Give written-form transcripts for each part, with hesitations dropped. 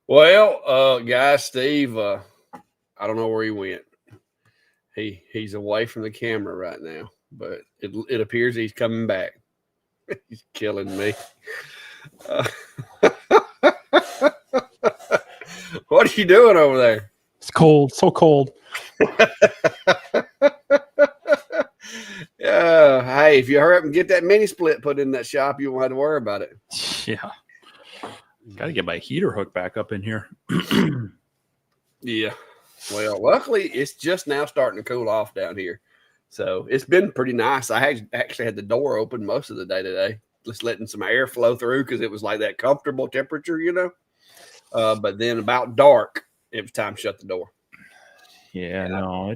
Well, guys, Steve, I don't know where he went. He's away from the camera right now, but it appears he's coming back. He's killing me. Uh, what are you doing over there? It's cold, so cold. Hey, if you hurry up and get that mini split put in that shop, you won't have to worry about it. Yeah. Got to get my heater hook back up in here. Yeah. Well, luckily, it's just now starting to cool off down here. So it's been pretty nice. I actually had the door open most of the day today, just letting some air flow through because it was like that comfortable temperature, you know. But then about dark, it was time to shut the door. Yeah, no. I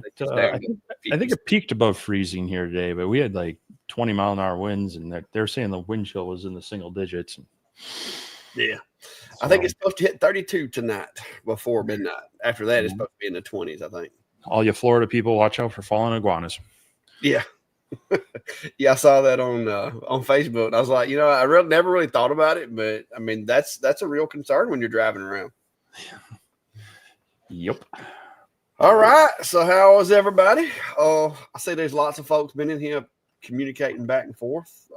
think it peaked above freezing here today, but we had like 20-mile-an-hour winds, and they're saying the wind chill was in the single digits. Yeah. I think it's supposed to hit 32 tonight before midnight. After that, it's supposed to be in the 20s, I think. All you Florida people, watch out for falling iguanas. Yeah. Yeah, I saw that on Facebook. I was like, I never really thought about it, but I mean, that's a real concern when you're driving around. Yep. All right. So how was everybody? I see there's lots of folks been in here communicating back and forth.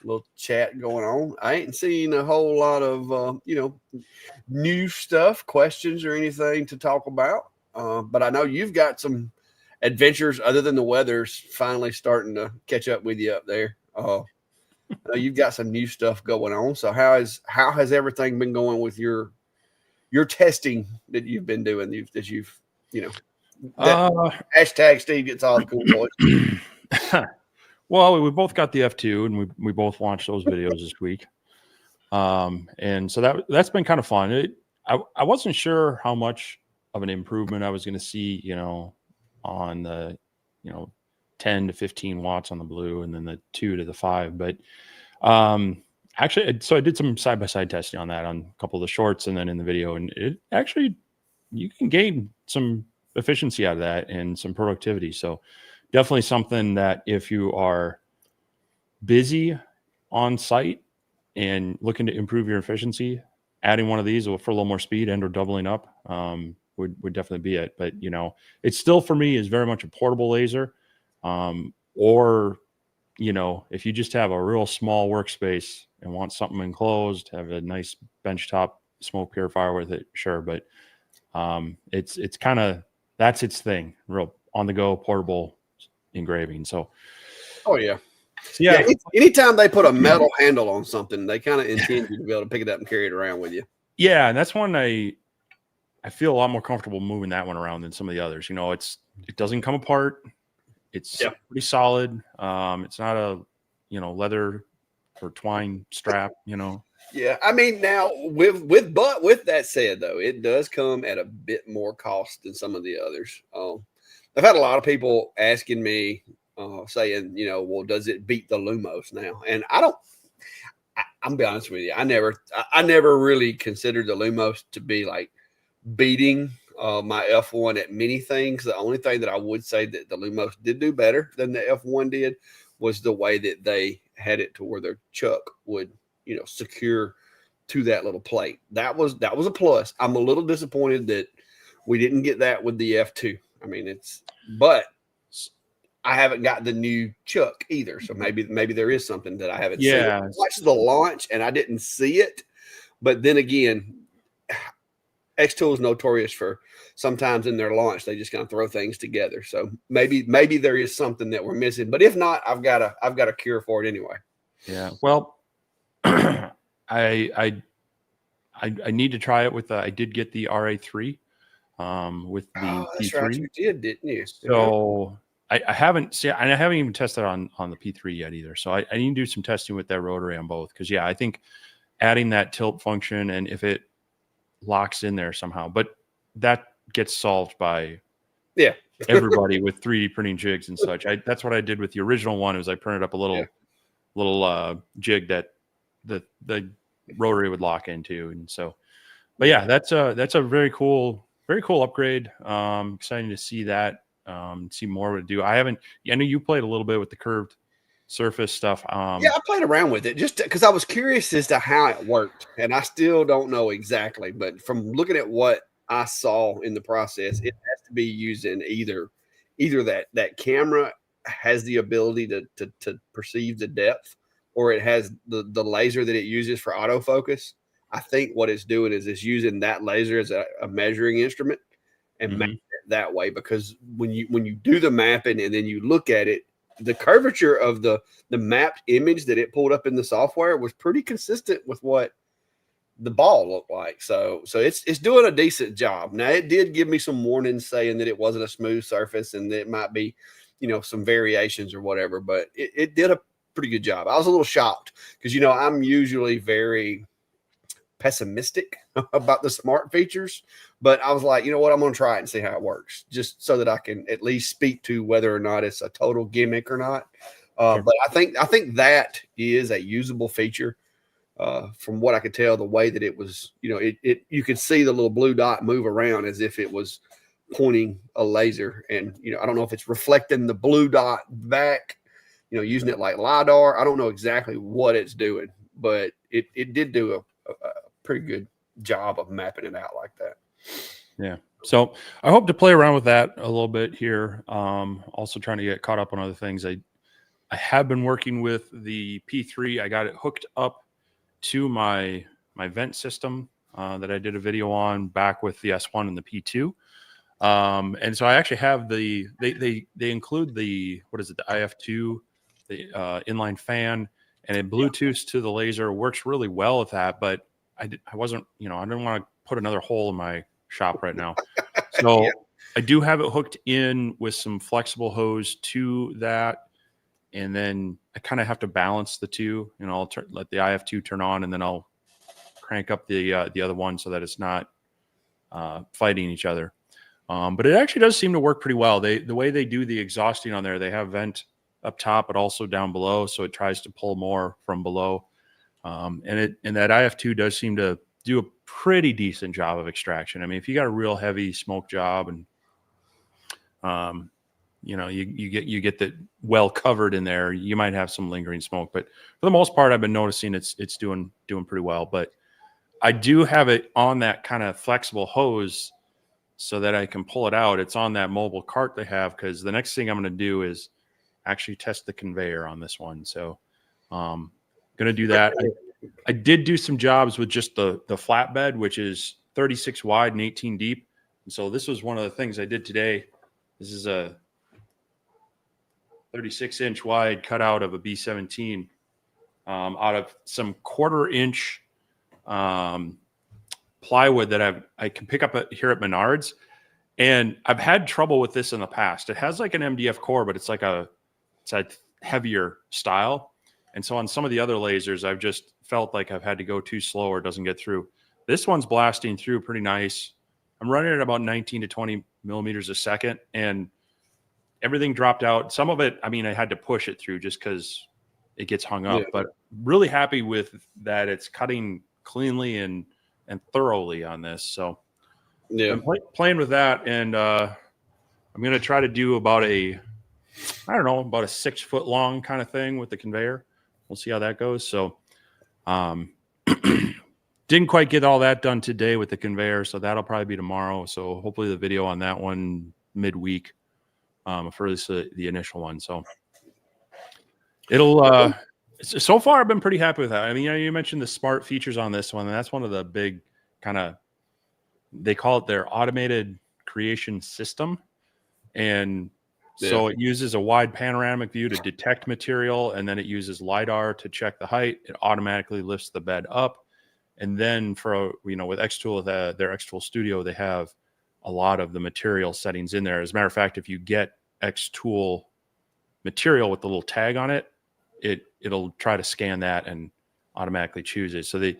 Little chat going on. I ain't seen a whole lot of new stuff, questions, or anything to talk about. But I know you've got some adventures other than the weather's finally starting to catch up with you up there. I know you've got some new stuff going on. So how has everything been going with your testing that you've been doing? Hashtag Steve gets all the cool boys. Well, we both got the F2, and we both watched those videos this week. And so that's been kind of fun. I wasn't sure how much of an improvement I was going to see, on the, 10 to 15 watts on the blue, and then the 2 to the 5. But actually, so I did some side-by-side testing on that on a couple of the shorts and then in the video, and it actually, you can gain some efficiency out of that and some productivity. So definitely something that if you are busy on site and looking to improve your efficiency, adding one of these for a little more speed and or doubling up would definitely be it. But, it's still for me is very much a portable laser. Or, if you just have a real small workspace and want something enclosed, have a nice benchtop smoke purifier with it, sure. But it's kind of, that's its thing, real on the go portable engraving. So yeah, anytime they put a metal handle on something, they kind of intend you to be able to pick it up and carry it around with you. Yeah, and that's one I feel a lot more comfortable moving that one around than some of the others. It doesn't come apart. It's pretty solid. It's not a leather or twine strap. Yeah, I mean, now with that said, though, it does come at a bit more cost than some of the others. I've had a lot of people asking me, saying, well, does it beat the Lumos now? And I'm be honest with you, I never really considered the Lumos to be like beating my F1 at many things. The only thing that I would say that the Lumos did do better than the F1 did was the way that they had it to where their chuck would secure to that little plate. That was a plus. I'm a little disappointed that we didn't get that with the F2. I mean, but I haven't got the new chuck either. So maybe there is something that I haven't seen. I watched the launch and I didn't see it. But then again, X-Tool is notorious for sometimes in their launch, they just kind of throw things together. So maybe there is something that we're missing. But if not, I've got a cure for it anyway. Yeah. Well, I need to try it with. I did get the RA3 with the that's P3. right, you did, didn't you? So I haven't seen, and I haven't even tested on the P3 yet either. So I need to do some testing with that rotary on both. Cause yeah, I think adding that tilt function, and if it locks in there somehow, but that gets solved by Yeah. everybody with 3D printing jigs and such. That's what I did with the original one. Is I printed up a little jig that the rotary would lock into. And so, but yeah, that's a very cool upgrade. Exciting to see that, see more to do. I know you played a little bit with the curved surface stuff. Yeah, I played around with it just because I was curious as to how it worked, and I still don't know exactly. But from looking at what I saw in the process, it has to be using either that camera has the ability to perceive the depth, or it has the laser that it uses for autofocus. I think what it's doing is it's using that laser as a measuring instrument and mapping it that way. Because when you do the mapping and then you look at it, the curvature of the mapped image that it pulled up in the software was pretty consistent with what the ball looked like. So it's doing a decent job. Now it did give me some warnings saying that it wasn't a smooth surface and that it might be, some variations or whatever, but it did a pretty good job. I was a little shocked because I'm usually very pessimistic about the smart features, but I was like, you know what, I'm going to try it and see how it works, just so that I can at least speak to whether or not it's a total gimmick or not. Sure. But I think that is a usable feature. From what I could tell, the way that it was, you could see the little blue dot move around as if it was pointing a laser, and I don't know if it's reflecting the blue dot back, using it like LiDAR. I don't know exactly what it's doing, but it did do a pretty good job of mapping it out like that. Yeah. So I hope to play around with that a little bit here. Also trying to get caught up on other things. I have been working with the P3. I got it hooked up to my vent system that I did a video on back with the S1 and the P2. And so I actually have they include the IF2, the inline fan, and it Bluetooths to the laser. Works really well with that, but I wasn't, I didn't want to put another hole in my shop right now. So Yeah. I do have it hooked in with some flexible hose to that. And then I kind of have to balance the two, I'll let the IF2 turn on, and then I'll crank up the other one so that it's not fighting each other. But it actually does seem to work pretty well. The way they do the exhausting on there, they have vent up top, but also down below. So it tries to pull more from below. And that IF2 does seem to do a pretty decent job of extraction. I mean, if you got a real heavy smoke job and, you get that well covered in there, you might have some lingering smoke, but for the most part, I've been noticing it's doing pretty well. But I do have it on that kind of flexible hose so that I can pull it out. It's on that mobile cart they have, because the next thing I'm going to do is actually test the conveyor on this one. So going to do that. I did do some jobs with just the flatbed, which is 36 wide and 18 deep. And so this was one of the things I did today. This is a 36-inch wide cutout of a B17 out of some 1/4-inch plywood that I can pick up here at Menards. And I've had trouble with this in the past. It has like an MDF core, but it's a heavier style. And so on some of the other lasers, I've just felt like I've had to go too slow or it doesn't get through. This one's blasting through pretty nice. I'm running at about 19 to 20 millimeters a second, and everything dropped out. Some of it, I had to push it through just because it gets hung up. Yeah. But really happy with that. It's cutting cleanly and thoroughly on this. So Yeah. I'm playing with that, and I'm going to try to do about a 6-foot long kind of thing with the conveyor. We'll see how that goes. So didn't quite get all that done today with the conveyor, so that'll probably be tomorrow. So hopefully the video on that one midweek for this the initial one. So it'll so far I've been pretty happy with that. I mean, you mentioned the smart features on this one, and that's one of the big kind of, they call it their automated creation system. And so it uses a wide panoramic view to detect material, and then it uses LiDAR to check the height. It automatically lifts the bed up. And then with Xtool, their Xtool Studio, they have a lot of the material settings in there. As a matter of fact, if you get X tool material with the little tag on it, it'll try to scan that and automatically choose it. So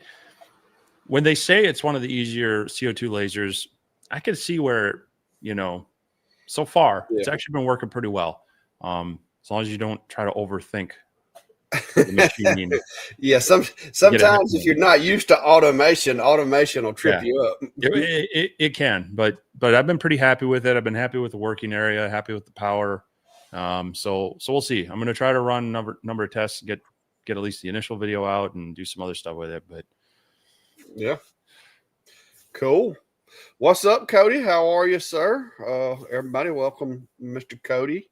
when they say it's one of the easier CO2 lasers, I can see where, so far it's actually been working pretty well. As long as you don't try to overthink the machine. Yeah, sometimes if you're not used to automation will trip you up. It can, but I've been pretty happy with it. I've been happy with the working area, happy with the power. So we'll see. I'm going to try to run a number of tests, get at least the initial video out, and do some other stuff with it. But yeah, cool. What's up, Cody? How are you, sir? Everybody, welcome, Mr. Cody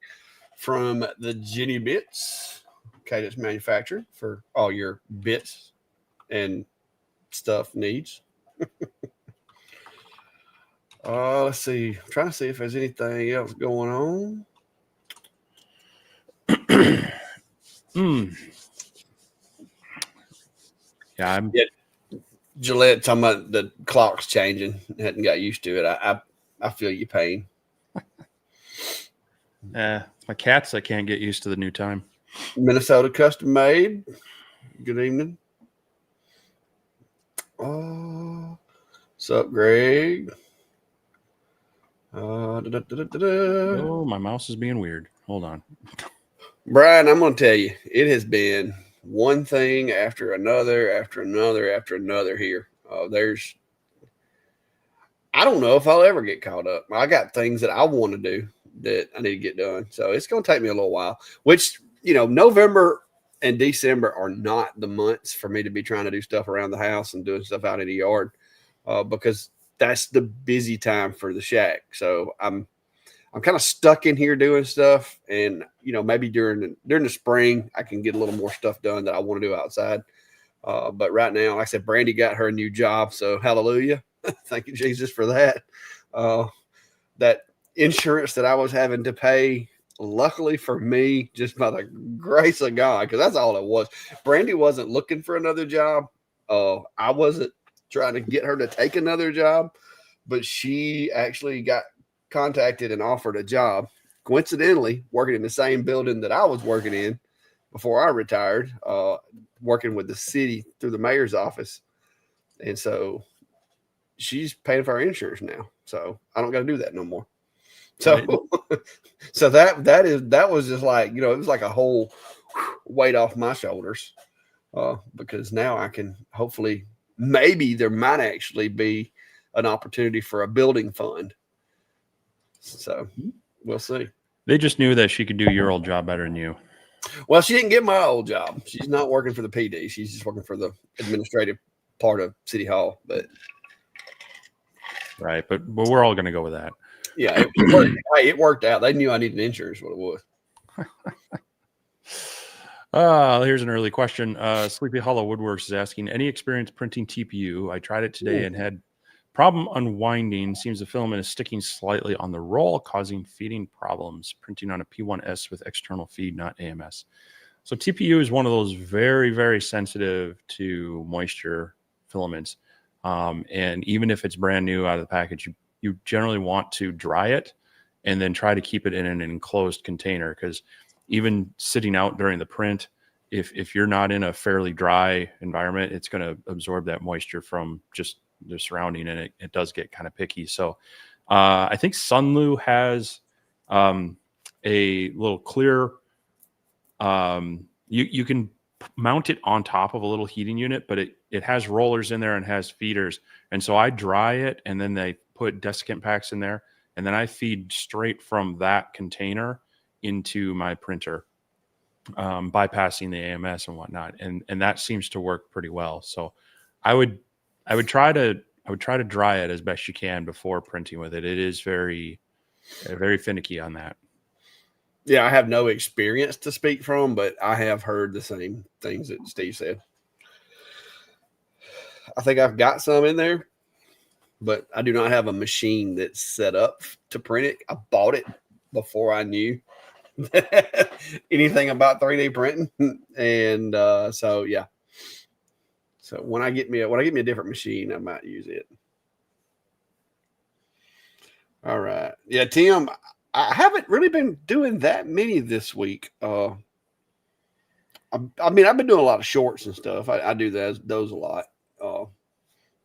from the Jenny Bits Cadence Manufacturing for all your bits and stuff needs. Let's see. I'm trying to see if there's anything else going on. Yeah, Gillette talking about the clock's changing. Hadn't got used to it. I feel your pain. My cats, I can't get used to the new time. Minnesota custom made. Good evening. What's up, Greg? Oh, my mouse is being weird. Hold on. Brian, I'm going to tell you, it has been one thing after another, after another, after another here. I don't know if I'll ever get caught up. I got things that I want to do that I need to get done. So it's going to take me a little while, which, November and December are not the months for me to be trying to do stuff around the house and doing stuff out in the yard because that's the busy time for the shack. So I'm kind of stuck in here doing stuff, and maybe during the spring I can get a little more stuff done that I want to do outside. But right now, like I said, Brandy got her a new job, so hallelujah, thank you Jesus for that. That insurance that I was having to pay, luckily for me, just by the grace of God, because that's all it was. Brandy wasn't looking for another job. I wasn't trying to get her to take another job, but she actually got contacted and offered a job, coincidentally working in the same building that I was working in before I retired, working with the city through the mayor's office. And so she's paying for our insurance now. So I don't got to do that no more. So, so that was just like, it was like a whole weight off my shoulders, because now I can hopefully, maybe there might actually be an opportunity for a building fund. So we'll see. They just knew that she could do your old job better than you. Well, she didn't get my old job. She's not working for the PD. She's just working for the administrative part of City Hall. But right, but we're all going to go with that. Yeah, it worked out. They knew I needed insurance. What it was. Here's an early question. Sleepy Hollow Woodworks is asking, any experience printing TPU? I tried it today and had problem unwinding. Seems the filament is sticking slightly on the roll, causing feeding problems. Printing on a P1S with external feed, not AMS. So TPU is one of those very, very sensitive to moisture filaments. And even if it's brand new out of the package, you generally want to dry it and then try to keep it in an enclosed container, because even sitting out during the print, if you're not in a fairly dry environment, it's going to absorb that moisture from just the surrounding, and it does get kind of picky. So I think Sunlu has a little clear, you can mount it on top of a little heating unit, but it has rollers in there and has feeders. And so I dry it, and then they put desiccant packs in there, and then I feed straight from that container into my printer, bypassing the AMS and whatnot. And that seems to work pretty well. So I would try to dry it as best you can before printing with it. It is very, very finicky on that. Yeah, I have no experience to speak from, but I have heard the same things that Steve said. I think I've got some in there, but I do not have a machine that's set up to print it. I bought it before I knew anything about 3D printing, and so yeah. So when I get me a different machine, I might use it. All right, yeah, Tim. I haven't really been doing that many this week. I mean, I've been doing a lot of shorts and stuff. I do those a lot.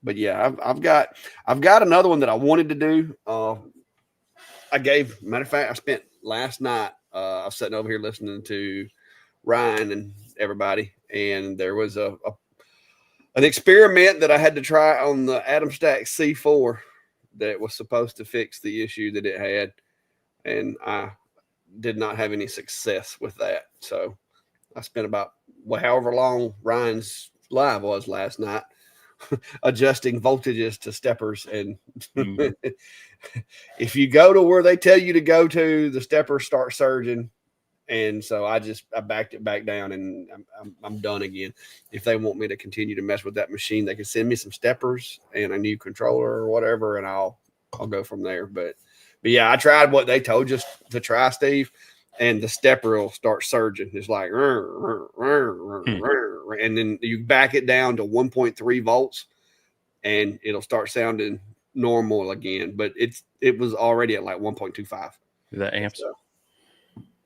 But yeah, I've got another one that I wanted to do. Matter of fact, I spent last night. I was sitting over here listening to Ryan and everybody, and there was an experiment that I had to try on the Atom Stack C4 that was supposed to fix the issue that it had, and I did not have any success with that. So I spent about however long Ryan's live was last night adjusting voltages to steppers. And if you go to where they tell you to go to, the steppers start surging. And so I backed it back down, and I'm done again. If they want me to continue to mess with that machine, they can send me some steppers and a new controller or whatever, and I'll go from there. But yeah, I tried what they told you to try, Steve, and the stepper will start surging. It's like, and then you back it down to 1.3 volts, and it'll start sounding normal again. But it was already at like 1.25. The amps. So,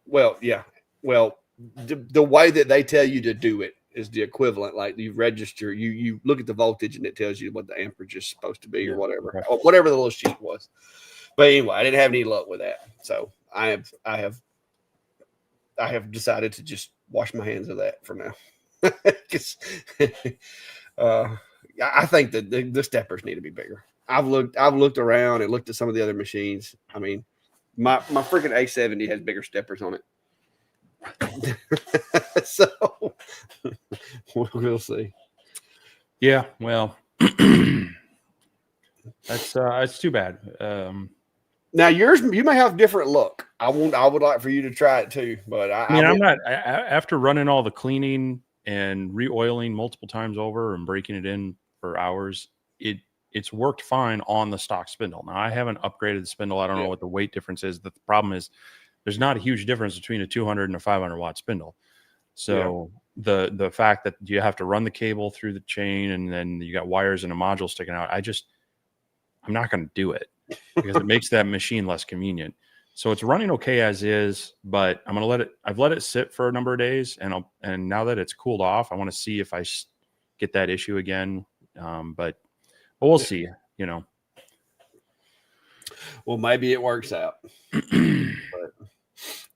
well, yeah. Well, the way that they tell you to do it is the equivalent. Like you register, you look at the voltage, and it tells you what the amperage is supposed to be, or whatever, or whatever the little sheet was. But anyway, I didn't have any luck with that, so I have decided to just wash my hands of that for now. Because I think that the steppers need to be bigger. I've looked around and looked at some of the other machines. I mean, my freaking A70 has bigger steppers on it. So we'll see. Yeah, well, that's too bad. Now yours, you may have different look. I would like for you to try it too, but I'm not. After running all the cleaning and re-oiling multiple times over and breaking it in for hours, it's worked fine on the stock spindle. Now I haven't upgraded the spindle. I don't know what the weight difference is. The problem is there's not a huge difference between a 200 and a 500 watt spindle. So the fact that you have to run the cable through the chain and then you got wires and a module sticking out, I'm not going to do it because it makes that machine less convenient. So it's running okay as is, but I've let it sit for a number of days, and now that it's cooled off, I want to see if I get that issue again. But we'll see, Well, maybe it works out. But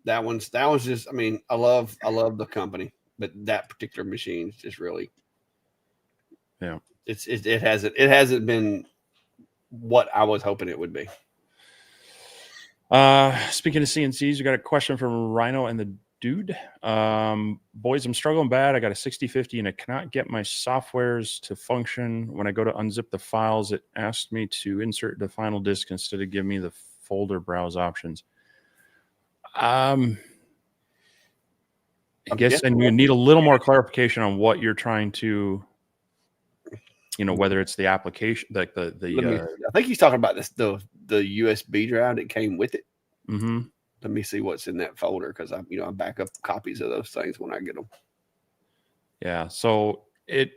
that one's just, I mean, I love the company, but that particular machine is just really, it hasn't been what I was hoping it would be. Speaking of CNCs, we got a question from Rhino and the Dude. Boys, I'm struggling bad. I got a 6050 and I cannot get my softwares to function. When I go to unzip the files, it asked me to insert the final disk instead of give me the folder browse options. I guess, and you need a little more clarification on what you're trying to, whether it's the application, like I think he's talking about the USB drive that came with it. Mm-hmm. Let me see what's in that folder, because I back up copies of those things when I get them. Yeah. So if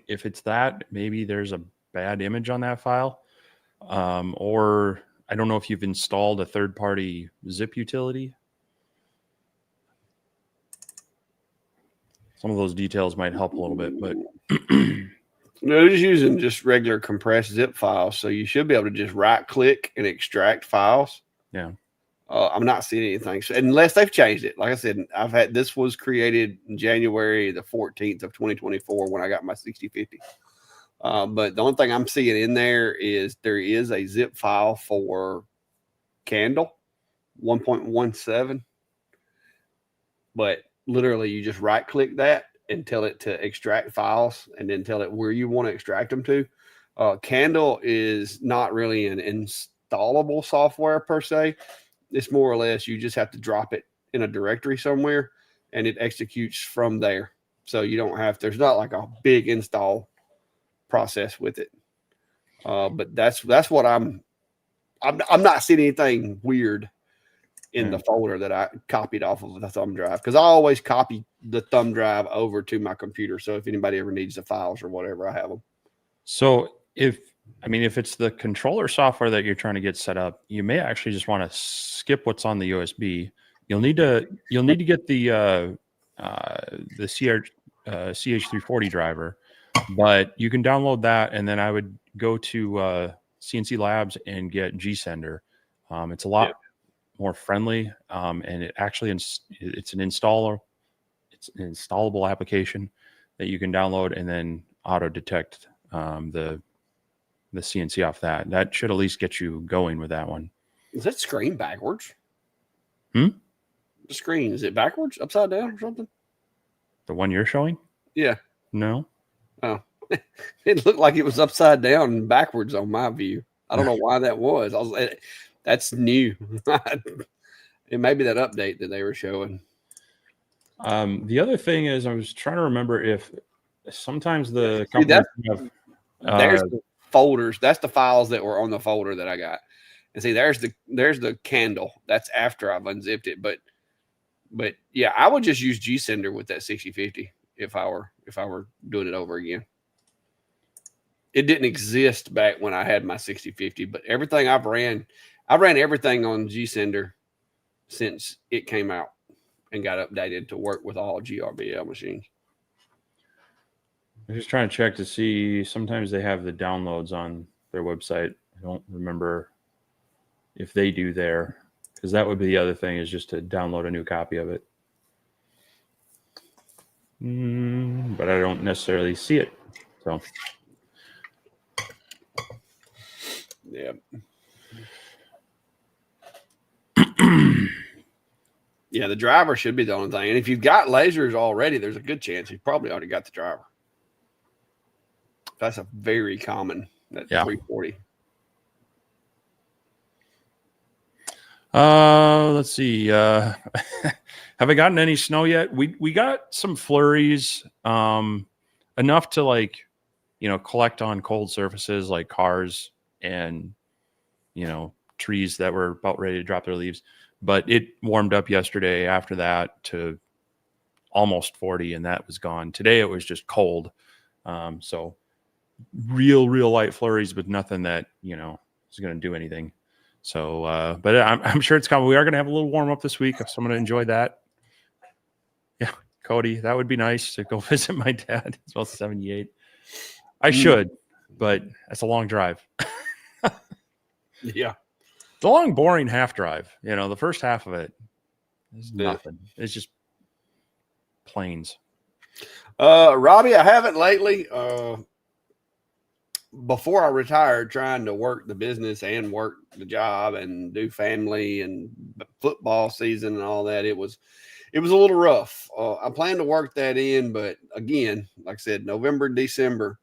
it's that, maybe there's a bad image on that file, or I don't know if you've installed a third-party zip utility. Some of those details might help a little bit, but no, just using just regular compressed zip files. So you should be able to just right click and extract files. Yeah. I'm not seeing anything. So, unless they've changed it. Like I said, this was created January the 14th of 2024 when I got my 6050. But the only thing I'm seeing in there is a zip file for Candle 1.17. But literally you just right click that and tell it to extract files, and then tell it where you want to extract them to. Candle is not really an installable software per se. It's more or less you just have to drop it in a directory somewhere and it executes from there. So you don't have, there's not like a big install process with it. But that's what I'm not seeing anything weird in the folder that I copied off of the thumb drive, because I always copy the thumb drive over to my computer. So if anybody ever needs the files or whatever, I have them. So if I mean, if it's the controller software that you're trying to get set up, you may actually just want to skip what's on the USB. You'll need to get the CH340 driver, but you can download that, and then I would go to CNC Labs and get GSender. It's a lot more friendly, and it actually it's an installable application that you can download and then auto detect the CNC off that. That should at least get you going with that one. Is that screen backwards? The screen, is it backwards, upside down or something? The one you're showing? Yeah. No. Oh, it looked like it was upside down and backwards on my view. I don't know why that was. That's new. It may be that update that they were showing. The other thing is, I was trying to remember if sometimes the companies have. There's the folders. That's the files that were on the folder that I got. And see, there's the candle. That's after I've unzipped it. But yeah, I would just use GSender with that 6050 if I were doing it over again. It didn't exist back when I had my 6050, but everything I ran everything on GSender since it came out and got updated to work with all GRBL machines. I'm just trying to check to see. Sometimes they have the downloads on their website. I don't remember if they do there, because that would be the other thing, is just to download a new copy of it. But I don't necessarily see it. So, yeah. Yeah, the driver should be the only thing. And if you've got lasers already, there's a good chance you've probably already got the driver. That's a very common, that 340. Let's see. Have I gotten any snow yet? We got some flurries, enough to collect on cold surfaces like cars and, trees that were about ready to drop their leaves. But it warmed up yesterday after that to almost 40, and that was gone. Today it was just cold. So real light flurries, but nothing that, is going to do anything. So, but I'm sure it's coming. We are going to have a little warm up this week, so I'm going to enjoy that. Yeah, Cody, that would be nice to go visit my dad. He's about 78. I should, but that's a long drive. Yeah. It's a long, boring half drive. The first half of it is nothing. It's just plains. Robbie, I haven't lately. Before I retired, trying to work the business and work the job and do family and football season and all that, it was a little rough. I plan to work that in, but again, like I said, November, December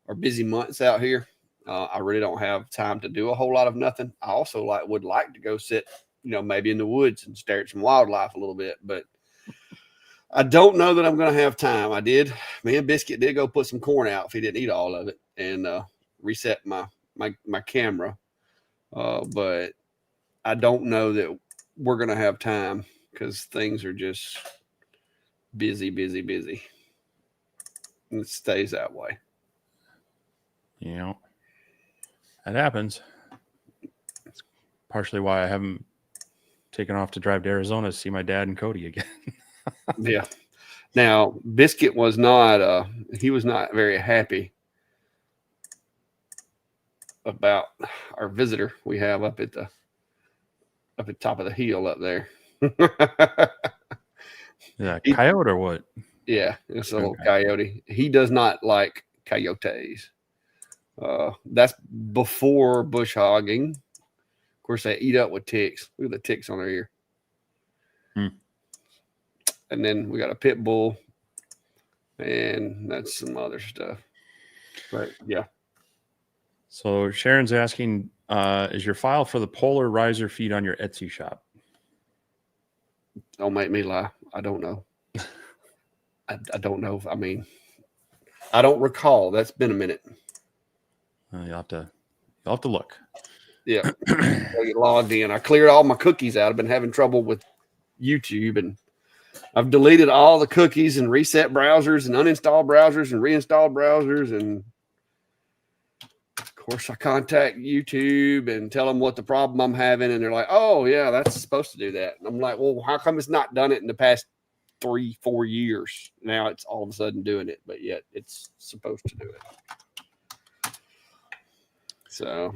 are busy months out here. I really don't have time to do a whole lot of nothing. I also would like to go sit, maybe in the woods and stare at some wildlife a little bit, but I don't know that I'm going to have time. Me and Biscuit did go put some corn out if he didn't eat all of it, and reset my camera. But I don't know that we're going to have time because things are just busy. And it stays that way. That happens. It's partially why I haven't taken off to drive to Arizona to see my dad and Cody again. Yeah. Now, Biscuit was not he was not very happy about our visitor we have up at the top of the hill up there. Yeah, coyote or what? Yeah, it's a little coyote. He does not like coyotes. That's before bush hogging. Of course, they eat up with ticks. Look at the ticks on their ear. And then we got a pit bull, and that's some other stuff. But yeah. So Sharon's asking, is your file for the polar riser feed on your Etsy shop? Don't make me lie. I don't know. I don't know. I mean, I don't recall. That's been a minute. You'll have to look. Yeah. I get logged in. I cleared all my cookies out. I've been having trouble with YouTube, and I've deleted all the cookies and reset browsers and uninstalled browsers and reinstalled browsers, and course, I contact YouTube and tell them what the problem I'm having, and they're like, "Oh, yeah, that's supposed to do that." And I'm like, "Well, how come it's not done it in the past 3-4 years? Now it's all of a sudden doing it, but yet it's supposed to do it." So,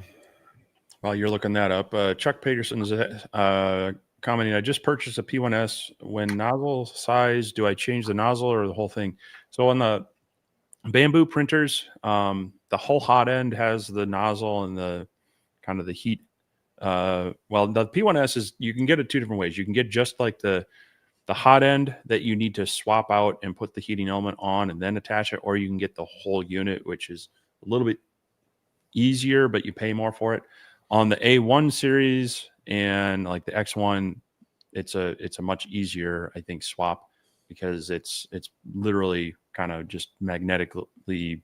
while you're looking that up, Chuck Peterson's commenting, I just purchased a P1S. When nozzle size, do I change the nozzle or the whole thing? So on the bamboo printers, the whole hot end has the nozzle and the kind of the heat. Well, the P1S is, you can get it two different ways. You can get just like the hot end that you need to swap out and put the heating element on and then attach it, or you can get the whole unit, which is a little bit easier, but you pay more for it. On the A1 series and like the X1, it's a much easier, I think, swap, because it's literally kind of just magnetically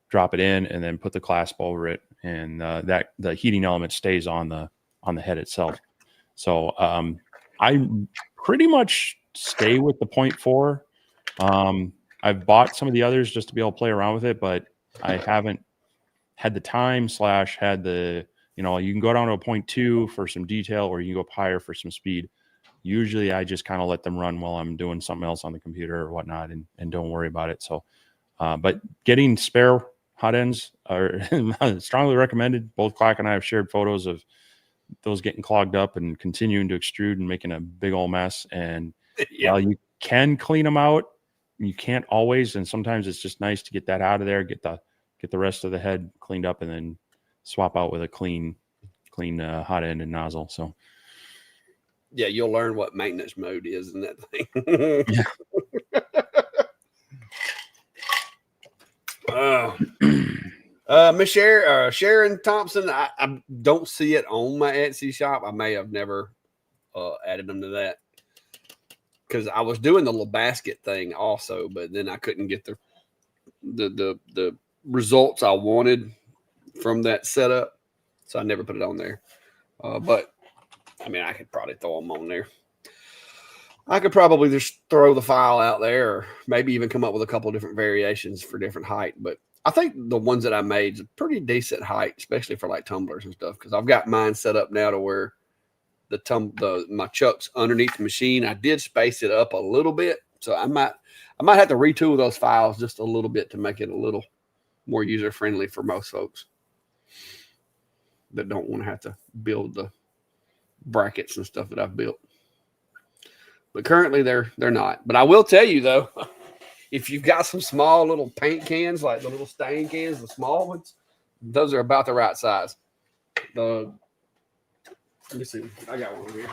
drop it in and then put the clasp over it, and that the heating element stays on the head itself. So I pretty much stay with the 0.4. I've bought some of the others just to be able to play around with it, but I haven't had the time / had the, you can go down to a 0.2 for some detail, or you can go up higher for some speed. Usually I just kind of let them run while I'm doing something else on the computer or whatnot, and don't worry about it. So, but getting spare hot ends are strongly recommended. Both Clack and I have shared photos of those getting clogged up and continuing to extrude and making a big old mess. And yeah. while you can clean them out, you can't always. And sometimes it's just nice to get that out of there, get the rest of the head cleaned up, and then swap out with a clean hot end and nozzle. So Yeah, you'll learn what maintenance mode is in that thing. Miss Sharon Thompson, I don't see it on my Etsy shop. I may have never added them to that, because I was doing the little basket thing also, but then I couldn't get the results I wanted from that setup, so I never put it on there. But I mean, I could probably throw them on there. I could probably just throw the file out there, or maybe even come up with a couple of different variations for different height. But I think the ones that I made is a pretty decent height, especially for like tumblers and stuff, because I've got mine set up now to where my chuck's underneath the machine. I did space it up a little bit, so I might have to retool those files just a little bit to make it a little more user friendly for most folks that don't want to have to build the brackets and stuff that I've built. But currently they're not. But I will tell you though, if you've got some small little paint cans, like the little stain cans, the small ones, those are about the right size. Let me see. I got one here.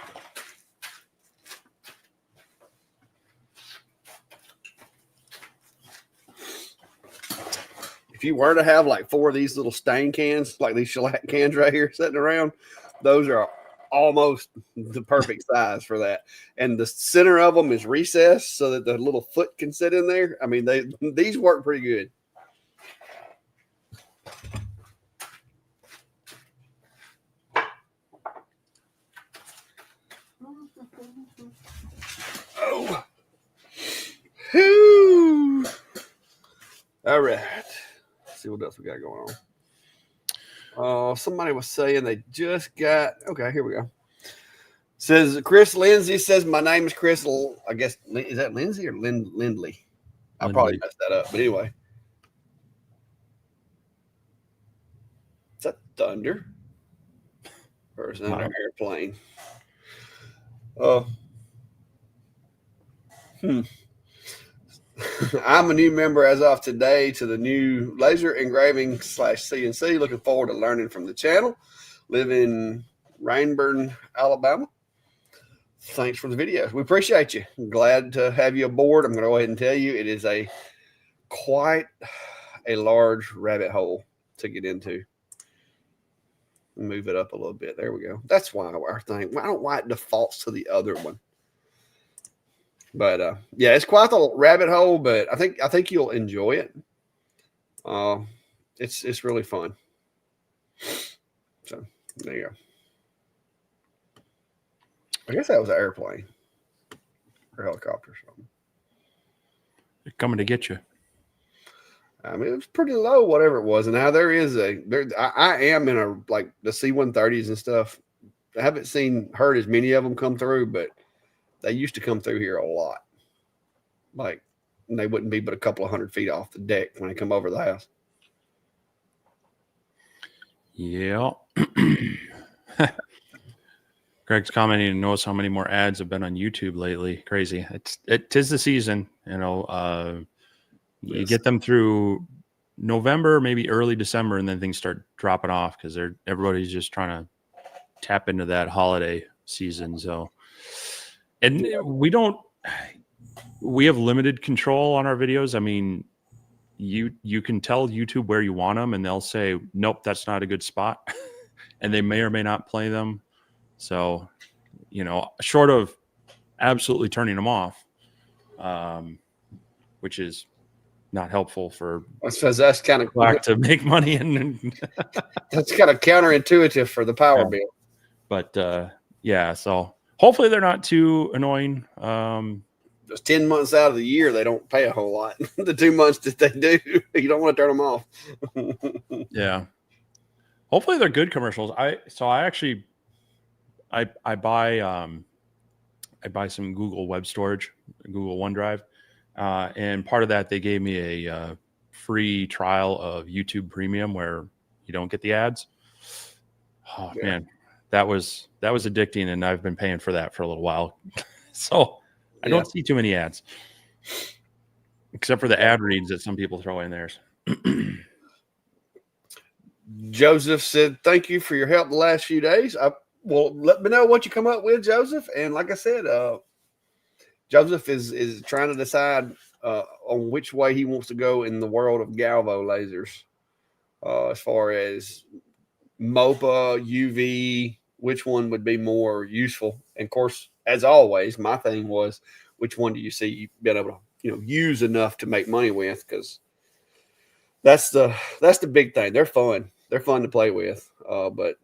If you were to have like 4 of these little stain cans, like these shellac cans right here sitting around, those are almost the perfect size for that. And the center of them is recessed so that the little foot can sit in there. I mean, these work pretty good. Oh. Whew. All right. Let's see what else we got going on. Somebody was saying they just got, okay, here we go. Says Chris Lindsay says, my name is Chris. I guess, is that Lindsay or Lindley? I probably messed that up, but anyway. Is that thunder? Or is that an airplane? I'm a new member as of today to the new laser engraving / CNC. Looking forward to learning from the channel. Live in Rainburn, Alabama. Thanks for the video. We appreciate you. Glad to have you aboard. I'm going to go ahead and tell you it is quite a large rabbit hole to get into. Move it up a little bit. There we go. That's why our thing. I don't know why it defaults to the other one. But yeah, it's quite the rabbit hole, but I think you'll enjoy it. It's really fun. So there you go. I guess that was an airplane or helicopter or something. They're coming to get you. I mean, it was pretty low, whatever it was. And now there is I am in a, like the C-130s and stuff. I haven't heard as many of them come through, but they used to come through here a lot. Like, and they wouldn't be but a couple of 100 feet off the deck when they come over the house. Yeah. Greg's commenting and knows how many more ads have been on YouTube lately. Crazy. It is the season, you know. You Yes. get them through November, maybe early December, and then things start dropping off because everybody's just trying to tap into that holiday season. So, and we have limited control on our videos. I mean, you can tell YouTube where you want them, and they'll say, nope, that's not a good spot, and they may or may not play them. So, you know, short of absolutely turning them off, which is not helpful for That's kind of to make money, and that's kind of counterintuitive for the power bill. But yeah, so hopefully they're not too annoying. Just 10 months out of the year, they don't pay a whole lot. The 2 months that they do, you don't want to turn them off. Yeah. Hopefully they're good commercials. I actually buy some Google Web Storage, Google OneDrive, and part of that they gave me a free trial of YouTube Premium where you don't get the ads. Oh yeah. Man, that was addicting, and I've been paying for that for a little while. So I don't see too many ads, except for the ad reads that some people throw in theirs. Joseph said, "Thank you for your help the last few days. Well, let me know what you come up with, Joseph." And like I said, Joseph is trying to decide on which way he wants to go in the world of Galvo lasers, as far as MOPA, UV, which one would be more useful. And of course, as always, my thing was, which one do you see you've been able to use enough to make money with? Because that's the big thing. They're fun. They're fun to play with, but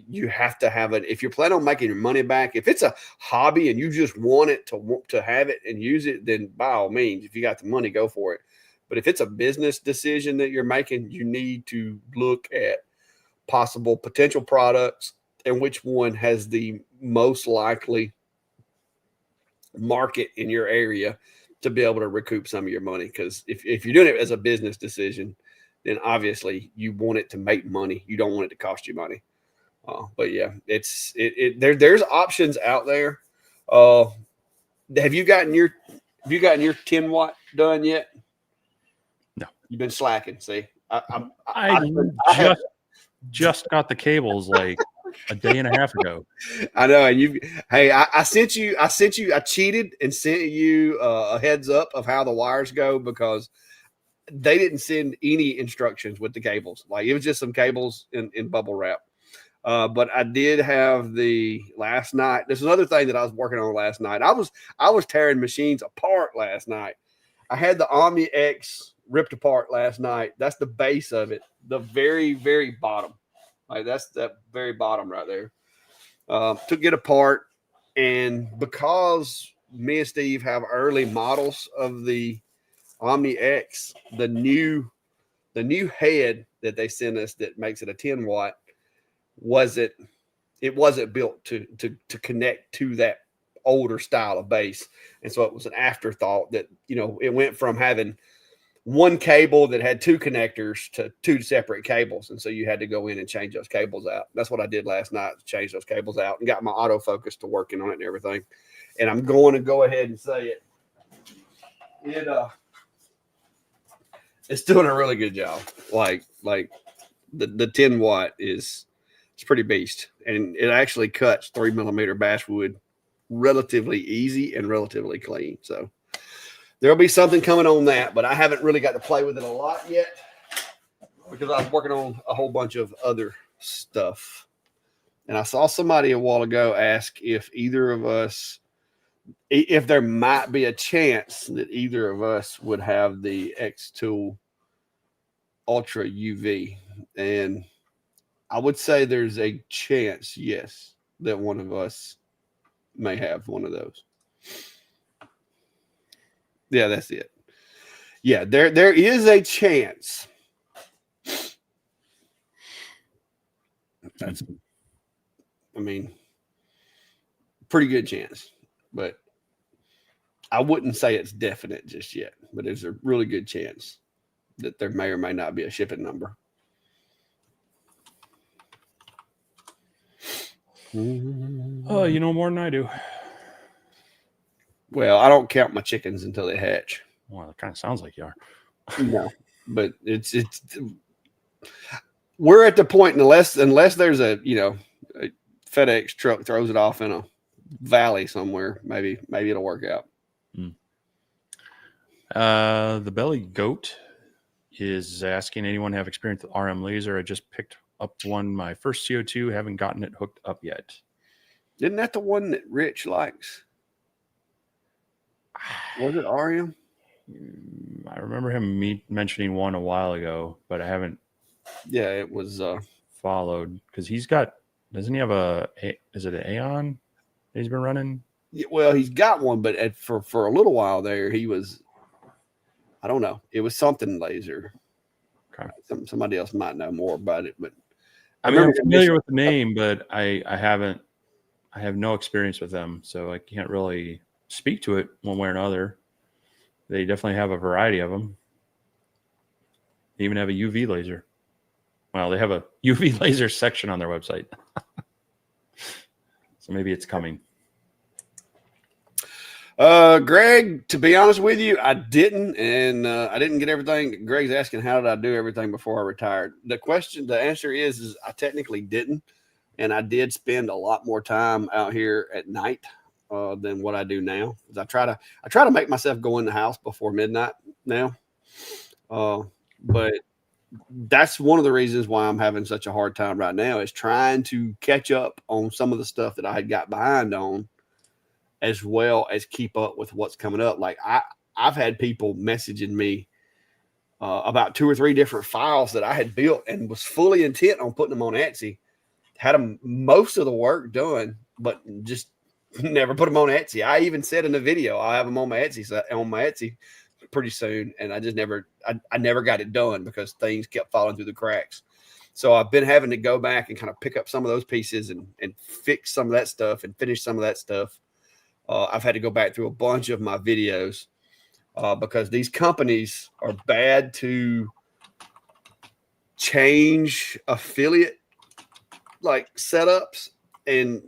you have to have it if you're planning on making your money back. If it's a hobby and you just want it to have it and use it, then by all means, if you got the money, go for it. But if it's a business decision that you're making, you need to look at possible potential products and which one has the most likely market in your area to be able to recoup some of your money. Because if you're doing it as a business decision, then obviously you want it to make money. You don't want it to cost you money. But yeah, there's options out there. Have you gotten your 10 watt done yet? No, you've been slacking. See, I just got the cables like a day and a half ago. I know, and I sent you. I cheated and sent you a heads up of how the wires go because they didn't send any instructions with the cables. Like, it was just some cables in bubble wrap. But I did have the last night. There's another thing that I was working on last night. I was tearing machines apart last night. I had the Omni X ripped apart last night. That's the base of it, the very, very bottom. Like, that's that very bottom right there. Took it apart, and because me and Steve have early models of the Omni X, the new head that they sent us that makes it a 10 watt wasn't built to connect to that older style of base. And so it was an afterthought that, it went from having one cable that had two connectors to two separate cables. And so you had to go in and change those cables out. That's what I did last night, change those cables out and got my autofocus to working on it and everything. And I'm going to go ahead and say it's doing a really good job. Like the 10 watt it's pretty beast. And it actually cuts 3mm basswood relatively easy and relatively clean. So there'll be something coming on that, but I haven't really got to play with it a lot yet because I was working on a whole bunch of other stuff. And I saw somebody a while ago ask if there might be a chance that either of us would have the X-Tool Ultra UV. And I would say there's a chance, yes, that one of us may have one of those. Yeah, that's it. Yeah, there is a chance. That's, I mean, pretty good chance, but I wouldn't say it's definite just yet. But there's a really good chance that there may or may not be a shipping number. Oh, you know more than I do. Well, I don't count my chickens until they hatch. Well, it kind of sounds like you are. No, but it's we're at the point unless there's a a FedEx truck throws it off in a valley somewhere, maybe it'll work out. The belly goat is asking, anyone have experience with RM laser? I just picked up one, my first CO2, haven't gotten it hooked up yet. Isn't that the one that Rich likes? Was it RM? I remember him mentioning one a while ago, but I haven't. Yeah, it was followed because he's got. Doesn't he have is it an Aeon he's been running? Yeah, well, he's got one, but for a little while there, he was. I don't know. It was something laser. Okay. Somebody else might know more about it, but I mean, I'm familiar with the name, but I haven't. I have no experience with them, so I can't really speak to it one way or another. They definitely have a variety of them. They even have a UV laser. Well, they have a UV laser section on their website. So maybe it's coming. Greg, to be honest with you, I didn't get everything. Greg's asking, how did I do everything before I retired? The answer is I technically didn't. And I did spend a lot more time out here at night than what I do now. I try to make myself go in the house before midnight now. But that's one of the reasons why I'm having such a hard time right now is trying to catch up on some of the stuff that I had got behind on, as well as keep up with what's coming up. Like I've had people messaging me about 2 or 3 different files that I had built and was fully intent on putting them on Etsy. Had them most of the work done, but just never put them on Etsy. I even said in the video, I'll have them on my Etsy pretty soon. And I just I never got it done because things kept falling through the cracks. So I've been having to go back and kind of pick up some of those pieces and fix some of that stuff and finish some of that stuff. I've had to go back through a bunch of my videos because these companies are bad to change affiliate like setups. And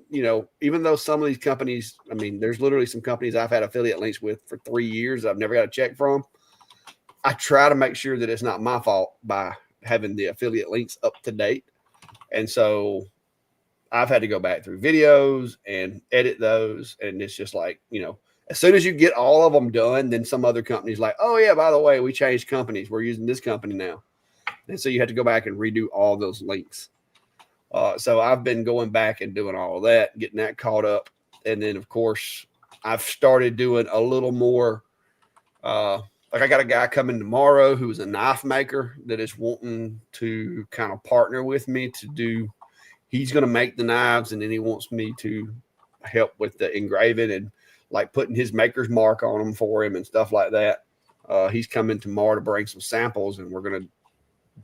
even though some of these companies, I mean, there's literally some companies I've had affiliate links with for 3 years I've never got a check from. I try to make sure that it's not my fault by having the affiliate links up to date. And so I've had to go back through videos and edit those. And it's just like, as soon as you get all of them done, then some other company's like, oh yeah, by the way, we changed companies. We're using this company now. And so you have to go back and redo all those links. So I've been going back and doing all of that, getting that caught up. And then, of course, I've started doing a little more. Like I got a guy coming tomorrow who's a knife maker that is wanting to kind of partner with me to do. He's going to make the knives, and then he wants me to help with the engraving and like putting his maker's mark on them for him and stuff like that. He's coming tomorrow to bring some samples, and we're going to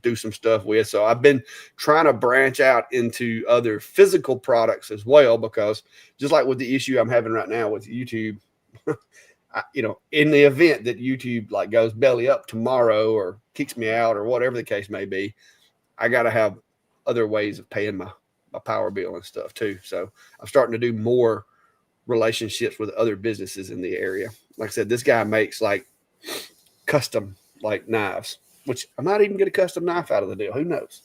do some stuff with. So I've been trying to branch out into other physical products as well, because just like with the issue I'm having right now with YouTube, in the event that YouTube like goes belly up tomorrow or kicks me out or whatever the case may be, I got to have other ways of paying my power bill and stuff too. So I'm starting to do more relationships with other businesses in the area. Like I said, this guy makes like custom like knives, which I might even get a custom knife out of the deal. Who knows?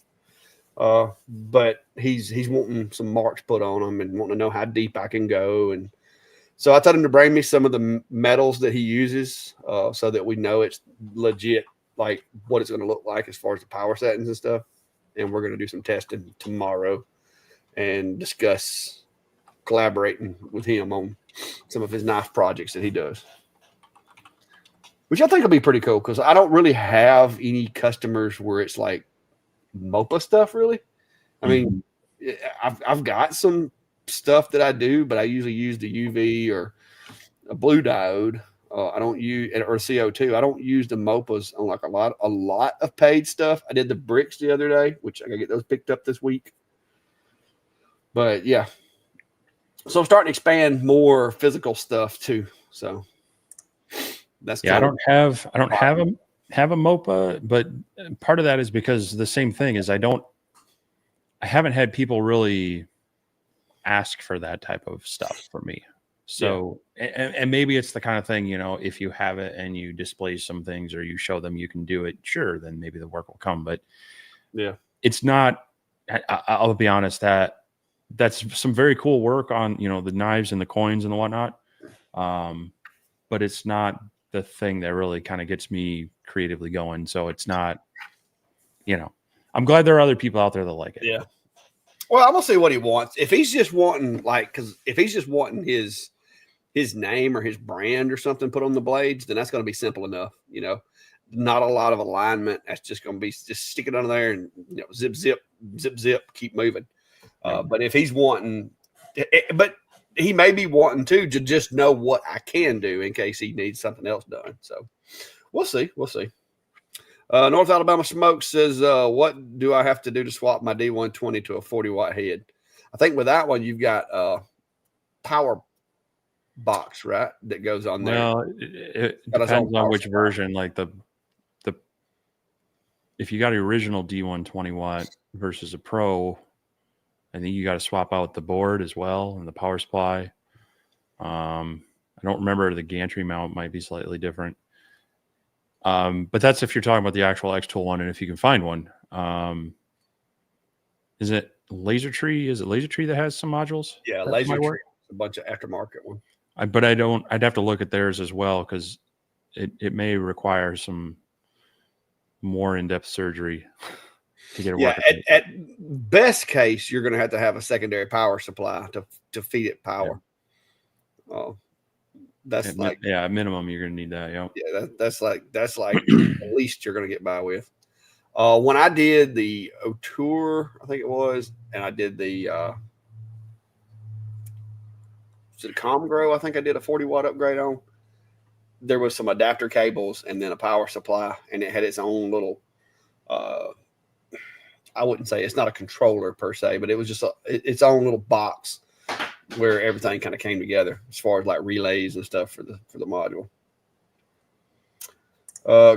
But he's wanting some marks put on them and wanting to know how deep I can go. And so I told him to bring me some of the metals that he uses so that we know it's legit, like what it's going to look like as far as the power settings and stuff. And we're going to do some testing tomorrow and discuss collaborating with him on some of his knife projects that he does, which I think will be pretty cool because I don't really have any customers where it's like MOPA stuff, really. I mean, I've got some stuff that I do, but I usually use the UV or a blue diode. I don't use or CO2. I don't use the MOPAs on like a lot of paid stuff. I did the bricks the other day, which I gotta get those picked up this week. But yeah, so I'm starting to expand more physical stuff too. So that's Yeah, I kind of don't have a MOPA, but part of that is because the same thing is I haven't had people really ask for that type of stuff for me. So, and maybe it's the kind of thing, if you have it and you display some things or you show them you can do it, sure, then maybe the work will come. But yeah, it's not, I'll be honest, that's some very cool work on, the knives and the coins and the whatnot. But it's not the thing that really kind of gets me creatively going. So it's not, I'm glad there are other people out there that like it. yeah. Well, I'm gonna see what he wants. If he's just wanting because if he's just wanting his name or his brand or something put on the blades, then that's gonna be simple enough. Not a lot of alignment. That's just gonna be just stick it under there and zip zip zip zip, keep moving. But if he's wanting, but he may be wanting to just know what I can do in case he needs something else done. So we'll see. We'll see. North Alabama Smoke says, what do I have to do to swap my D120 to a 40-watt head? I think with that one, you've got a power box, right, that goes on there. Well, it depends on which version. Like if you got an original D120 watt versus a Pro, I think you got to swap out the board as well and the power supply. I don't remember, the gantry mount might be slightly different. But that's if you're talking about the actual X-Tool one, and if you can find one. Is it Laser Tree? Is it Laser Tree that has some modules? Yeah, Laser Tree, a bunch of aftermarket one. But I'd have to look at theirs as well, because it may require some more in-depth surgery to get it working. At best case, you're going to have a secondary power supply to feed it power. Yeah. That's at minimum you're going to need that. Yeah, that's like the least you're going to get by with. When I did the Tour, I think it was, and I did the Comgrow, I think I did a 40-watt upgrade on. There was some adapter cables and then a power supply, and it had its own little. I wouldn't say it's not a controller per se, but it was just its own little box where everything kind of came together as far as like relays and stuff for the module.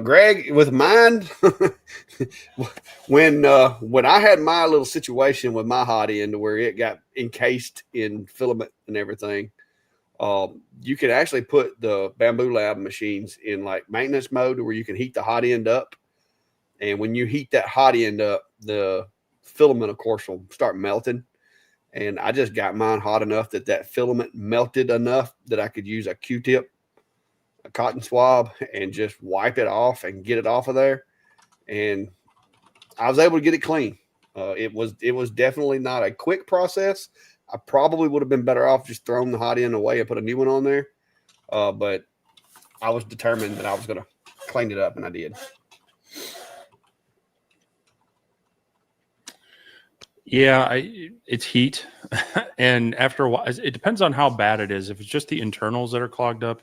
Greg, with mine, when I had my little situation with my hot end where it got encased in filament and everything, you can actually put the Bamboo Lab machines in like maintenance mode where you can heat the hot end up. And when you heat that hot end up, the filament, of course, will start melting. And I just got mine hot enough that filament melted enough that I could use a Q-tip, a cotton swab, and just wipe it off and get it off of there. And I was able to get it clean. It was definitely not a quick process. I probably would have been better off just throwing the hot end away and put a new one on there. But I was determined that I was going to clean it up, and I did. Yeah, it's heat. And after a while, it depends on how bad it is. If it's just the internals that are clogged up,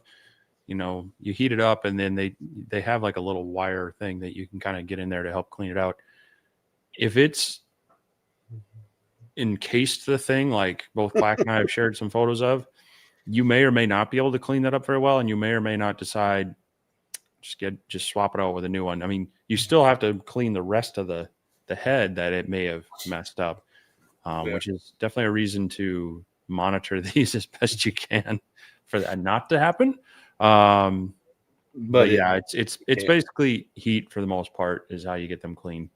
you heat it up, and then they have like a little wire thing that you can kind of get in there to help clean it out. If it's encased the thing, like both Black and I have shared some photos of, you may or may not be able to clean that up very well, and you may or may not decide just swap it out with a new one. I mean, you still have to clean the rest of the head that it may have messed up, which is definitely a reason to monitor these as best you can for that not to happen. But yeah, it's basically heat for the most part is how you get them clean.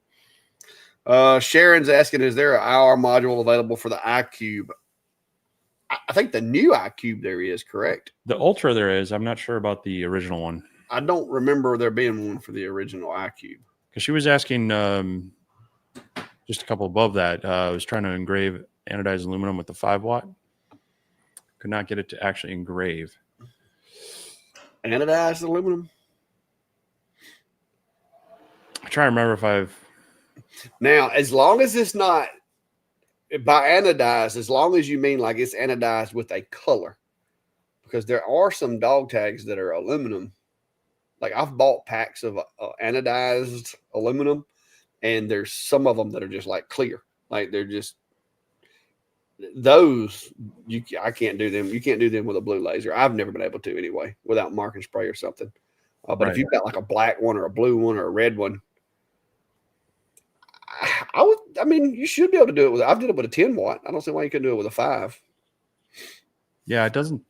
Sharon's asking, is there an IR module available for the iCube? I think the new iCube there is, correct? The Ultra there is. I'm not sure about the original one. I don't remember there being one for the original iCube. Because she was asking just a couple above that. I was trying to engrave anodized aluminum with the 5-watt. Could not get it to actually engrave. Anodized aluminum? I try to remember if I've... Now, as long as it's not by anodized, as long as you mean like it's anodized with a color. because there are some dog tags that are aluminum. Like I've bought packs of anodized aluminum, and there's some of them that are just like clear. Like they're just those I can't do them. You can't do them with a blue laser. I've never been able to anyway, without mark and spray or something. But if you've got like a black one or a blue one or a red one, I mean, you should be able to do it with. I've did it with a 10 watt. I don't see why you couldn't do it with a 5. Yeah, it doesn't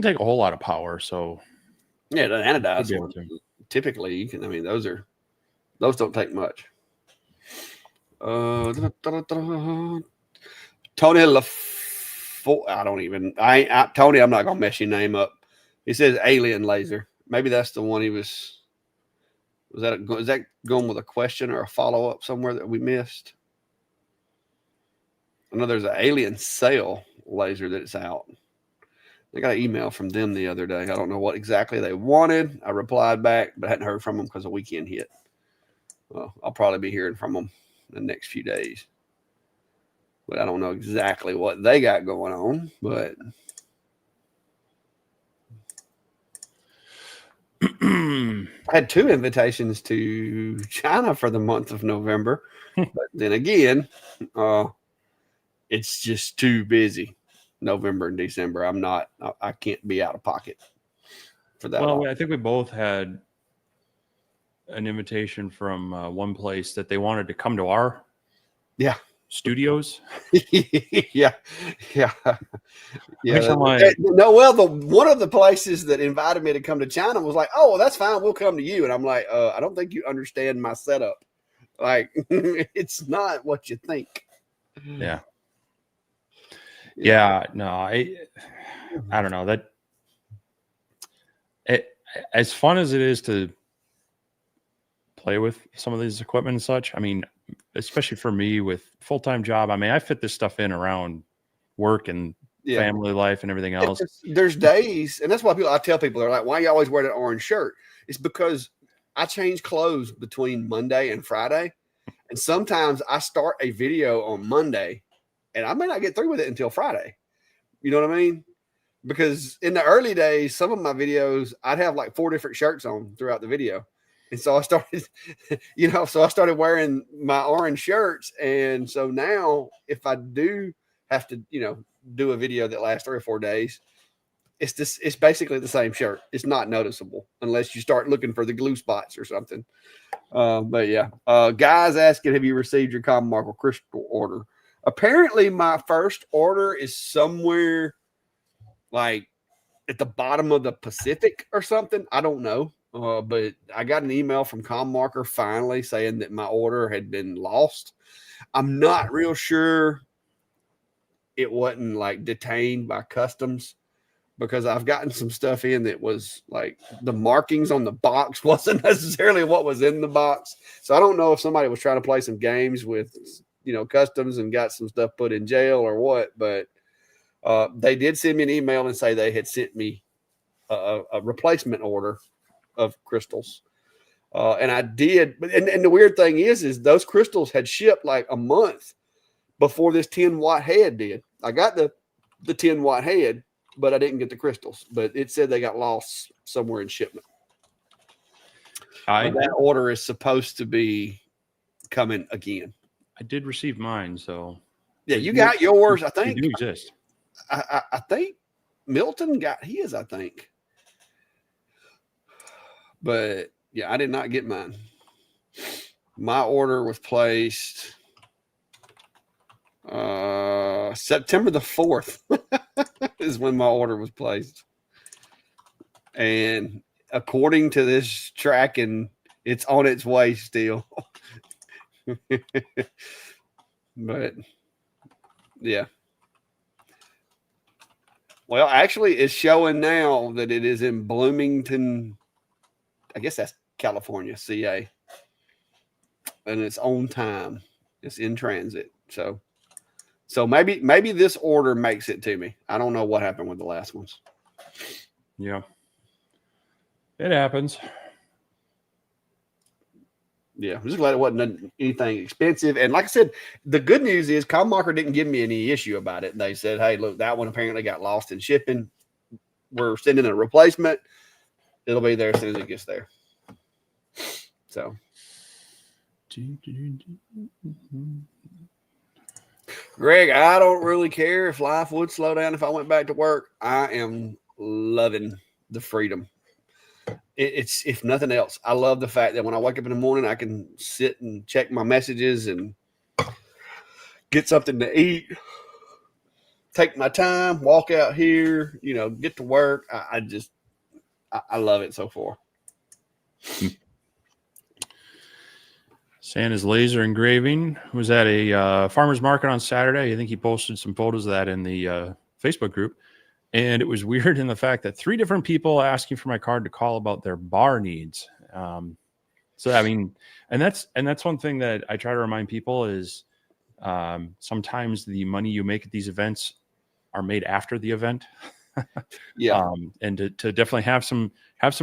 take a whole lot of power. So yeah, the anodized one, typically you can. I mean, those don't take much. Tony Tony, I'm not gonna mess your name up. He says alien laser. Maybe that's the one he was. Is that going with a question or a follow up somewhere that we missed? I know there's an alien sail laser that's out. I got an email from them the other day. I don't know what exactly they wanted. I replied back, but I hadn't heard from them because the weekend hit. Well, I'll probably be hearing from them in the next few days. But I don't know exactly what they got going on. But I had 2 invitations to China for the month of November. But then again, it's just too busy. November and December. I can't be out of pocket for that. Well, I think we both had an invitation from one place that they wanted to come to our studios. yeah. No, one of the places that invited me to come to China was like, oh, well, that's fine. We'll come to you. And I'm like, I don't think you understand my setup. Like, it's not what you think. Yeah. Yeah, no, I don't know that as fun as it is to play with some of these equipment and such. I mean, especially for me with full-time job, I mean, I fit this stuff in around work and family life and everything else. There's days, and that's why I tell people, they're like, why you always wear that orange shirt? It's because I change clothes between Monday and Friday. And sometimes I start a video on Monday and I may not get through with it until Friday. You know what I mean? Because in the early days, some of my videos, I'd have like 4 different shirts on throughout the video. And so I started, I started wearing my orange shirts. And so now if I do have to, do a video that lasts 3 or 4 days, it's basically the same shirt. It's not noticeable unless you start looking for the glue spots or something. But yeah, guys asking, have you received your common marker crystal order? Apparently my first order is somewhere like at the bottom of the Pacific or something. I don't know. But I got an email from ComMarker finally saying that my order had been lost. I'm not real sure it wasn't like detained by customs, because I've gotten some stuff in that was like the markings on the box wasn't necessarily what was in the box. So I don't know if somebody was trying to play some games with, customs and got some stuff put in jail or what, but they did send me an email and say they had sent me a replacement order of crystals. And I did, and the weird thing is those crystals had shipped like a month before this 10-watt head did. I got the 10-watt head, but I didn't get the crystals. But it said they got lost somewhere in shipment. That order is supposed to be coming again. I did receive mine, so yeah, you got yours. I think they do exist. I think Milton got his. I think, but yeah, I did not get mine. My order was placed September the 4th is when my order was placed. And according to this tracking, it's on its way still. But yeah. Well, actually, it's showing now that it is in Bloomington. I guess that's California, CA. And it's on time. It's in transit. So maybe this order makes it to me. I don't know what happened with the last ones. Yeah. It happens. Yeah, I'm just glad it wasn't anything expensive. And like I said, the good news is ComMarker didn't give me any issue about it. They said, hey, look, that one apparently got lost in shipping. we're sending a replacement. It'll be there as soon as it gets there. So, Greg, I don't really care if life would slow down if I went back to work. I am loving the freedom. It's if nothing else, I love the fact that when I wake up in the morning, I can sit and check my messages and get something to eat, take my time, walk out here, get to work. I love it so far. Santa's laser engraving was at a farmer's market on Saturday. I think he posted some photos of that in the Facebook group. And it was weird in the fact that 3 different people asking for my card to call about their bar needs. So, I mean, and that's one thing that I try to remind people is sometimes the money you make at these events are made after the event. Yeah. And to definitely have some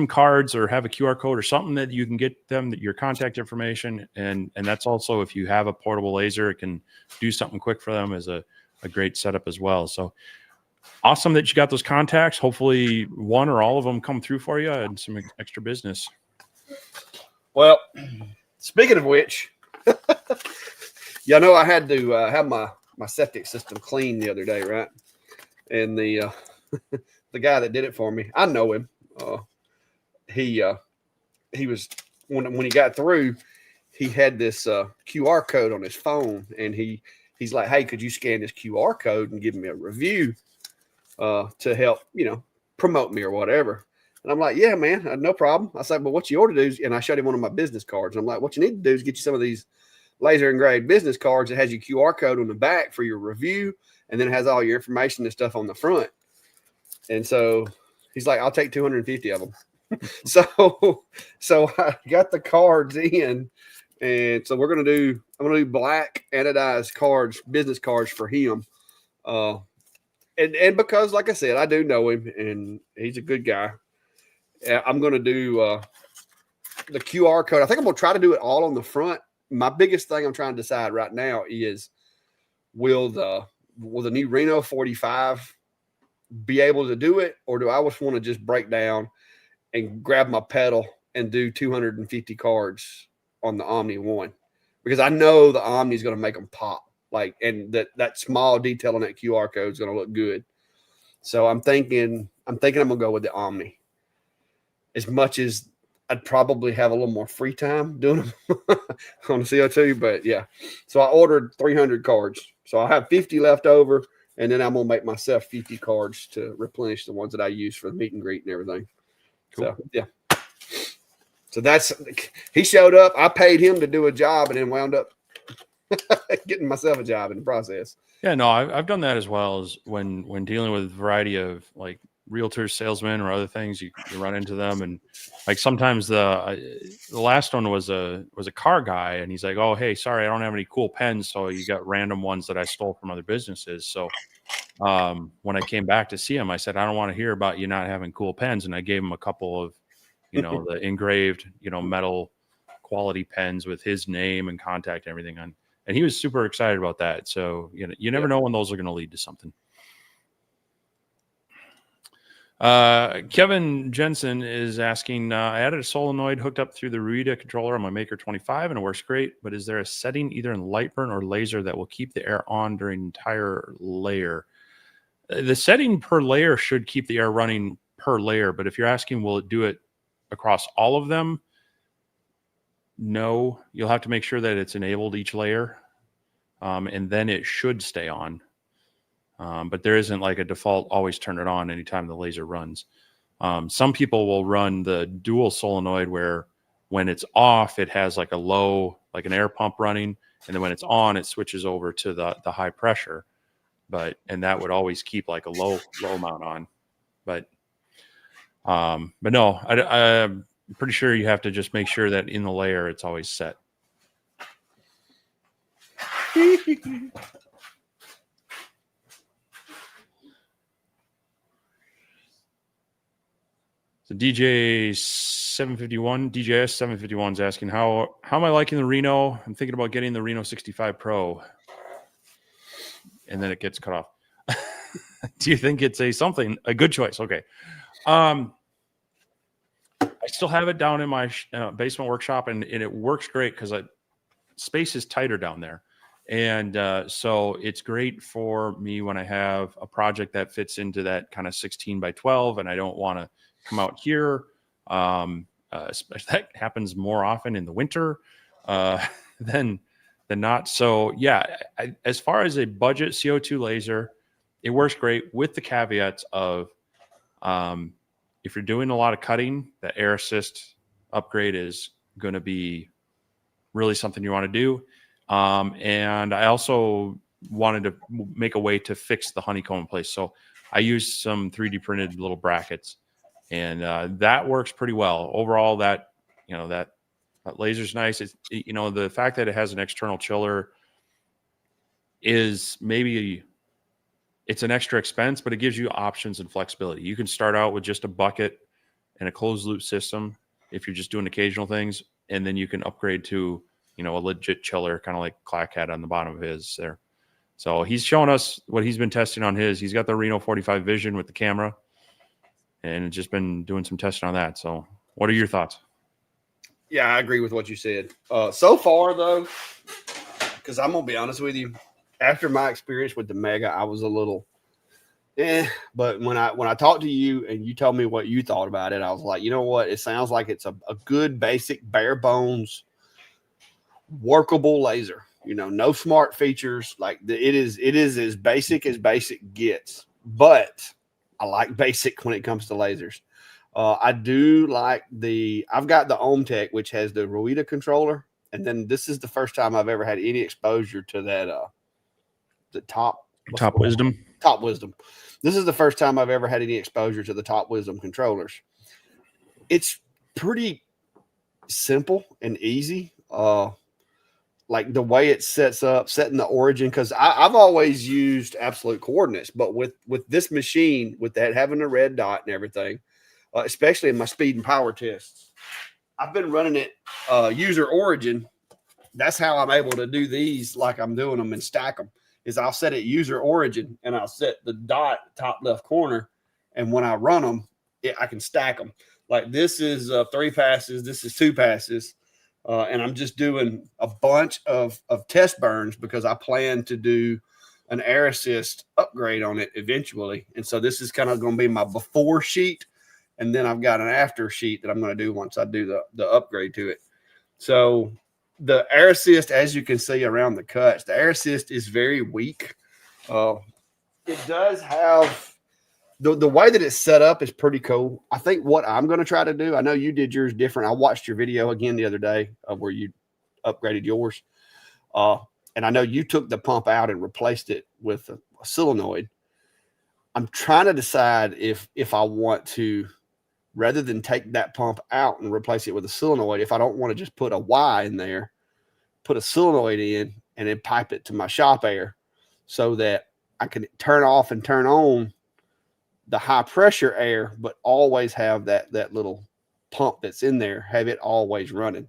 cards or have a QR code or something that you can get them your contact information. And that's also, if you have a portable laser, it can do something quick for them as a great setup as well. So awesome that you got those contacts. Hopefully one or all of them come through for you and some extra business. Well, speaking of which, I had to have my septic system cleaned the other day, right? And the the guy that did it for me, I know him. He was when he got through, he had this QR code on his phone, and he's like, "Hey, could you scan this QR code and give me a review to help promote me or whatever?" And I'm like, "Yeah, man, no problem." I said, "But what you ought to do is," and I showed him one of my business cards. And I'm like, "What you need to do is get you some of these laser engraved business cards that has your QR code on the back for your review, and then it has all your information and stuff on the front." And so he's like, "I'll take 250 of them." So I got the cards in, and so I'm gonna do black anodized cards, business cards for him. And because, like I said, I do know him and he's a good guy. I'm gonna do the QR code. I think I'm gonna try to do it all on the front. My biggest thing I'm trying to decide right now is will the new Reno 45 be able to do it, or do I just want to just break down and grab my pedal and do 250 cards on the Omni 1? Because I know the Omni is going to make them pop, and that small detail on that QR code is going to look good. So I'm thinking I'm going to go with the Omni, as much as I'd probably have a little more free time doing them on the CO2. But yeah, so I ordered 300 cards. So I'll have 50 left over, and then I'm going to make myself 50 cards to replenish the ones that I use for the meet and greet and everything. Cool. So, yeah. So he showed up. I paid him to do a job and then wound up getting myself a job in the process. Yeah, no, I've done that as well. As when dealing with a variety of like realtors, salesmen, or other things, you run into them, and like sometimes the last one was a car guy, and he's like, "Oh, hey, sorry, I don't have any cool pens, so you got random ones that I stole from other businesses." So when I came back to see him, I said, "I don't want to hear about you not having cool pens," and I gave him a couple of the engraved metal quality pens with his name and contact and everything on. And he was super excited about that. So, you never know when those are going to lead to something. Kevin Jensen is asking, I added a solenoid hooked up through the Ruida controller on my Maker 25, and it works great. But is there a setting either in Lightburn or laser that will keep the air on during the entire layer? The setting per layer should keep the air running per layer. But if you're asking, will it do it across all of them? No, you'll have to make sure that it's enabled each layer, and then it should stay on. But there isn't like a default always turn it on anytime the laser runs. Some people will run the dual solenoid where when it's off, it has like a low, like an air pump running, and then when it's on, it switches over to the high pressure. And that would always keep like a low amount on. But no, I'm pretty sure you have to just make sure that in the layer it's always set. So DJS 751 is asking, how am I liking the Reno? I'm thinking about getting the Reno 65 Pro. And then it gets cut off. Do you think it's a good choice? Okay. I still have it down in my basement workshop, and it works great because space is tighter down there. And so it's great for me when I have a project that fits into that kind of 16 by 12, and I don't want to come out here. Especially that happens more often in the winter than not. So yeah, as far as a budget CO2 laser, it works great with the caveats of if you're doing a lot of cutting, the air assist upgrade is going to be really something you want to do. And I also wanted to make a way to fix the honeycomb in place. So I used some 3D printed little brackets, and that works pretty well. Overall, that laser's nice. It's, the fact that it has an external chiller is maybe it's an extra expense, but it gives you options and flexibility. You can start out with just a bucket and a closed loop system if you're just doing occasional things, and then you can upgrade to a legit chiller, kind of like Clack had on the bottom of his there. So he's showing us what he's been testing on his. He's got the Reno 45 Vision with the camera, and just been doing some testing on that. So what are your thoughts? Yeah, I agree with what you said. So far, though, because I'm going to be honest with you, after my experience with the Mega, I was a little but when I talked to you and you told me what you thought about it, I was like, you know what? It sounds like it's a good, basic, bare bones, workable laser. No smart features. Like it is as basic gets. But I like basic when it comes to lasers. I do like I've got the OhmTech, which has the Ruida controller, and then this is the first time I've ever had any exposure to that. The Top Wisdom. Top Wisdom. This is the first time I've ever had any exposure to the Top Wisdom controllers. It's pretty simple and easy. Like the way it sets up, setting the origin, because I've always used absolute coordinates, but with this machine, with that having a red dot and everything, especially in my speed and power tests, I've been running it user origin. That's how I'm able to do these like I'm doing them and stack them. Is I'll set it user origin and I'll set the dot top left corner, and when I run them, I can stack them. Like this is 3 passes, this is 2 passes, and I'm just doing a bunch of test burns because I plan to do an air assist upgrade on it eventually. And so this is kind of going to be my before sheet, and then I've got an after sheet that I'm going to do once I do the upgrade to it. So the air assist, as you can see around the cuts, the air assist is very weak. It does have the way that it's set up is pretty cool. I think what I'm going to try to do, I know you did yours different. I watched your video again the other day of where you upgraded yours. And I know you took the pump out and replaced it with a solenoid. I'm trying to decide if I want to, rather than take that pump out and replace it with a solenoid, if I don't want to just put a Y in there, put a solenoid in, and then pipe it to my shop air so that I can turn off and turn on the high pressure air, but always have that little pump that's in there, have it always running.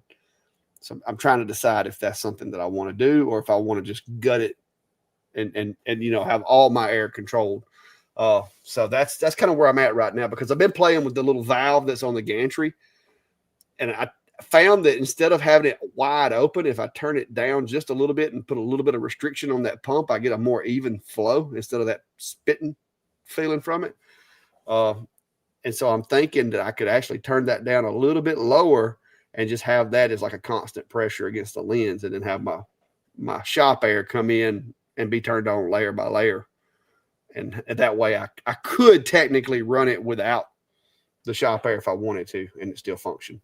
So I'm trying to decide if that's something that I want to do, or if I want to just gut it and have all my air controlled. So that's kind of where I'm at right now, because I've been playing with the little valve that's on the gantry, and I found that instead of having it wide open, if I turn it down just a little bit and put a little bit of restriction on that pump, I get a more even flow instead of that spitting feeling from it. And so I'm thinking that I could actually turn that down a little bit lower and just have that as like a constant pressure against the lens, and then have my shop air come in and be turned on layer by layer. And that way I could technically run it without the shop air if I wanted to, and it still function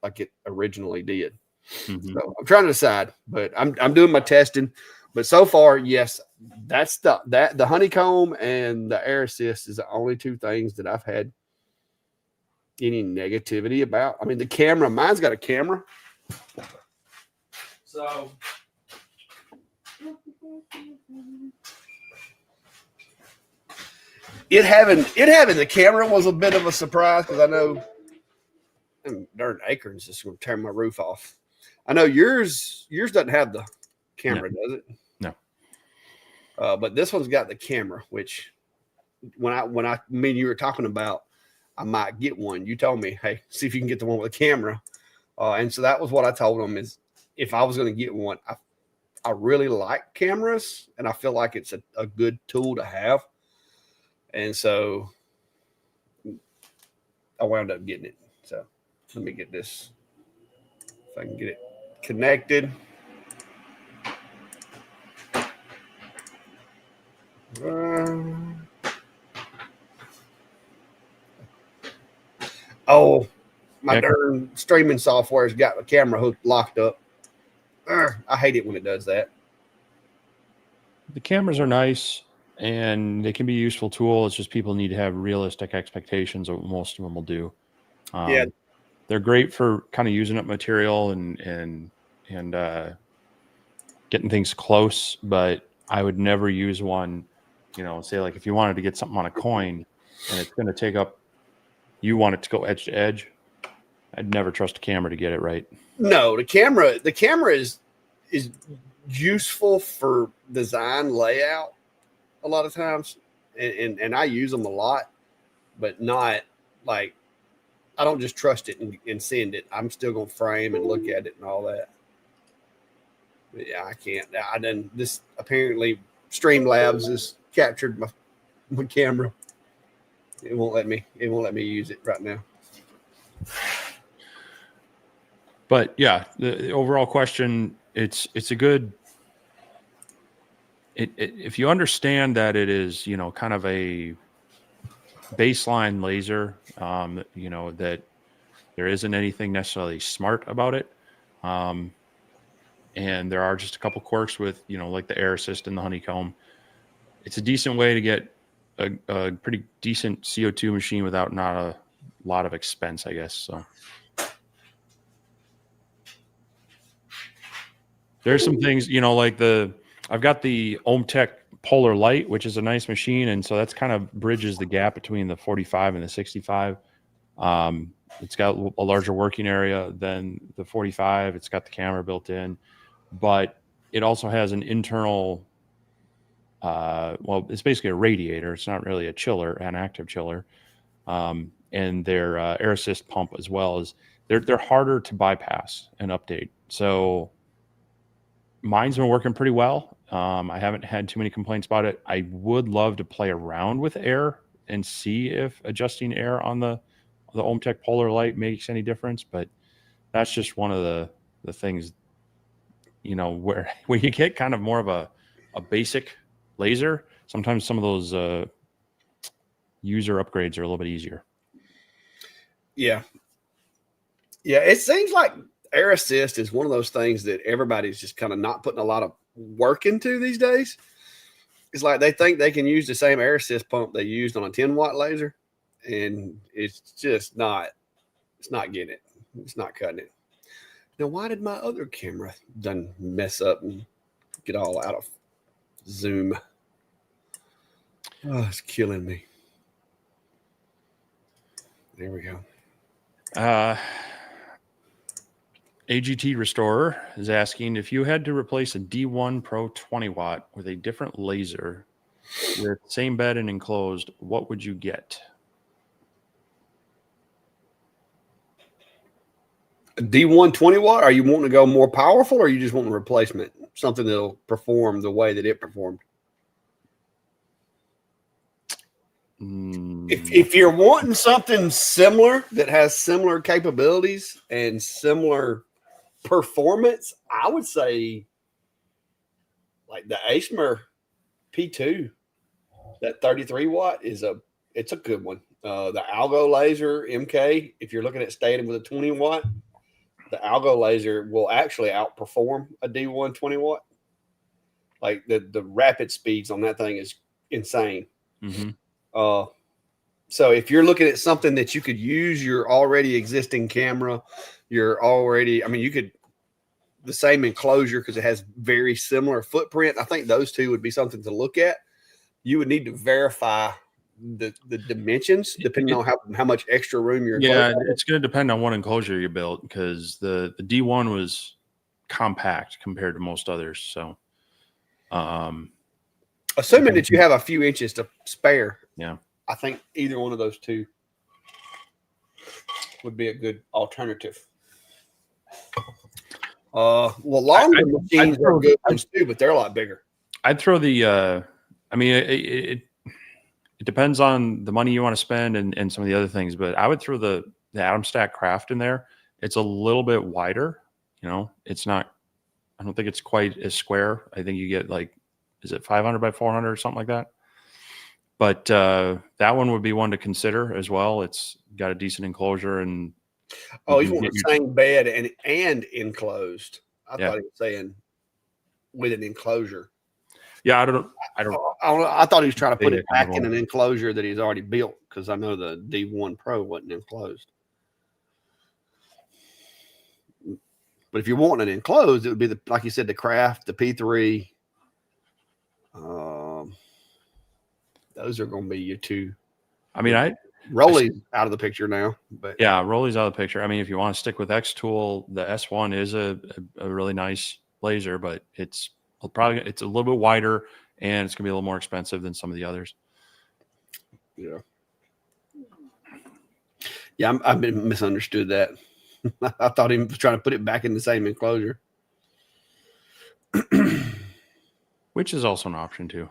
like it originally did. Mm-hmm. So I'm trying to decide, but I'm doing my testing. But so far, yes, that's the honeycomb and the air assist is the only 2 things that I've had any negativity about. I mean, the camera, mine's got a camera. So it having the camera was a bit of a surprise, because I know darn acorns just going to tear my roof off. I know yours doesn't have the camera, does it? No. But this one's got the camera, which mean, you were talking about I might get one. You told me, hey, see if you can get the one with a camera. And so that was what I told them is if I was going to get one, I really like cameras and I feel like it's a good tool to have. And so I wound up getting it. So let me get this, if I can get it connected. Oh, my darn streaming software's got the camera hook locked up. I hate it when it does that. The cameras are nice and they can be a useful tool. It's just people need to have realistic expectations of what most of them will do. Yeah. They're great for kind of using up material and getting things close, but I would never use one, say like if you wanted to get something on a coin and it's going to take up, you want it to go edge to edge. I'd never trust a camera to get it right. No, the camera is useful for design layout a lot of times, and I use them a lot, but not like I don't just trust it and send it. I'm still gonna frame and look at it and all that. But yeah, I can't. I done this. Apparently, Streamlabs has captured my camera. It won't let me. It won't let me use it right now. But yeah, the overall question, it's a good. If you understand that it is, kind of a baseline laser, that there isn't anything necessarily smart about it. And there are just a couple quirks with, like the air assist and the honeycomb. It's a decent way to get a pretty decent CO2 machine without not a lot of expense, I guess. So there's some things, like I've got the OhmTech Polar Light, which is a nice machine. And so that's kind of bridges the gap between the 45 and the 65. It's got a larger working area than the 45. It's got the camera built in, but it also has an internal, it's basically a radiator. It's not really a chiller, an active chiller. And their air assist pump as well is they're harder to bypass and update. So mine's been working pretty well. I haven't had too many complaints about it. I would love to play around with air and see if adjusting air on the OhmTech Polar Light makes any difference, but that's just one of the things, where when you get kind of more of a basic laser, sometimes some of those user upgrades are a little bit easier. Yeah. Yeah, it seems like air assist is one of those things that everybody's just kind of not putting a lot of work into these days. It's like they think they can use the same air assist pump they used on a 10-watt laser, and it's just not. It's not getting it. It's not cutting it. Now, why did my other camera done mess up and get all out of zoom? Oh, it's killing me. There we go. AGT Restorer is asking if you had to replace a D1 Pro 20 watt with a different laser with same bed and enclosed, what would you get? A D1 20 watt? Are you wanting to go more powerful, or are you just wanting a replacement? Something that'll perform the way that it performed? If you're wanting something similar that has similar capabilities and similar performance, I would say like the Aesmer P2, that 33 watt it's a good one. The Algo Laser MK, if you're looking at staying with a 20 watt, the Algo Laser will actually outperform a D1 20 watt. Like the rapid speeds on that thing is insane. Mm-hmm. So if you're looking at something that you could use your already existing camera, you could the same enclosure because it has very similar footprint. I think those two would be something to look at. You would need to verify the dimensions depending on how much extra room you're. Yeah, it's going to depend on what enclosure you built because the D1 was compact compared to most others. So, Assuming that you have a few inches to spare. Yeah. I think either one of those two would be a good alternative. Well, longer machines are good ones too, but they're a lot bigger. I'd throw the. I mean, it depends on the money you want to spend and some of the other things, but I would throw the Atom Stack Craft in there. It's a little bit wider. It's not. I don't think it's quite as square. I think you get like, is it 500 by 400 or something like that? But that one would be one to consider as well. It's got a decent enclosure and. Oh, you want the same bed and enclosed. I thought he was saying with an enclosure. Yeah, I don't. I thought he was trying to put it back in an enclosure that he's already built, because I know the D1 Pro wasn't enclosed. But if you're wanting it enclosed, it would be like you said, the Craft, the P3. Those are going to be your two. I mean, Rolly's out of the picture now, but yeah, Rolly's out of the picture. I mean, if you want to stick with X Tool, the S1 is a really nice laser, but it's a little bit wider and it's gonna be a little more expensive than some of the others. Yeah, I've been misunderstood that. I thought he was trying to put it back in the same enclosure, which is also an option too.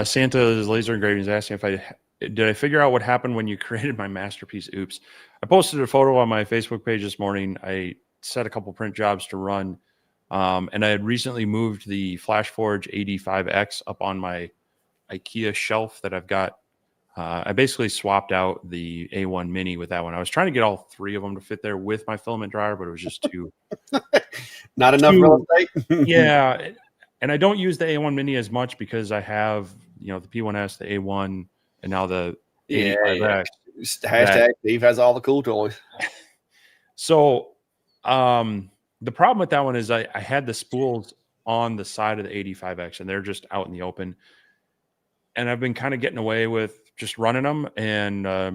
Santa's laser engraving is asking if did I figure out what happened when you created my masterpiece. Oops. I posted a photo on my Facebook page this morning. I set a couple print jobs to run, and I had recently moved the FlashForge 85X up on my IKEA shelf that I've got. I basically swapped out the A1 Mini with that one. I was trying to get all three of them to fit there with my filament dryer, but it was just too not enough real estate. Yeah. And I don't use the A1 Mini as much because I have, the P1S, the A1, and now the 85X. Hashtag Steve has all the cool toys. So the problem with that one is I had the spools on the side of the 85X, and they're just out in the open. And I've been kind of getting away with just running them. And I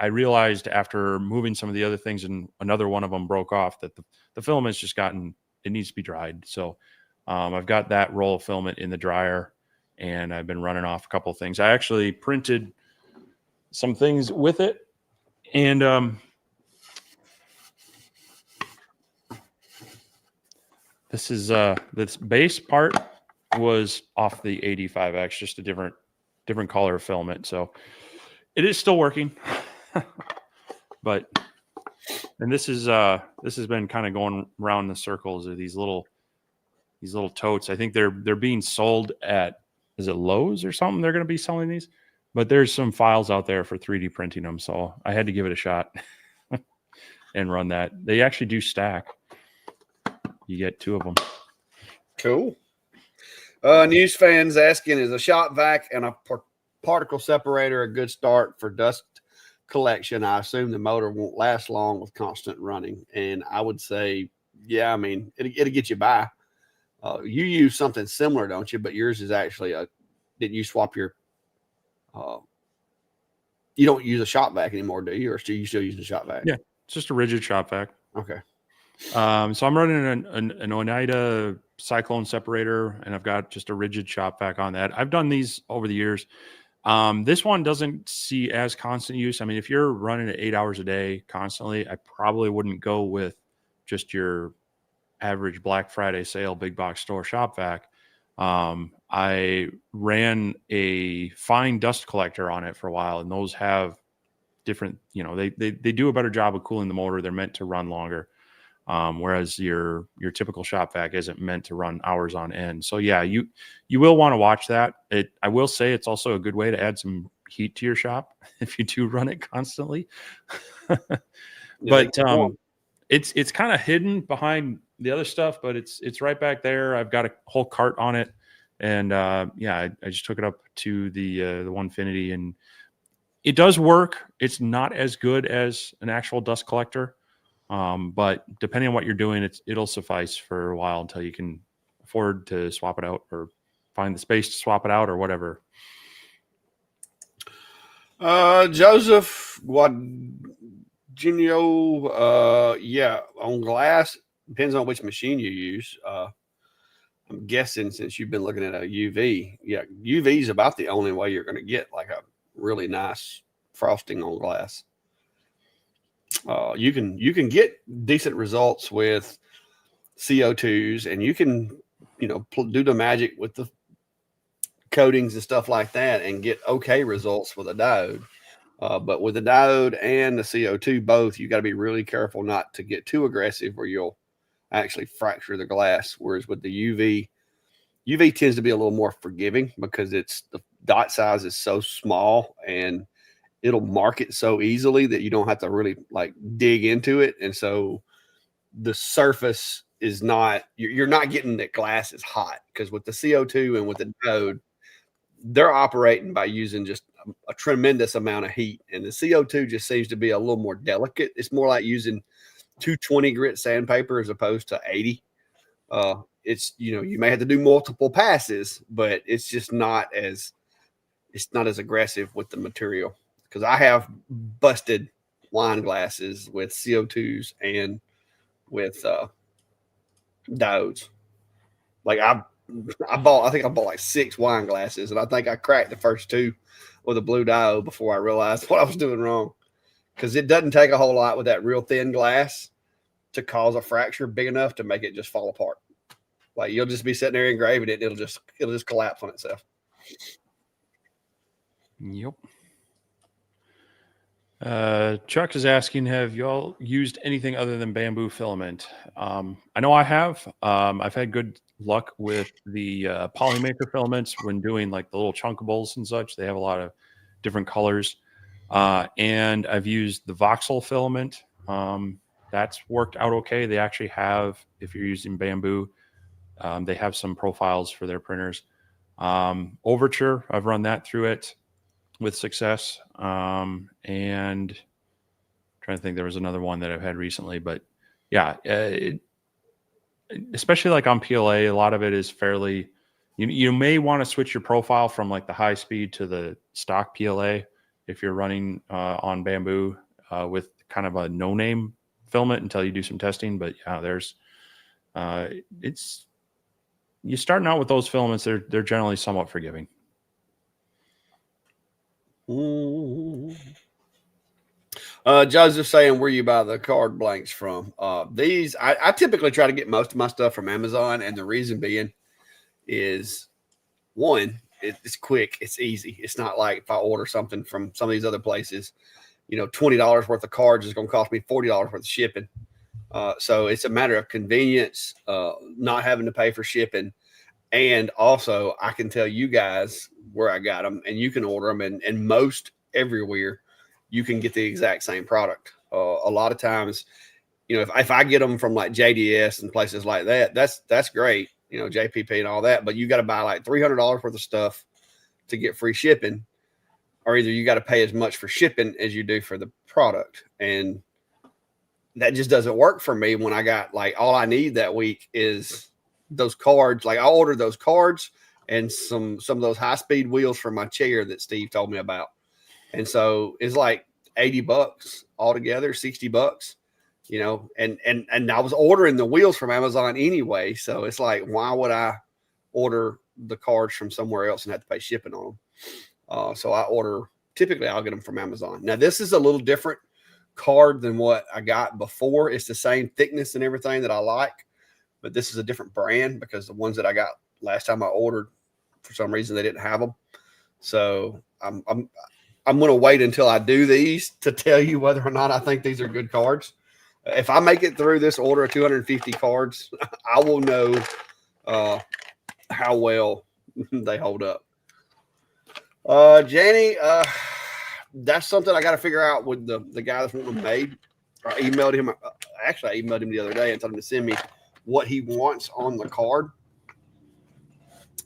realized after moving some of the other things, and another one of them broke off, that the filament's just it needs to be dried. So I've got that roll of filament in the dryer, and I've been running off a couple of things. I actually printed some things with it, and this base part was off the 85X, just a different color of filament. So it is still working, but. And this has been kind of going around the circles of these little totes. I think they're being sold at, is it Lowe's or something? They're going to be selling these, but there's some files out there for 3D printing them. So I had to give it a shot and run that. They actually do stack. You get two of them. Cool. News fans asking, is a shop vac and a particle separator a good start for dust collection? I assume the motor won't last long with constant running, and I would say, yeah. I mean, it'll get you by. You use something similar, don't you? But yours is actually didn't you swap your? You don't use a shop vac anymore, do you? Or you still using a shop vac? Yeah, it's just a rigid shop vac. Okay. So I'm running an Oneida Cyclone separator, and I've got just a rigid shop vac on that. I've done these over the years. This one doesn't see as constant use. I mean, if you're running it 8 hours a day constantly, I probably wouldn't go with just your average Black Friday sale, big box store shop vac. I ran a fine dust collector on it for a while, and those have different, they do a better job of cooling the motor. They're meant to run longer. Whereas your typical shop vac isn't meant to run hours on end. So yeah, you will want to watch that. I will say it's also a good way to add some heat to your shop if you do run it constantly. But it's kind of hidden behind the other stuff, but it's right back there. I've got a whole cart on it, and I just took it up to the Onefinity, and it does work. It's not as good as an actual dust collector. But depending on what you're doing, it'll suffice for a while until you can afford to swap it out or find the space to swap it out or whatever. Joseph Genio, yeah, on glass depends on which machine you use. I'm guessing since you've been looking at a UV, yeah, UV is about the only way you're going to get like a really nice frosting on glass. You can get decent results with CO2s, and you can do the magic with the coatings and stuff like that, and get okay results with a diode. But with the diode and the CO2 both, you got to be really careful not to get too aggressive, or you'll actually fracture the glass. Whereas with the UV tends to be a little more forgiving because it's the dot size is so small, and it'll mark it so easily that you don't have to really like dig into it. And so the surface is not, you're not getting that glass is hot, because with the CO2 and with the diode, they're operating by using just a tremendous amount of heat. And the CO2 just seems to be a little more delicate. It's more like using 220 grit sandpaper as opposed to 80. It's, you may have to do multiple passes, but it's not as aggressive with the material, because I have busted wine glasses with CO2s and with diodes. Like I think I bought like 6 wine glasses, and I think I cracked the first 2 with a blue diode before I realized what I was doing wrong. Because it doesn't take a whole lot with that real thin glass to cause a fracture big enough to make it just fall apart. Like you'll just be sitting there engraving it, and it'll just collapse on itself. Yep. Chuck is asking, have y'all used anything other than bamboo filament? I know I have. I've had good luck with the Polymaker filaments when doing like the little chunkables and such. They have a lot of different colors. And I've used the voxel filament. That's worked out okay. They actually have, if you're using bamboo, they have some profiles for their printers. Overture, I've run that through it with success. And trying to think, there was another one that I've had recently, but yeah, especially like on PLA, a lot of it is fairly, you may want to switch your profile from like the high speed to the stock PLA if you're running on bamboo with kind of a no name filament until you do some testing. But yeah, there's you're starting out with those filaments, they're generally somewhat forgiving. Joseph saying, where you buy the card blanks from? These I typically try to get most of my stuff from Amazon, and the reason being is, one, it's quick, it's easy. It's not like if I order something from some of these other places, $20 worth of cards is going to cost me $40 worth of shipping. So it's a matter of convenience, not having to pay for shipping. And also, I can tell you guys where I got them, and you can order them, and most everywhere you can get the exact same product. A lot of times, if I get them from like JDS and places like that, that's great, JPP and all that. But you got to buy like $300 worth of stuff to get free shipping, or either you got to pay as much for shipping as you do for the product, and that just doesn't work for me. When I got like all I need that week is those cards. Like I ordered those cards and some of those high speed wheels for my chair that Steve told me about. And so it's like $80 altogether, $60, and I was ordering the wheels from Amazon anyway. So it's like, why would I order the cards from somewhere else and have to pay shipping on them? So typically I'll get them from Amazon. Now this is a little different card than what I got before. It's the same thickness and everything that I like, but this is a different brand because the ones that I got last time I ordered, for some reason, they didn't have them. So I'm going to wait until I do these to tell you whether or not I think these are good cards. If I make it through this order of 250 cards, I will know how well they hold up. Janie, that's something I got to figure out with the guy that's wanting them made. I emailed him. Actually, I emailed him the other day and told him to send me what he wants on the card.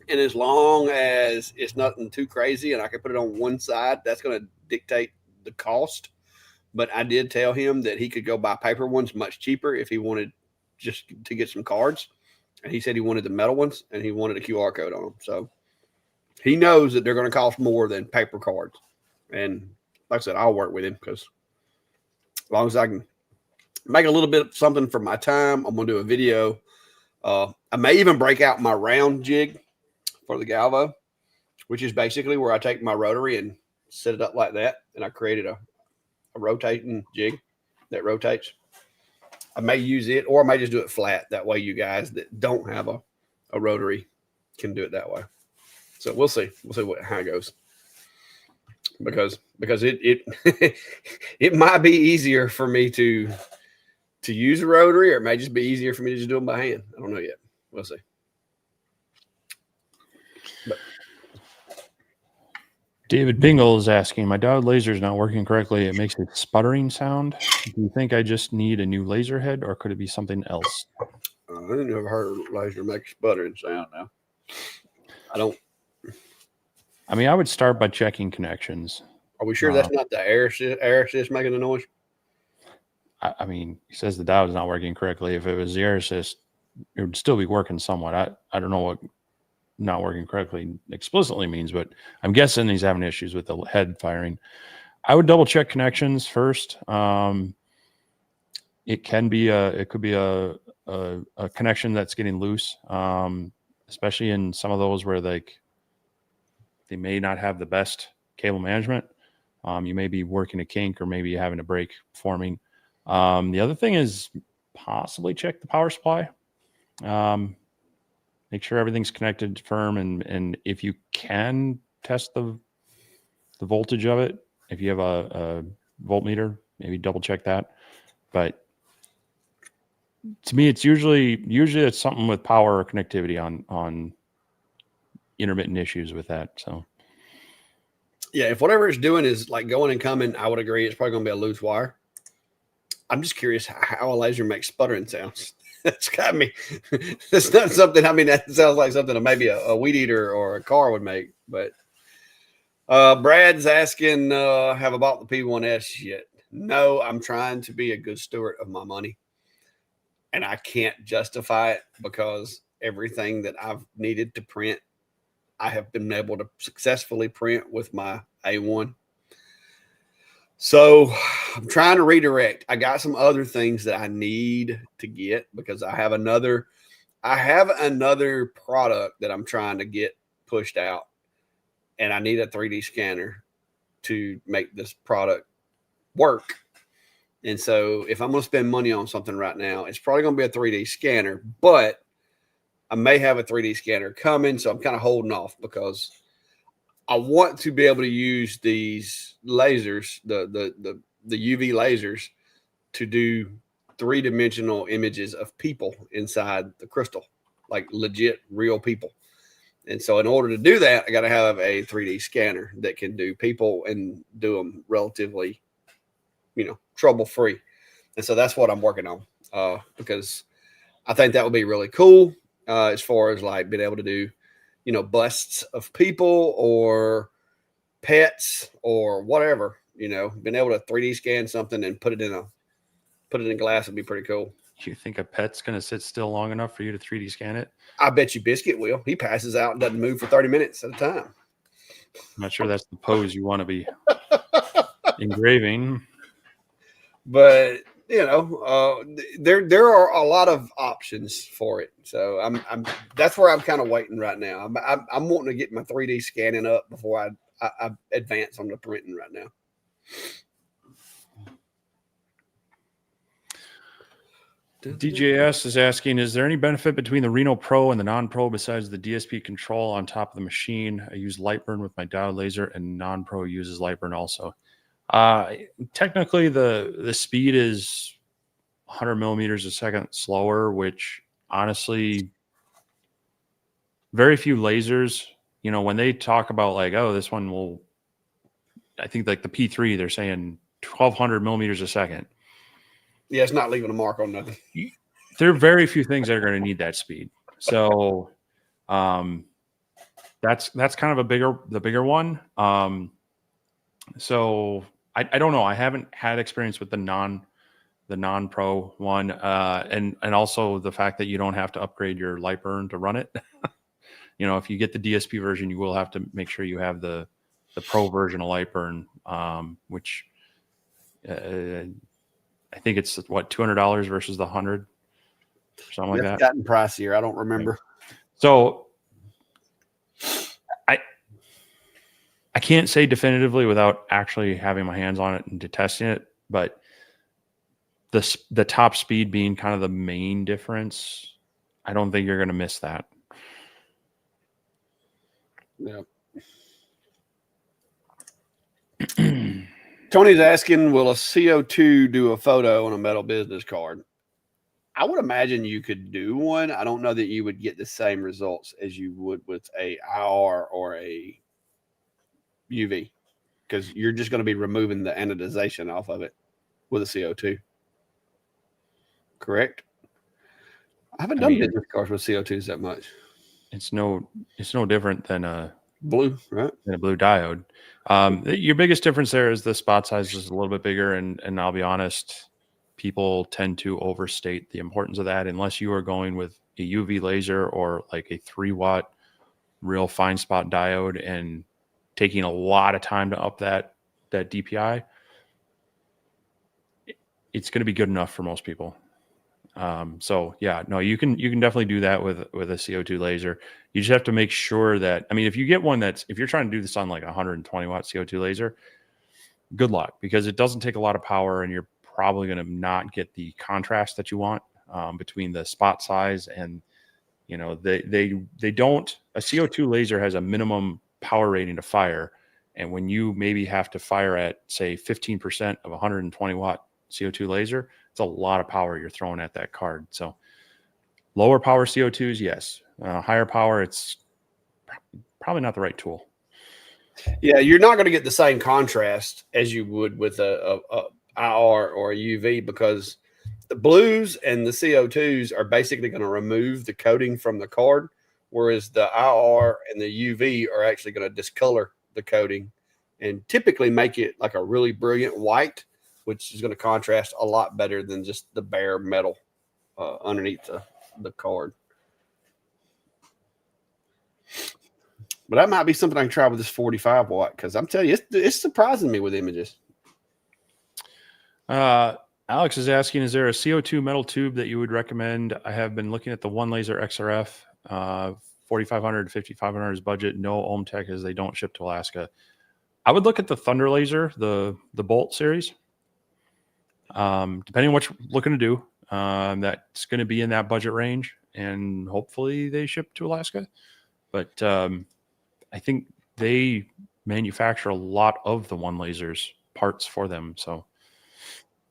And as long as it's nothing too crazy and I can put it on one side, that's going to dictate the cost. But I did tell him that he could go buy paper ones much cheaper if he wanted just to get some cards. And he said he wanted the metal ones and he wanted a QR code on them. So he knows that they're going to cost more than paper cards. And like I said, I'll work with him because As long as I can make a little bit of something for my time, I'm gonna do a video. I may even break out my round jig for the Galvo, which is basically where I take my rotary and set it up like that, and I created a rotating jig that rotates. I may use it, or I may just do it flat. That way, you guys that don't have a rotary can do it that way. So we'll see. We'll see how it goes. Because it it might be easier for me to use a rotary, or it may just be easier for me to just do them by hand. I don't know yet. We'll see. But David Bingle is asking, my diode laser is not working correctly. It makes a sputtering sound. Do you think I just need a new laser head, or could it be something else? I didn't ever heard a laser make a sputtering sound now. I don't. I mean, I would start by checking connections. Are we sure that's not the air assist making the noise? I mean, he says the diode is not working correctly. If it was the air assist, it would still be working somewhat. I don't know what not working correctly explicitly means, but I'm guessing he's having issues with the head firing. I would double check connections first. It could be a connection that's getting loose, especially in some of those where they may not have the best cable management. You may be working a kink, or maybe having a break forming. The other thing is possibly check the power supply. Make sure everything's connected firm, and if you can test the voltage of it, if you have a voltmeter, maybe double check that. But to me, it's usually it's something with power or connectivity on intermittent issues with that. So yeah, if whatever it's doing is like going and coming, I would agree it's probably going to be a loose wire. I'm just curious how a laser makes sputtering sounds. That's got me. That's not something. I mean, that sounds like something that maybe a weed eater or a car would make. But Brad's asking, have I bought the P1S yet? No, I'm trying to be a good steward of my money, and I can't justify it because everything that I've needed to print, I have been able to successfully print with my A1. So I'm trying to redirect. I got some other things that I need to get because I have another product that I'm trying to get pushed out, and I need a 3D scanner to make this product work. And so if I'm going to spend money on something right now, it's probably going to be a 3D scanner, but I may have a 3D scanner coming. So I'm kind of holding off because I want to be able to use these lasers, the UV lasers, to do 3-dimensional images of people inside the crystal, like legit real people. And so in order to do that, I got to have a 3D scanner that can do people and do them relatively, trouble-free. And so that's what I'm working on because I think that would be really cool as far as like being able to do, busts of people or pets or whatever, being able to 3D scan something and put it in glass would be pretty cool. You think a pet's going to sit still long enough for you to 3D scan it? I bet you Biscuit will. He passes out and doesn't move for 30 minutes at a time. I'm not sure that's the pose you want to be engraving. But there are a lot of options for it. So I'm that's where I'm kind of waiting right now. I'm wanting to get my 3D scanning up before I advance on the printing right now. DJS is asking, is there any benefit between the Reno Pro and the non-Pro besides the DSP control on top of the machine? I use Lightburn with my diode laser, and non-Pro uses Lightburn also. Technically, the speed is 100 millimeters a second slower, which honestly, very few lasers, when they talk about like, oh, this one will, I think like the P3, they're saying 1200 millimeters a second. Yeah, it's not leaving a mark on nothing. There are very few things that are going to need that speed. So that's kind of the bigger one. So I don't know. I haven't had experience with the non-Pro one, and also the fact that you don't have to upgrade your Lightburn to run it. If you get the DSP version, you will have to make sure you have the Pro version of Lightburn, which I think it's what, $200 versus the 100, something like It's that. gotten pricier. I don't remember. Right. So I can't say definitively without actually having my hands on it and testing it, but the top speed being kind of the main difference, I don't think you're going to miss that. Yeah. Tony's asking, will a CO2 do a photo on a metal business card? I would imagine you could do one. I don't know that you would get the same results as you would with a IR or a UV, because you're just going to be removing the anodization off of it with a CO2. Correct? I haven't done business cards with CO2s that much. It's no different than a blue, right? Than a blue diode. Your biggest difference there is the spot size is a little bit bigger, and I'll be honest, people tend to overstate the importance of that unless you are going with a UV laser or like a 3-watt real fine spot diode and taking a lot of time to up that DPI. It's going to be good enough for most people. So yeah, no, you can definitely do that with a CO2 laser. You just have to make sure that, I mean, if you get one if you're trying to do this on like a 120 watt CO2 laser, good luck, because it doesn't take a lot of power and you're probably going to not get the contrast that you want between the spot size and, you know, they don't, a CO2 laser has a minimum power rating to fire. And when you maybe have to fire at say 15% of 120 watt CO2 laser, it's a lot of power you're throwing at that card. So lower power CO2s, yes. Higher power, it's probably not the right tool. Yeah, you're not going to get the same contrast as you would with a IR or a UV, because the blues and the CO2s are basically going to remove the coating from the card, whereas the IR and the UV are actually going to discolor the coating and typically make it like a really brilliant white, which is going to contrast a lot better than just the bare metal underneath the card. But that might be something I can try with this 45 watt, because I'm telling you, it's surprising me with images. Alex is asking, is there a CO2 metal tube that you would recommend? I have been looking at the One Laser XRF, 4,500, 5,500 is budget, no ohm tech, as they don't ship to Alaska. I would look at the Thunder Laser, the Bolt series. Depending on what you're looking to do, that's going to be in that budget range, and hopefully they ship to Alaska. But I think they manufacture a lot of the One Laser's parts for them. So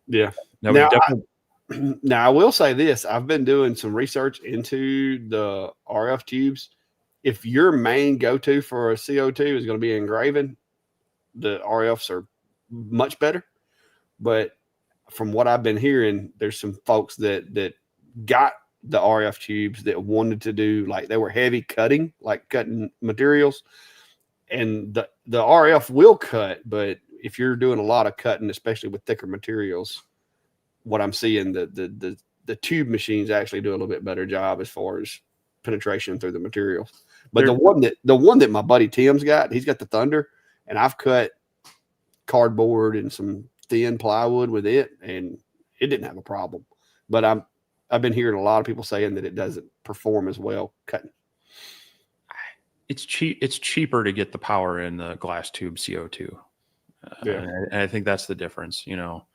yeah. Now I will say this: I've been doing some research into the RF tubes. If your main go-to for a CO2 is going to be engraving, the RFs are much better. But from what I've been hearing, there's some folks that got the RF tubes that wanted to do, like, they were heavy cutting, like cutting materials, and the RF will cut, but if you're doing a lot of cutting, especially with thicker materials, what I'm seeing, the tube machines actually do a little bit better job as far as penetration through the materials. But the one that my buddy Tim's got, he's got the Thunder, and I've cut cardboard and some thin plywood with it, and it didn't have a problem. But I've been hearing a lot of people saying that it doesn't perform as well cutting. It's cheap. It's cheaper to get the power in the glass tube CO2. Yeah. And I think that's the difference. You know,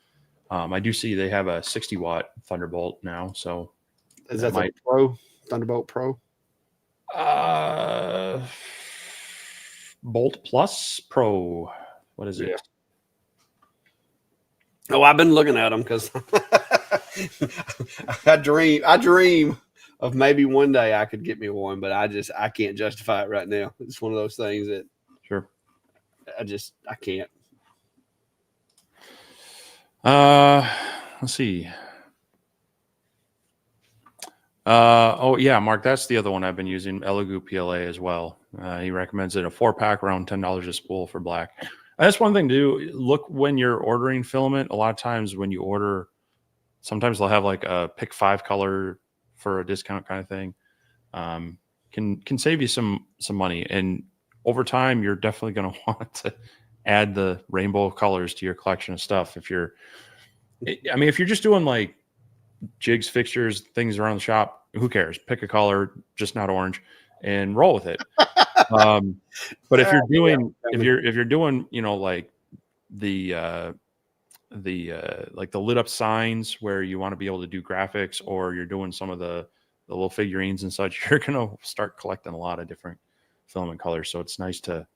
I do see they have a 60 watt Thunderbolt now. So is that the Pro Thunderbolt Pro? Bolt Plus Pro. What is it? Oh, I've been looking at them because I dream of maybe one day I could get me one, but I can't justify it right now. It's one of those things that sure I can't. Let's see. Oh yeah, Mark, that's the other one I've been using, Elegoo PLA as well. He recommends it, a 4-pack, around $10 a spool for black. That's one thing to do. Look when you're ordering filament. A lot of times when you order, sometimes they'll have like a pick 5 color for a discount kind of thing. Can save you some money, and over time you're definitely going to want to add the rainbow colors to your collection of stuff if you're I mean, if you're just doing like jigs, fixtures, things around the shop, who cares? Pick a color, just not orange, and roll with it. But if you're doing, if you're doing, you know, like the like the lit up signs where you want to be able to do graphics, or you're doing some of the little figurines and such, you're going to start collecting a lot of different filament colors. So it's nice to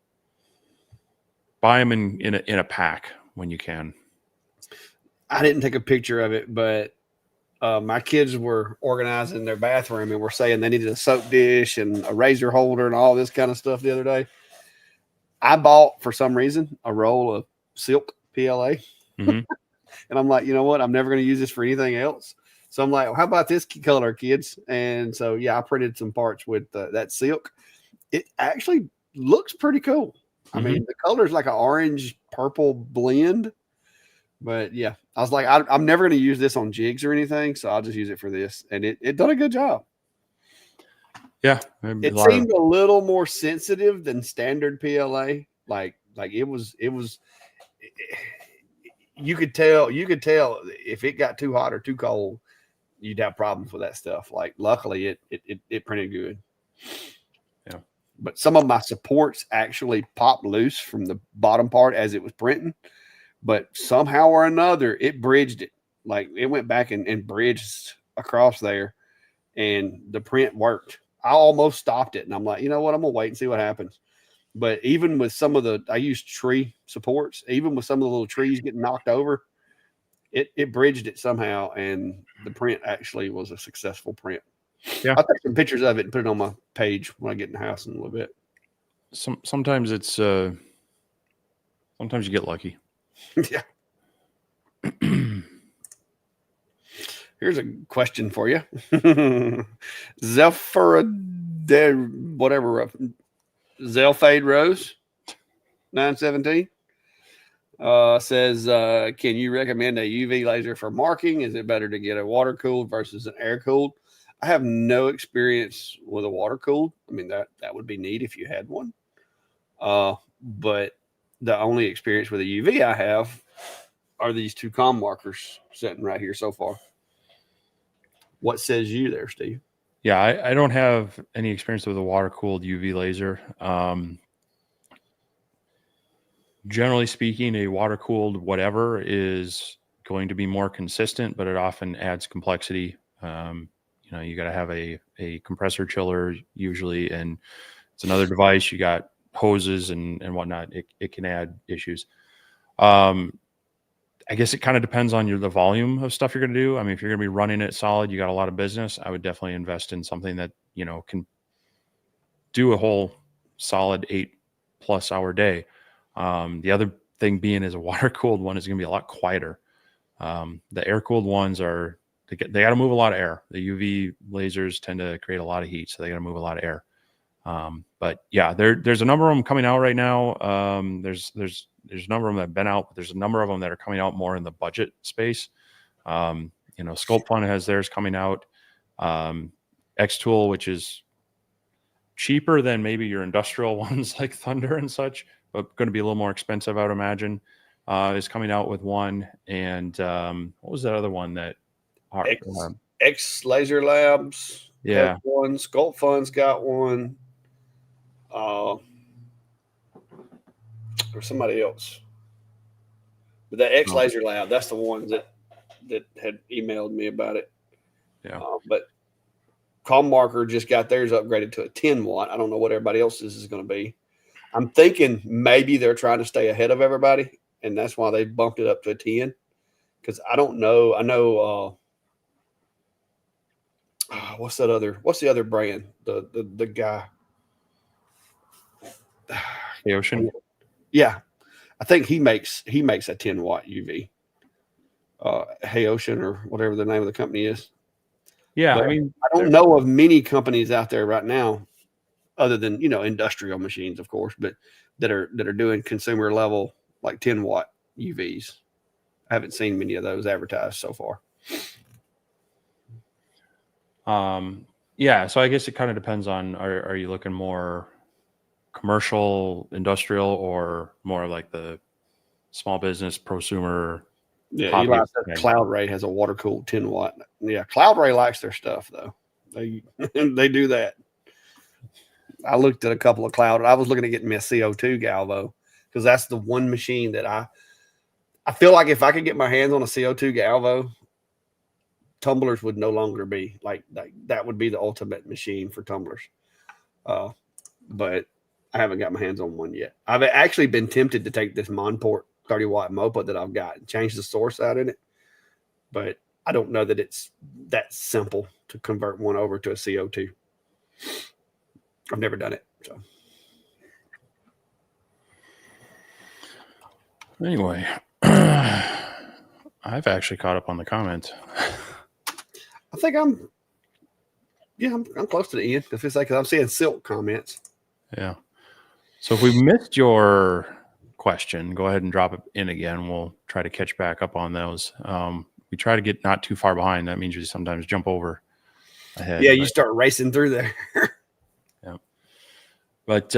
buy them in a pack when you can. I didn't take a picture of it, but my kids were organizing their bathroom and were saying they needed a soap dish and a razor holder and all this kind of stuff the other day. I bought, for some reason, a roll of silk PLA. Mm-hmm. And I'm like, you know what? I'm never going to use this for anything else. So I'm like, well, how about this color, kids? And so, yeah, I printed some parts with that silk. It actually looks pretty cool. I mean, the color is like an orange purple blend. But yeah, I was like, I'm never going to use this on jigs or anything. So I'll just use it for this. And it done a good job. Yeah. It seemed a little more sensitive than standard PLA. Like it was, you could tell if it got too hot or too cold, you'd have problems with that stuff. Like, luckily it printed good. Yeah. But some of my supports actually popped loose from the bottom part as it was printing, but somehow or another it bridged it. Like, it went back and bridged across there, and the print worked. I almost stopped it, and I'm like, you know what? I'm gonna wait and see what happens. But even with some of I used tree supports, even with some of the little trees getting knocked over, it bridged it somehow, and the print actually was a successful print. Yeah. I'll take some pictures of it and put it on my page when I get in the house in a little bit. Sometimes it's sometimes you get lucky. Yeah. Here's a question for you. Whatever. Zelfade Rose 917 says, can you recommend a UV laser for marking? Is it better to get a water cooled versus an air cooled? I have no experience with a water cooled. I mean, that would be neat if you had one. But the only experience with a UV I have are these two com markers sitting right here so far. What says you there, Steve? Yeah, I don't have any experience with a water cooled UV laser. Generally speaking, a water cooled whatever is going to be more consistent, but it often adds complexity. You know, you got to have a compressor chiller usually, and it's another device. You got hoses and whatnot. It can add issues. I guess it kind of depends on the volume of stuff you're going to do. I mean, if you're going to be running it solid, you got a lot of business, I would definitely invest in something that, you know, can do a whole solid 8+ hour day. The other thing being is a water cooled one is going to be a lot quieter. The air cooled ones they got to move a lot of air. The UV lasers tend to create a lot of heat, so they got to move a lot of air. But yeah, there's a number of them coming out right now. There's a number of them that have been out, but there's a number of them that are coming out more in the budget space. You know, Sculpt Fun has theirs coming out. X-Tool, which is cheaper than maybe your industrial ones like Thunder and such, but going to be a little more expensive, I would imagine, is coming out with one. And what was that other one that? X Laser Labs. Yeah. One. Sculpt Fun's got one. Or somebody else. But the X Laser Lab, that's the ones that had emailed me about it. Yeah. But Com Marker just got theirs upgraded to a 10 watt. I don't know what everybody else's is going to be. I'm thinking maybe they're trying to stay ahead of everybody, and that's why they bumped it up to a 10. Because I don't know. I know what's the other brand? The guy. The Ocean. Yeah. I think he makes a 10 watt UV. Hey Ocean, or whatever the name of the company is. Yeah, but I mean, I don't know of many companies out there right now, other than, you know, industrial machines, of course, but that are doing consumer level like 10 watt UVs. I haven't seen many of those advertised so far. Yeah, so I guess it kind of depends on, are you looking more commercial, industrial, or more like the small business, prosumer? Yeah, Eli hobbyist said thing. Cloud Ray has a water cooled 10 watt. Yeah, Cloud Ray likes their stuff though. They they do that. I looked at a couple of Cloud. I was looking at getting me a CO2 Galvo because that's the one machine that I feel like if I could get my hands on a CO2 Galvo, tumblers would no longer be like that would be the ultimate machine for tumblers. But I haven't got my hands on one yet. I've actually been tempted to take this Monport 30 watt Mopa that I've got and change the source out in it, but I don't know that it's that simple to convert one over to a CO2. I've never done it. So Anyway, I've actually caught up on the comments. I think I'm close to the end. Because I'm seeing Silk comments. Yeah. So if we missed your question, go ahead and drop it in again. We'll try to catch back up on those. We try to get not too far behind. That means you sometimes jump over ahead. Yeah, you start racing through there. Yeah. But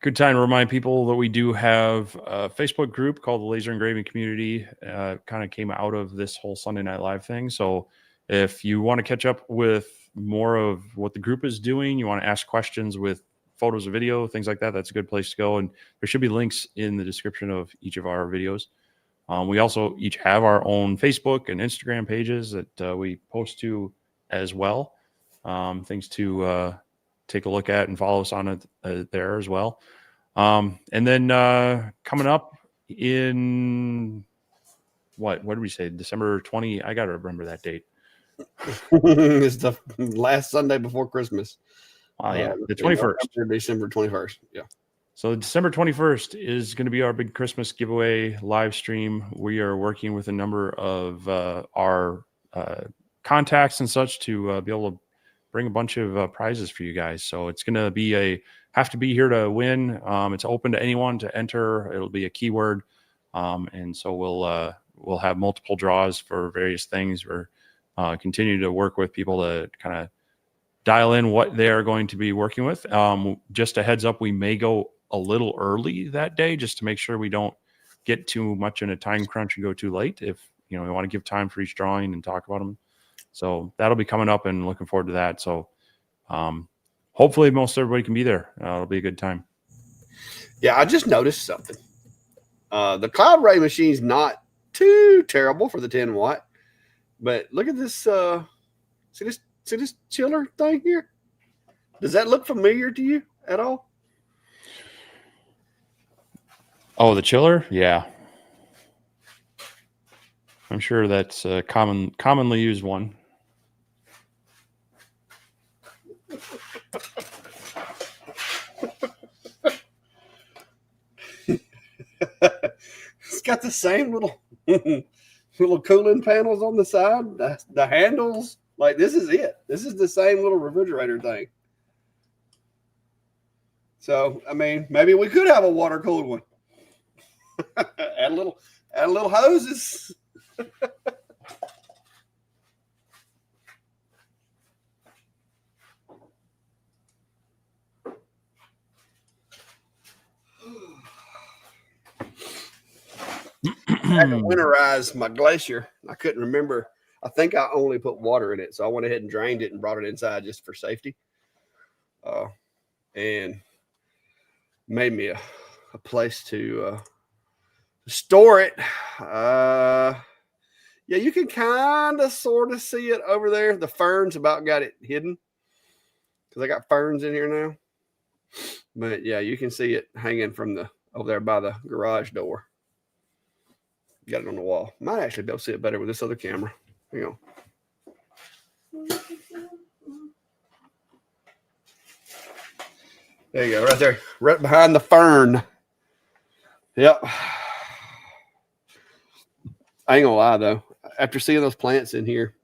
good time to remind people that we do have a Facebook group called the Laser Engraving Community. Kind of came out of this whole Sunday Night Live thing. So if you want to catch up with more of what the group is doing, you want to ask questions with photos or video, things like that, that's a good place to go. And there should be links in the description of each of our videos. We also each have our own Facebook and Instagram pages that we post to as well. Things to take a look at and follow us on it there as well. And then coming up in what did we say? December 20. I got to remember that date. It's the last Sunday before Christmas. Oh, yeah. The 21st. December 21st. Yeah. So December 21st is going to be our big Christmas giveaway live stream. We are working with a number of our contacts and such to be able to bring a bunch of prizes for you guys. So it's going to be have to be here to win. It's open to anyone to enter. It'll be a keyword. And so we'll have multiple draws for various things. We're continuing to work with people to kind of dial in what they are going to be working with. Just a heads up, we may go a little early that day just to make sure we don't get too much in a time crunch and go too late. If we want to give time for each drawing and talk about them. So that'll be coming up and looking forward to that. So hopefully most everybody can be there. It'll be a good time. Yeah, I just noticed something. The Cloud Ray machine's not too terrible for the 10 watt, but look at this. See this chiller thing here? Does that look familiar to you at all? Oh, the chiller? Yeah. I'm sure that's a commonly used one. It's got the same little cooling panels on the side, the handles. Like, this is it. This is the same little refrigerator thing. So, I mean, maybe we could have a water cooled one. add a little hoses. I had to winterize my glacier. I couldn't remember. I think I only put water in it, so I went ahead and drained it and brought it inside just for safety. And made me a place to store it. Yeah, you can kind of sort of see it over there. The ferns about got it hidden because I got ferns in here now. But yeah, you can see it hanging from over there by the garage door. Got it on the wall. Might actually be able to see it better with this other camera. Hang on. There you go, right there, right behind the fern. Yep. I ain't gonna lie though. After seeing those plants in here,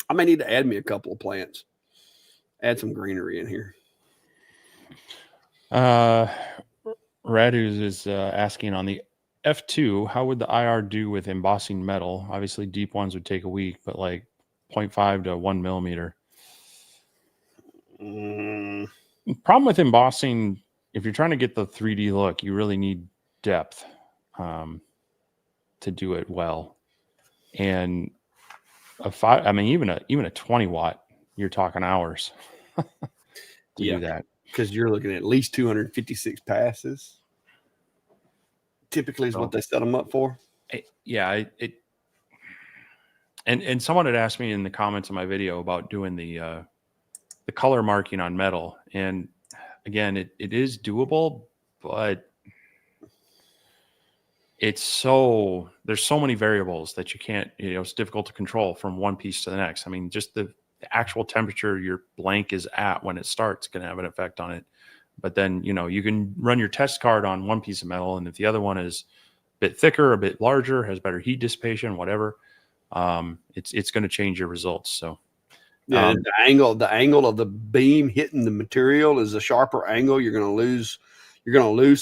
I may need to add me a couple of plants. Add some greenery in here. Raduz is asking on the F2, how would the IR do with embossing metal? Obviously, deep ones would take a week, but like 0.5 to 1 millimeter. Problem with embossing, if you're trying to get the 3D look, you really need depth. to do it well. And I mean, even a 20 watt, you're talking hours to do that. Because you're looking at least 256 passes. Typically is what they set them up for. And someone had asked me in the comments of my video about doing the color marking on metal. And again, it is doable, but there's so many variables that you can't, it's difficult to control from one piece to the next. I mean, just the actual temperature your blank is at when it starts can have an effect on it. But then, you can run your test card on one piece of metal, and if the other one is a bit thicker, a bit larger, has better heat dissipation, whatever, it's going to change your results. So yeah, the angle of the beam hitting the material is a sharper angle. You're going to lose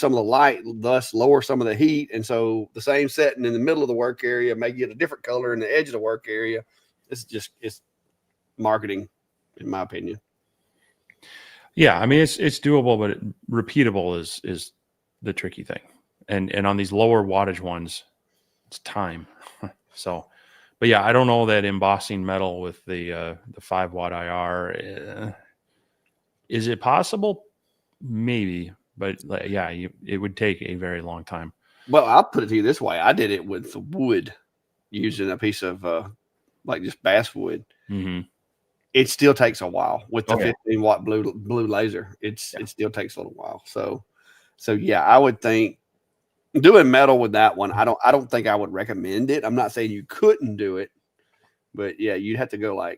some of the light, thus lower some of the heat. And so the same setting in the middle of the work area may get a different color in the edge of the work area. It's marketing, in my opinion. Yeah, I mean it's doable, but repeatable is the tricky thing. And on these lower wattage ones, it's time. So, but yeah, I don't know that embossing metal with the 5 watt IR is it possible? Maybe, but yeah, it would take a very long time. Well, I'll put it to you this way: I did it with wood, using a piece of like just basswood. Mm-hmm. It still takes a while with the 15 watt blue laser. It still takes a little while. So yeah, I would think doing metal with that one. I don't think I would recommend it. I'm not saying you couldn't do it, but yeah, you'd have to go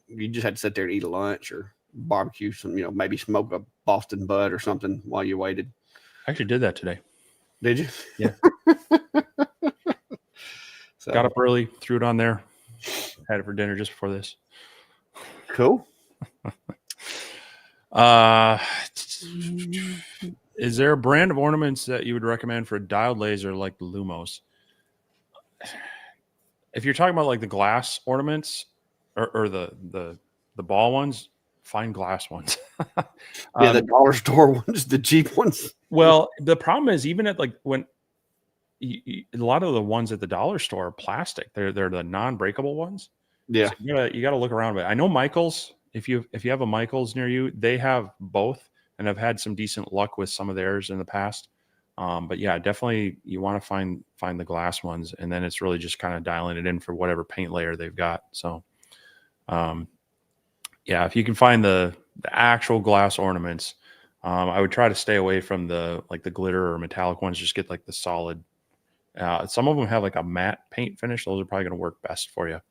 you just had to sit there and eat a lunch or barbecue some, maybe smoke a Boston Bud or something while you waited. I actually did that today. Did you? Yeah. So, got up early, threw it on there, had it for dinner just before this. Cool. Is there a brand of ornaments that you would recommend for a diode laser like the Lumos? If you're talking about like the glass ornaments or the ball ones, find glass ones. Yeah, the dollar store ones, the cheap ones. Well, the problem is even at like when a lot of the ones at the dollar store are plastic. They're the non-breakable ones. Yeah, so you gotta look around. But I know Michaels. If you have a Michaels near you, they have both, and I've had some decent luck with some of theirs in the past. But yeah, definitely you want to find the glass ones, and then it's really just kind of dialing it in for whatever paint layer they've got. So, yeah, if you can find the actual glass ornaments, I would try to stay away from the glitter or metallic ones. Just get like the solid. Some of them have like a matte paint finish. Those are probably going to work best for you.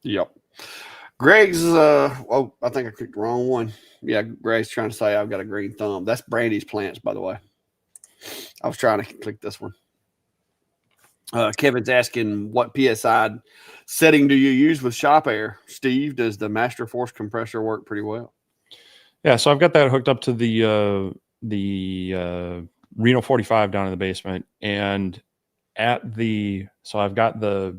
Yep. Greg's, I think I clicked the wrong one. Yeah, Greg's trying to say I've got a green thumb. That's Brandy's plants, by the way. I was trying to click this one. Kevin's asking, what PSI setting do you use with shop air? Steve, does the Master Force compressor work pretty well? Yeah, so I've got that hooked up to the Reno 45 down in the basement, and so I've got the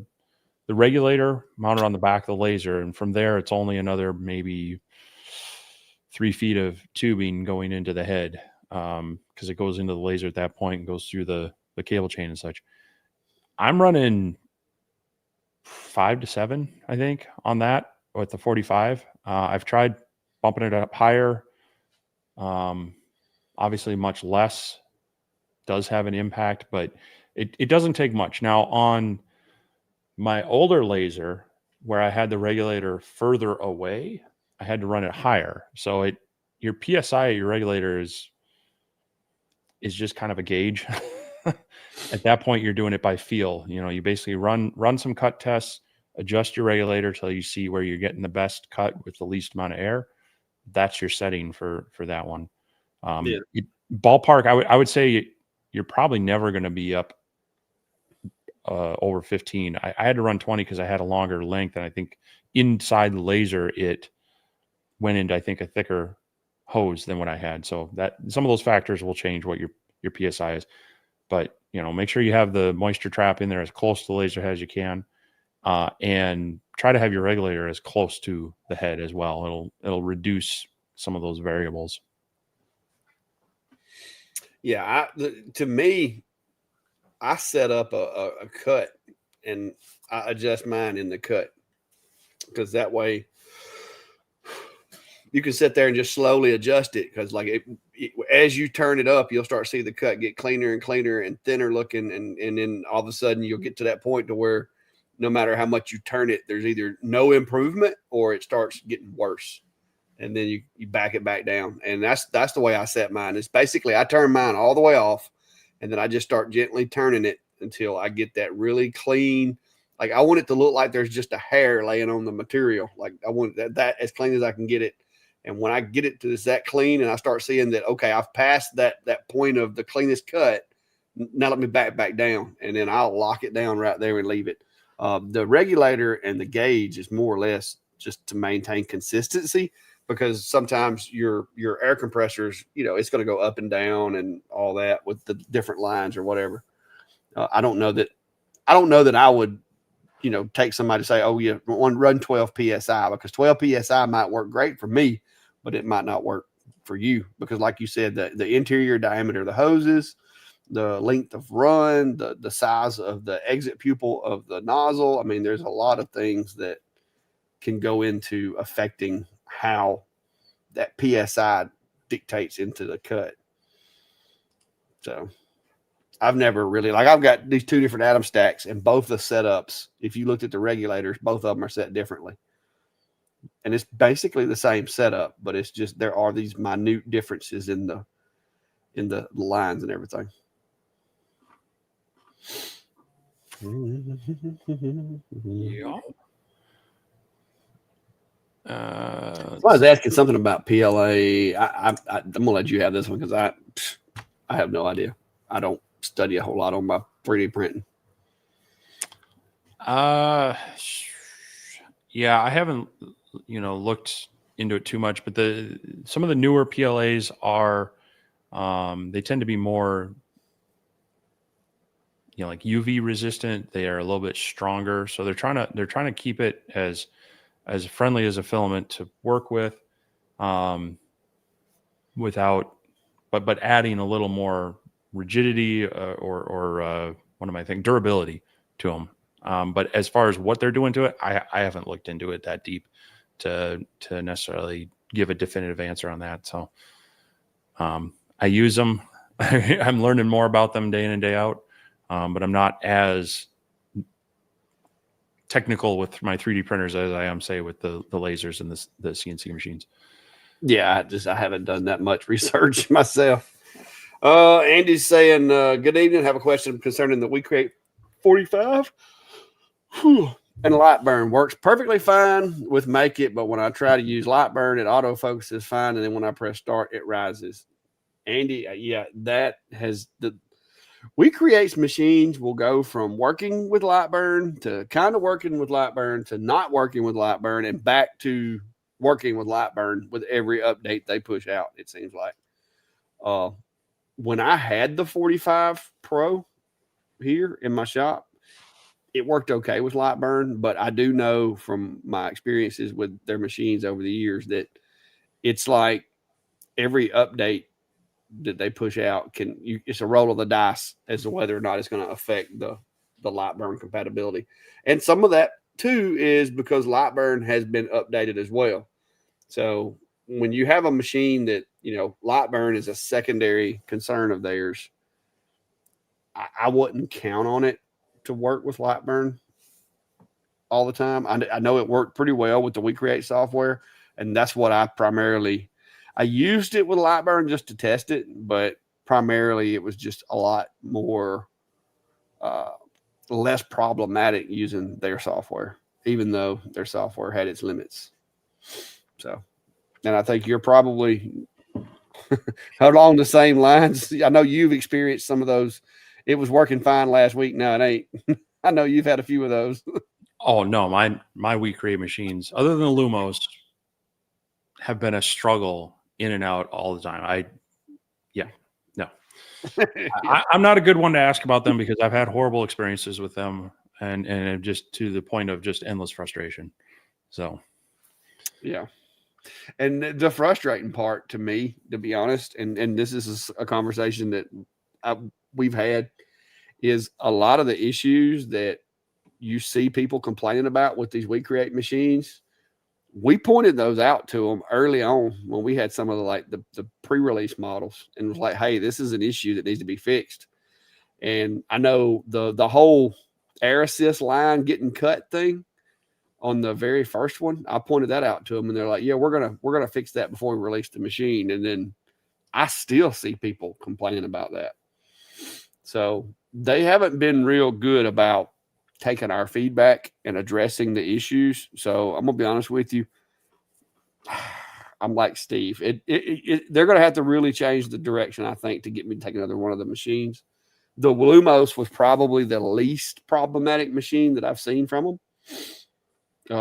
regulator mounted on the back of the laser, and from there it's only another maybe 3 feet of tubing going into the head, because it goes into the laser at that point and goes through the cable chain and such. I'm running 5 to 7, I think, on that with the 45. I've tried bumping it up higher. Obviously much less does have an impact, but it doesn't take much. Now on my older laser, where I had the regulator further away, I had to run it higher. So your PSI at your regulator is just kind of a gauge. At that point, you're doing it by feel. You basically run some cut tests, adjust your regulator till you see where you're getting the best cut with the least amount of air. That's your setting for that one. Ballpark, I would say you're probably never going to be up over 15. I had to run 20 because I had a longer length, and I think inside the laser it went into, I think, a thicker hose than what I had. So that some of those factors will change what your PSI is. But make sure you have the moisture trap in there as close to the laser head as you can, and try to have your regulator as close to the head as well. It'll reduce some of those variables. Yeah, to me, I set up a cut and I adjust mine in the cut because that way you can sit there and just slowly adjust it because as you turn it up, you'll start seeing the cut get cleaner and cleaner and thinner looking, and then all of a sudden you'll get to that point to where no matter how much you turn it, there's either no improvement or it starts getting worse, and then you back it back down. And that's the way I set mine. It's basically I turn mine all the way off, and then I just start gently turning it until I get that really clean. Like I want it to look like there's just a hair laying on the material. Like I want that as clean as I can get it. And when I get it to that clean and I start seeing that, okay, I've passed that point of the cleanest cut, now let me back down. And then I'll lock it down right there and leave it. The regulator and the gauge is more or less just to maintain consistency because sometimes your air compressors, it's going to go up and down and all that with the different lines or whatever. I don't know that I would, take somebody to say, oh, yeah, run 12 PSI because 12 PSI might work great for me, but it might not work for you because like you said, the interior diameter of the hoses, the length of run, the size of the exit pupil of the nozzle. I mean, there's a lot of things that can go into affecting how that PSI dictates into the cut. So I've never really I've got these two different atom stacks and both the setups. If you looked at the regulators, both of them are set differently. And it's basically the same setup, but it's just there are these minute differences in the lines and everything. Yeah. I was asking something about PLA. I'm gonna let you have this one because I have no idea. I don't study a whole lot on my 3D printing. Yeah, I haven't looked into it too much, but some of the newer PLAs are they tend to be more like UV resistant. They are a little bit stronger, so they're trying to keep it as friendly as a filament to work with, without but adding a little more rigidity or what am I thinking, durability to them. But as far as what they're doing to it, I haven't looked into it that deep to necessarily give a definitive answer on that. So I use them. I'm learning more about them day in and day out, but I'm not as technical with my 3D printers as I am, say, with the lasers and the CNC machines. Yeah, I haven't done that much research myself. Andy's saying, good evening. I have a question concerning the We Create 45. And Lightburn works perfectly fine with Make It, but when I try to use Lightburn, it autofocuses fine, and then when I press start, it rises. Andy, yeah, that has the We Create's machines will go from working with Lightburn to kind of working with Lightburn to not working with Lightburn and back to working with Lightburn with every update they push out, it seems like. When I had the 45 Pro here in my shop, it worked okay with Lightburn, but I do know from my experiences with their machines over the years that it's like every update that they push out it's a roll of the dice as to whether or not it's going to affect the Lightburn compatibility. And some of that too is because Lightburn has been updated as well. So when you have a machine that, Lightburn is a secondary concern of theirs, I wouldn't count on it to work with Lightburn all the time. I know it worked pretty well with the We Create software, and that's what I used it with Lightburn just to test it, but primarily it was just a lot more less problematic using their software, even though their software had its limits. So, and I think you're probably along the same lines. I know you've experienced some of those. It was working fine last week. No, it ain't. I know you've had a few of those. Oh no, my We Create machines, other than the Lumos, have been a struggle in and out all the time. No. I'm not a good one to ask about them because I've had horrible experiences with them and just to the point of just endless frustration. So, yeah. And the frustrating part to me, to be honest, and this is a conversation that we've had, is a lot of the issues that you see people complaining about with these We Create machines. We pointed those out to them early on when we had some of the pre-release models, and was like, hey, this is an issue that needs to be fixed. And I know the whole air assist line getting cut thing on the very first one, I pointed that out to them, and they're like, yeah, we're gonna fix that before we release the machine. And then I still see people complaining about that. So they haven't been real good about taking our feedback and addressing the issues. So I'm gonna be honest with you. I'm like Steve. They're going to have to really change the direction, I think, to get me to take another one of the machines. The Lumos was probably the least problematic machine that I've seen from them.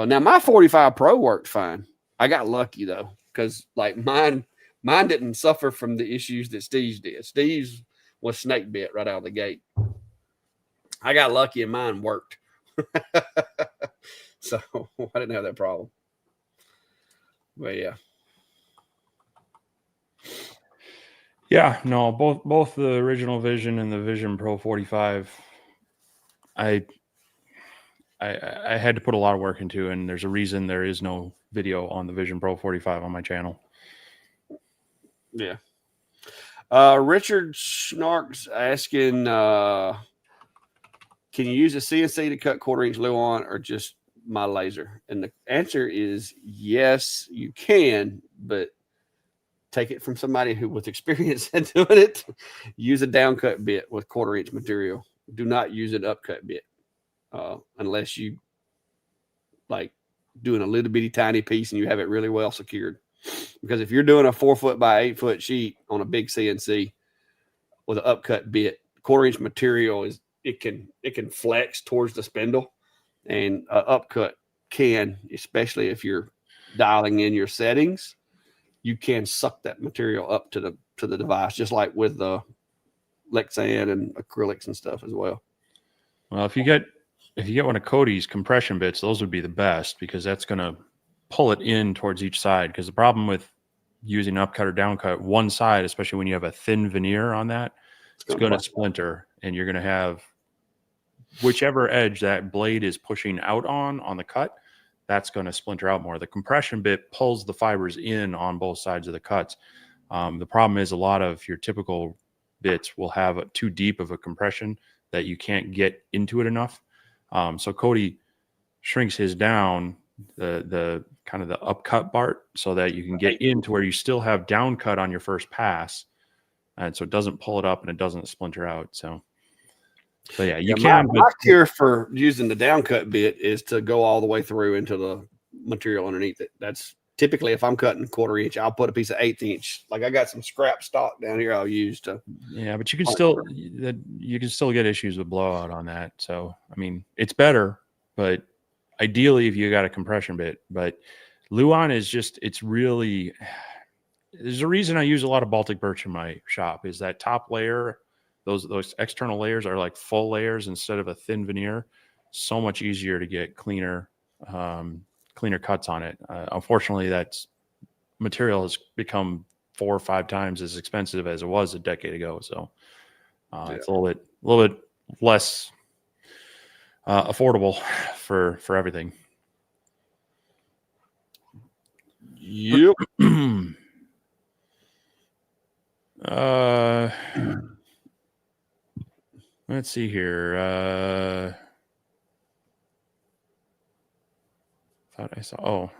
Now my 45 Pro worked fine. I got lucky though, because like mine didn't suffer from the issues that Steve's did. Steve's was snake bit right out of the gate. I got lucky and mine worked. So I didn't have that problem. But yeah. Yeah, no, both the original Vision and the Vision Pro 45, I had to put a lot of work into, and there's a reason there is no video on the Vision Pro 45 on my channel. Yeah. Richard Snarks asking, can you use a CNC to cut 1/4 inch Luan or just my laser? And the answer is yes, you can, but take it from somebody who with experience in doing it. Use a downcut bit with 1/4 inch material. Do not use an upcut bit unless you like doing a little bitty tiny piece and you have it really well secured. Because if you're doing a 4 foot by 8 foot sheet on a big CNC with an upcut bit, 1/4 inch material is it can flex towards the spindle, and upcut can, especially if you're dialing in your settings, you can suck that material up to the device, just like with the Lexan and acrylics and stuff as well. Well, if you get one of Cody's compression bits, those would be the best, because that's going to pull it in towards each side. Because the problem with using upcut or downcut, one side, especially when you have a thin veneer on that, it's going to splinter, and you're going to have whichever edge that blade is pushing out on the cut, that's going to splinter out more. The compression bit pulls the fibers in on both sides of the cuts. The problem is a lot of your typical bits will have too deep of a compression that you can't get into it enough. So Cody shrinks his down, the kind of the upcut part, so that you can get into where you still have down cut on your first pass. And so it doesn't pull it up and it doesn't splinter out. So yeah, you can. My cure for using the downcut bit is to go all the way through into the material underneath it. That's typically, if I'm cutting 1/4 inch, I'll put a piece of 1/8 inch. Like I got some scrap stock down here I'll use to. Yeah, but you can still get issues with blowout on that. So I mean, it's better, but ideally if you got a compression bit. But Luan is just, it's really, there's a reason I use a lot of Baltic birch in my shop, is that top layer. Those external layers are like full layers instead of a thin veneer. So much easier to get cleaner cuts on it. Unfortunately, that material has become 4 or 5 times as expensive as it was a decade ago. So it's a little bit less affordable for everything. Yep. Let's see here. Thought I saw. Oh,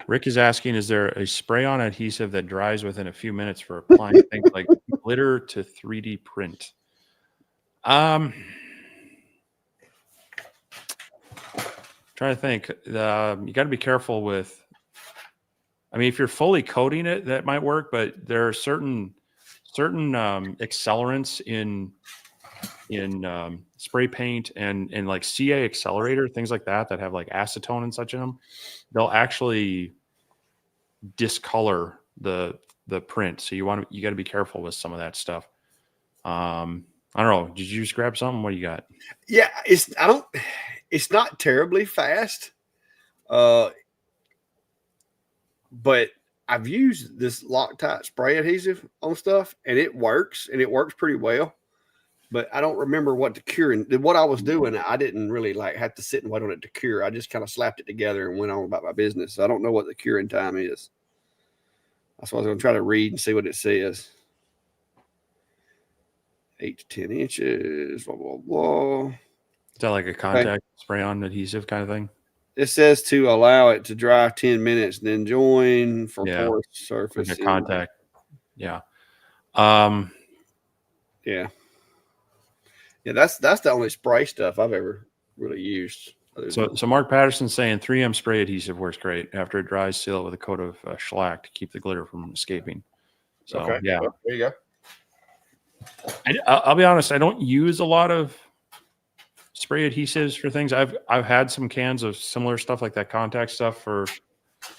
Rick is asking, is there a spray-on adhesive that dries within a few minutes for applying things like glitter to 3D print? Trying to think. You got to be careful with. I mean, if you're fully coating it, that might work, but there are certain accelerants in spray paint and like CA accelerator, things like that have like acetone and such in them. They'll actually discolor the print. So you got to be careful with some of that stuff. I don't know. Did you just grab something? What do you got? Yeah, it's not terribly fast. But I've used this Loctite spray adhesive on stuff, and it works pretty well. But I don't remember what the curing. What I was doing, I didn't really like have to sit and wait on it to cure. I just kind of slapped it together and went on about my business. So I don't know what the curing time is. That's what I was going to try to read and see what it says. 8 to 10 inches. Blah blah blah. Is that like a contact spray-on adhesive kind of thing? It says to allow it to dry 10 minutes, then join for porous surface. Like a contact. Yeah. Yeah. Yeah, that's the only spray stuff I've ever really used. So Mark Patterson's saying 3M spray adhesive works great. After it dries, seal it with a coat of shellac to keep the glitter from escaping. So, okay. Yeah. Well, there you go. I'll be honest, I don't use a lot of spray adhesives for things. I've had some cans of similar stuff like that contact stuff for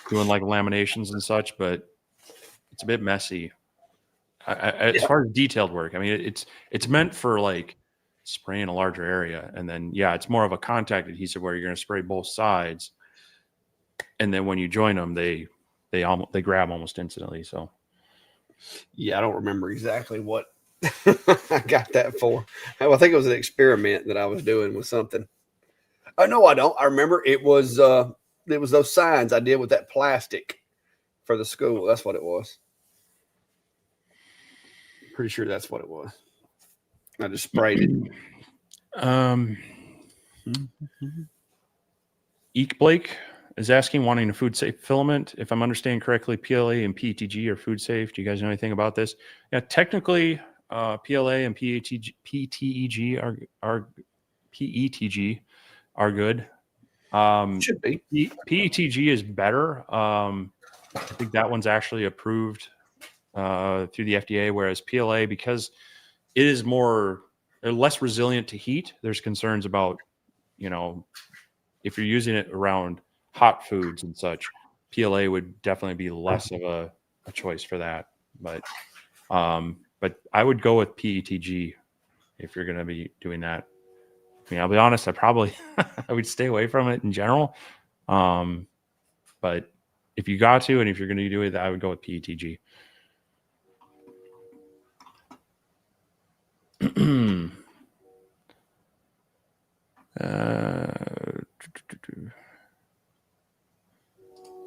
doing like laminations and such, but it's a bit messy. As far as detailed work, I mean, it's meant for like spraying a larger area, and then it's more of a contact adhesive where you're going to spray both sides, and then when you join them, they grab almost instantly. So, yeah, I don't remember exactly what I got that for. I think it was an experiment that I was doing with something. Oh no, I don't. I remember it was those signs I did with that plastic for the school. That's what it was. Pretty sure that's what it was. I just sprayed it. Eek Blake is asking, wanting a food safe filament. If I'm understanding correctly, PLA and PETG are food safe. Do you guys know anything about this? Yeah, technically, PLA and PETG are good. Should be. PETG is better. I think that one's actually approved through the FDA, whereas PLA, because it is less resilient to heat, there's concerns about, if you're using it around hot foods and such, PLA would definitely be less of a choice for that. But I would go with PETG if you're going to be doing that. I mean, I'll be honest, I would stay away from it in general. But if you got to, and if you're going to do it, I would go with PETG.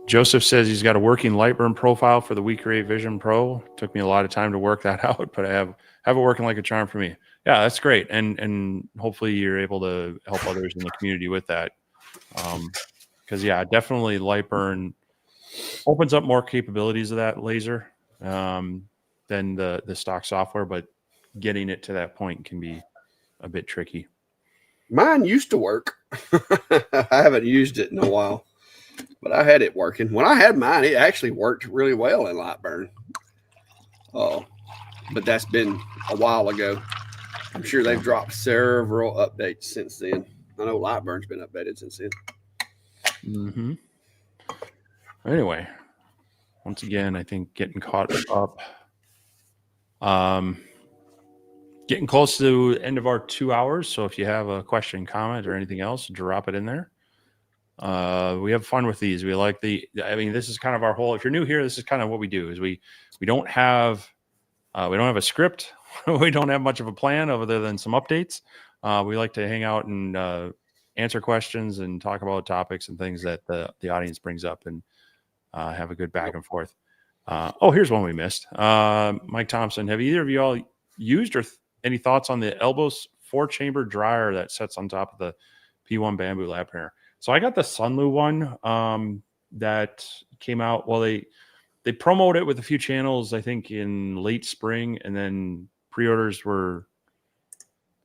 Joseph says he's got a working Lightburn profile for the Weekrate Vision Pro. Took me a lot of time to work that out, but I have it working like a charm for me. Yeah, that's great, and hopefully you're able to help others in the community with that. Because definitely Lightburn opens up more capabilities of that laser than the stock software, but getting it to that point can be a bit tricky. Mine used to work. I haven't used it in a while, but I had it working. When I had mine, it actually worked really well in Lightburn. But that's been a while ago. I'm sure they've dropped several updates since then. I know Lightburn's been updated since then. Mm-hmm. Anyway, once again, I think getting caught up. Getting close to the end of our 2 hours. So if you have a question, comment, or anything else, drop it in there. We have fun with these. We like this is kind of our whole, if you're new here, this is kind of what we do is we don't have a script. We don't have much of a plan other than some updates. We like to hang out and answer questions and talk about topics and things that the audience brings up and have a good back and forth. Here's one we missed. Mike Thompson, have either of you all used or any thoughts on the Elbows 4-chamber dryer that sits on top of the P1 bamboo lap printer? So I got the Sunlu one that came out. Well, they promoted it with a few channels, I think, in late spring, and then pre-orders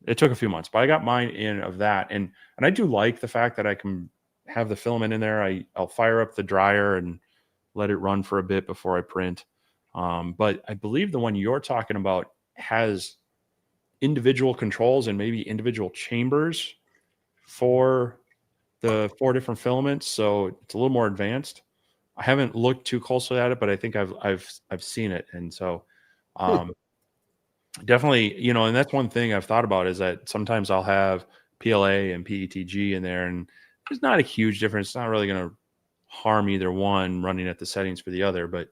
it took a few months, but I got mine in of that. And I do like the fact that I can have the filament in there. I'll fire up the dryer and let it run for a bit before I print. But I believe the one you're talking about has individual controls and maybe individual chambers for the 4 different filaments. So it's a little more advanced. I haven't looked too closely at it, but I think I've seen it. And so definitely, and that's one thing I've thought about is that sometimes I'll have PLA and PETG in there, and there's not a huge difference. It's not really going to harm either one running at the settings for the other, but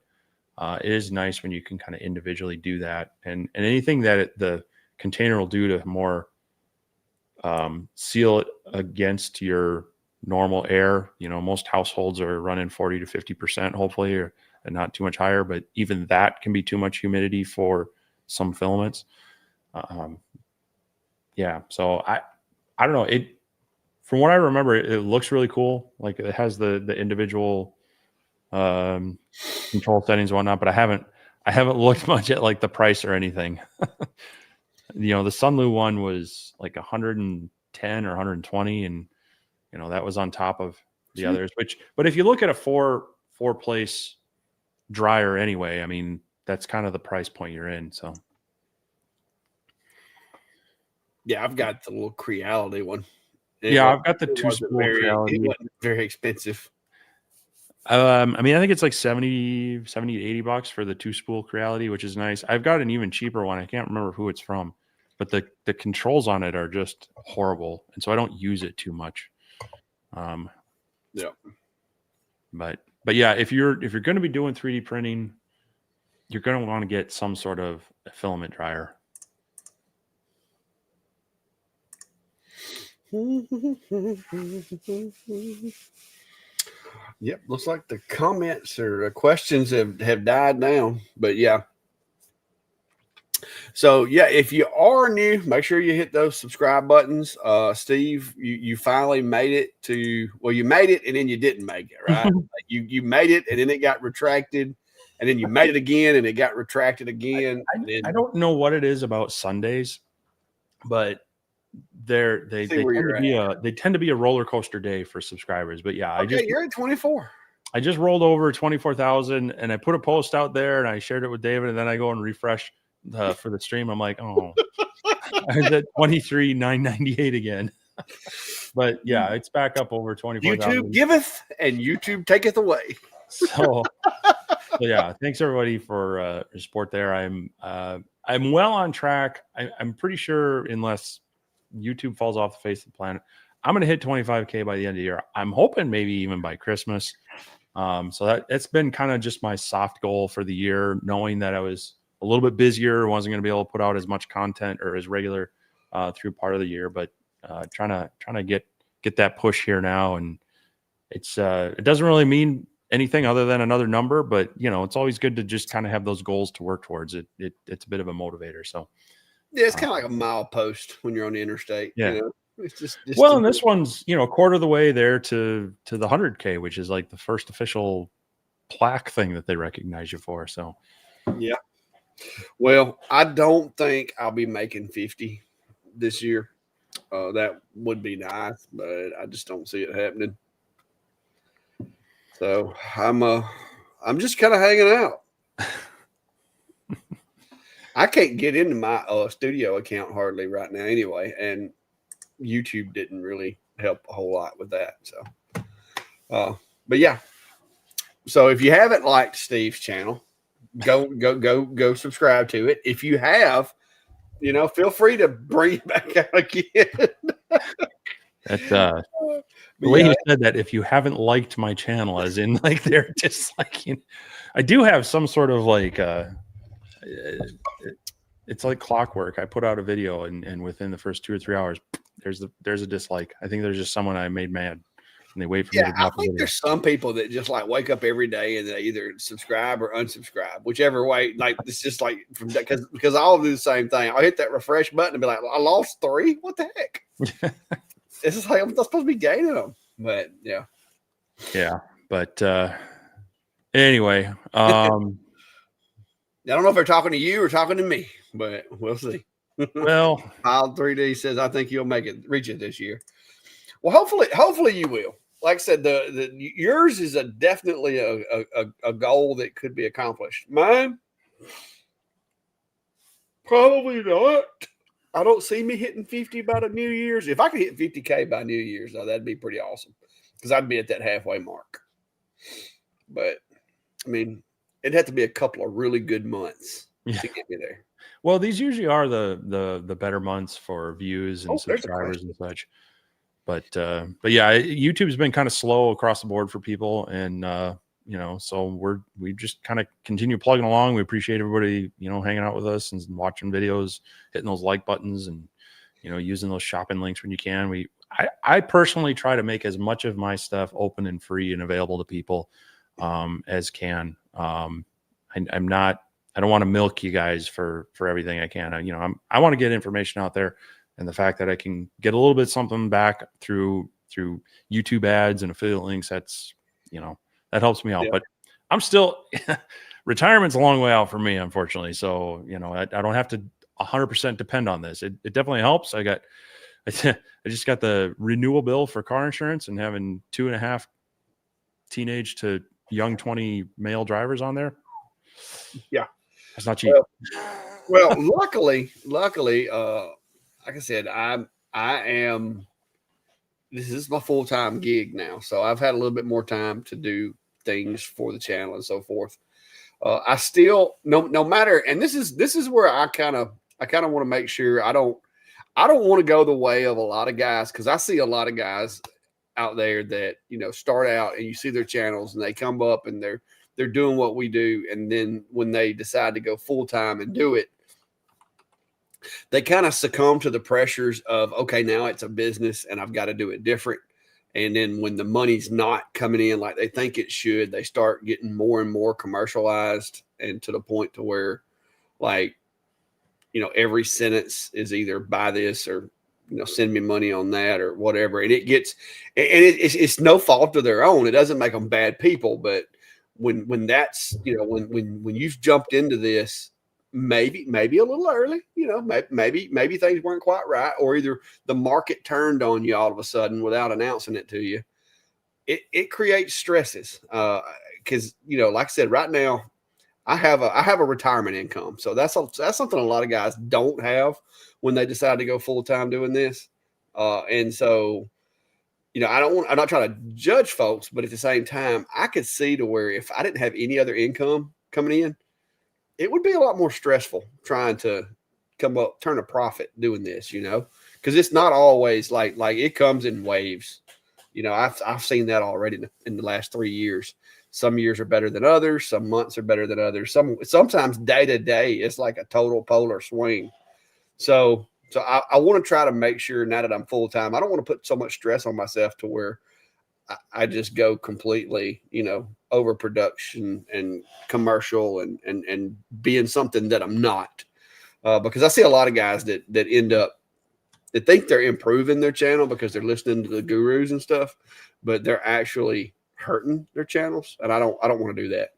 It is nice when you can kind of individually do that, and anything that the container will do to more seal it against your normal air. You know, most households are running 40 to 50%, hopefully, and not too much higher, but even that can be too much humidity for some filaments. Yeah. So I don't know. From what I remember, it looks really cool. Like it has the individual control settings and whatnot, but I haven't looked much at like the price or anything. You know, the Sunlu one was like 110 or 120, and you know, that was on top of the others, but if you look at a four place dryer anyway, I mean, that's kind of the price point you're in. So Yeah, I've got the little Creality one. I've got the two spool Creality. It wasn't very expensive. I mean, I think it's like 70 to 80 bucks for the two spool Creality, which is nice. I've got an even cheaper one. I can't remember who it's from, but the controls on it are just horrible, and so I don't use it too much. Yeah. But yeah, if you're going to be doing 3D printing, you're going to want to get some sort of filament dryer. Yep, looks like the comments or questions have died down, but yeah. So yeah, if you are new, make sure you hit those subscribe buttons. Steve, you finally made it to, well, you made it and then you didn't make it, right? Like you made it and then it got retracted, and then you made it again and it got retracted again. I don't know what it is about Sundays, but they tend to be a roller coaster day for subscribers. But yeah, you're at 24. I just rolled over 24,000, and I put a post out there and I shared it with David, and then I go and refresh for the stream. I'm like, oh, I was at 23,998 again. But yeah, it's back up over 24,000. YouTube giveth and YouTube taketh away. So yeah, thanks everybody for your support there. I'm well on track. I'm pretty sure, unless YouTube falls off the face of the planet, I'm going to hit 25K by the end of the year. I'm hoping maybe even by Christmas. So it's been kind of just my soft goal for the year, knowing that I was a little bit busier, wasn't going to be able to put out as much content or as regular through part of the year, but trying to get that push here now. And it's it doesn't really mean anything other than another number, but you know, it's always good to just kind of have those goals to work towards. It's a bit of a motivator. So yeah, it's kind of like a milepost when you're on the interstate. Yeah. You know? It's just well, and this one's, you know, a quarter of the way there to the 100K, which is like the first official plaque thing that they recognize you for. So yeah. Well, I don't think I'll be making 50 this year. That would be nice, but I just don't see it happening. So I'm just kind of hanging out. I can't get into my studio account hardly right now anyway, and YouTube didn't really help a whole lot with that. So, but yeah. So if you haven't liked Steve's channel, go subscribe to it. If you have, you know, feel free to bring it back out again. That the way you said that, if you haven't liked my channel, as in like they're disliking, I do have some sort of like it's like clockwork. I put out a video and within the first 2 or 3 hours, there's a dislike. I think there's just someone I made mad, and they wait for me to drop I think there's some people that just like wake up every day and they either subscribe or unsubscribe, whichever way. Like it's just like because I'll do the same thing. I'll hit that refresh button and be like, I lost 3. What the heck? It's just like I'm not supposed to be gaining them. But yeah. But anyway, I don't know if they're talking to you or talking to me, but we'll see. Well, Mild 3D says, I think you'll reach it this year. Well, hopefully you will. Like I said, the yours is definitely a goal that could be accomplished. Mine, probably not. I don't see me hitting 50 by the New Year's. If I could hit 50K by New Year's, though, that'd be pretty awesome because I'd be at that halfway mark. But I mean, it'd have to be a couple of really good months to get me there. Well, these usually are the better months for views and subscribers and such. But yeah, YouTube's been kind of slow across the board for people, and so we just kind of continue plugging along. We appreciate everybody, hanging out with us and watching videos, hitting those like buttons, and using those shopping links when you can. I personally try to make as much of my stuff open and free and available to people as can. I don't want to milk you guys for everything I can. I want to get information out there, and the fact that I can get a little bit something back through YouTube ads and affiliate links, that's, that helps me out. Yeah. But I'm still retirement's a long way out for me, unfortunately. So, I don't have to 100% depend on this. It definitely helps. I just got the renewal bill for car insurance, and having 2.5 teenage to young 20 male drivers on there. Yeah. That's not cheap. Well, luckily, like I said, this is my full-time gig now. So I've had a little bit more time to do things for the channel and so forth. I still, no matter, and this is where I kind of want to make sure I don't want to go the way of a lot of guys, because I see a lot of guys out there that, start out and you see their channels and they come up and they're doing what we do. And then when they decide to go full time and do it, they kind of succumb to the pressures of, okay, now it's a business and I've got to do it different. And then when the money's not coming in like they think it should, they start getting more and more commercialized, and to the point to where, like, every sentence is either buy this or, send me money on that or whatever. And it's no fault of their own. It doesn't make them bad people. But when that's, when you've jumped into this, maybe a little early, maybe things weren't quite right, or either the market turned on you all of a sudden without announcing it to you. It creates stresses. Cause like I said, right now, I have a retirement income. So that's something a lot of guys don't have when they decide to go full time doing this. And so, I'm not trying to judge folks, but at the same time, I could see to where if I didn't have any other income coming in, it would be a lot more stressful trying to turn a profit doing this, because it's not always like it comes in waves. I've seen that already in the last 3 years. Some years are better than others. Some months are better than others. Sometimes day to day, it's like a total polar swing. So I want to try to make sure now that I'm full time, I don't want to put so much stress on myself to where I just go completely, overproduction and commercial and being something that I'm not. Because I see a lot of guys that end up, that think they're improving their channel because they're listening to the gurus and stuff, but they're actually hurting their channels. And I don't want to do that.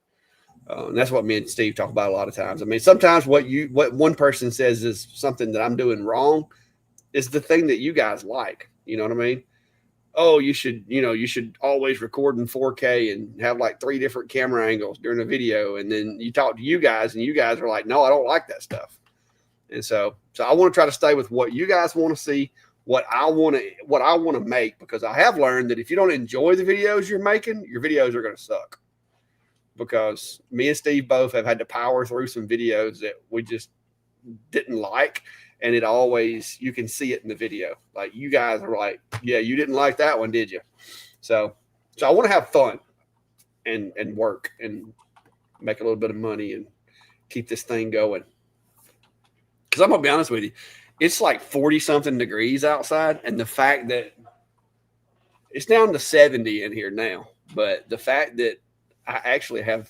And that's what me and Steve talk about a lot of times. I mean, sometimes what one person says is something that I'm doing wrong is the thing that you guys like. You know what I mean? Oh, you should always record in 4K and have like 3 different camera angles during a video. And then you talk to you guys and you guys are like, no, I don't like that stuff. And so I want to try to stay with what you guys want to see, what I want to make, because I have learned that if you don't enjoy the videos you're making, your videos are going to suck. Because me and Steve both have had to power through some videos that we just didn't like. And it always, you can see it in the video. Like, you guys are like, yeah, you didn't like that one, did you? So I want to have fun and work and make a little bit of money and keep this thing going. Because I'm going to be honest with you, it's like 40 something degrees outside. And the fact that it's down to 70 in here now, but the fact that I actually have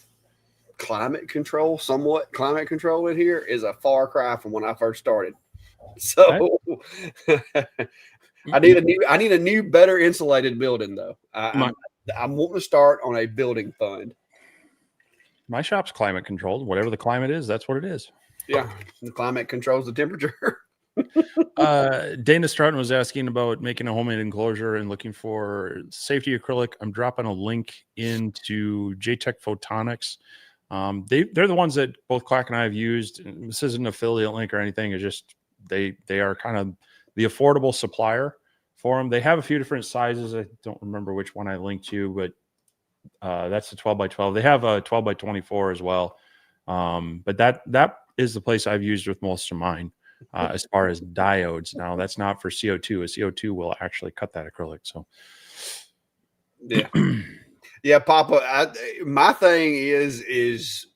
somewhat climate control in here is a far cry from when I first started. So I need a new, better insulated building though. I'm wanting to start on a building fund. My shop's climate controlled. Whatever the climate is, that's what it is. Yeah, the climate controls the temperature. Dana Stratton was asking about making a homemade enclosure and looking for safety acrylic. I'm dropping a link into JTech Photonics. They're the ones that both Clack and I have used. This isn't an affiliate link or anything. It's just they are kind of the affordable supplier for them. They have a few different sizes. I don't remember which one I linked to, but that's the 12 by 12. They have a 12 by 24 as well. But that is the place I've used with most of mine. As far as diodes. Now, that's not for CO2. A CO2 will actually cut that acrylic. So, yeah. Yeah, Papa. My thing is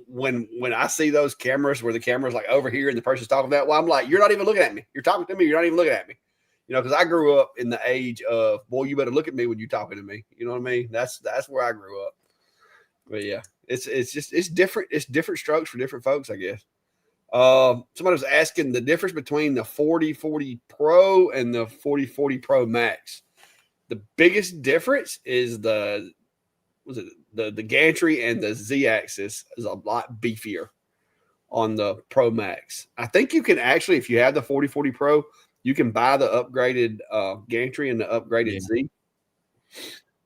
when I see those cameras where the camera's like over here and the person's talking that, well, I'm like, you're not even looking at me. You're talking to me. You're not even looking at me. You know, because I grew up in the age of, boy, you better look at me when you're talking to me. You know what I mean? That's where I grew up. But yeah, it's different. It's different strokes for different folks, I guess. Somebody was asking the difference between the 4040 Pro and the 4040 Pro Max. The biggest difference is the gantry and the Z axis is a lot beefier on the Pro Max. I think you can actually, if you have the 4040 Pro, you can buy the upgraded gantry and the upgraded Yeah. Z.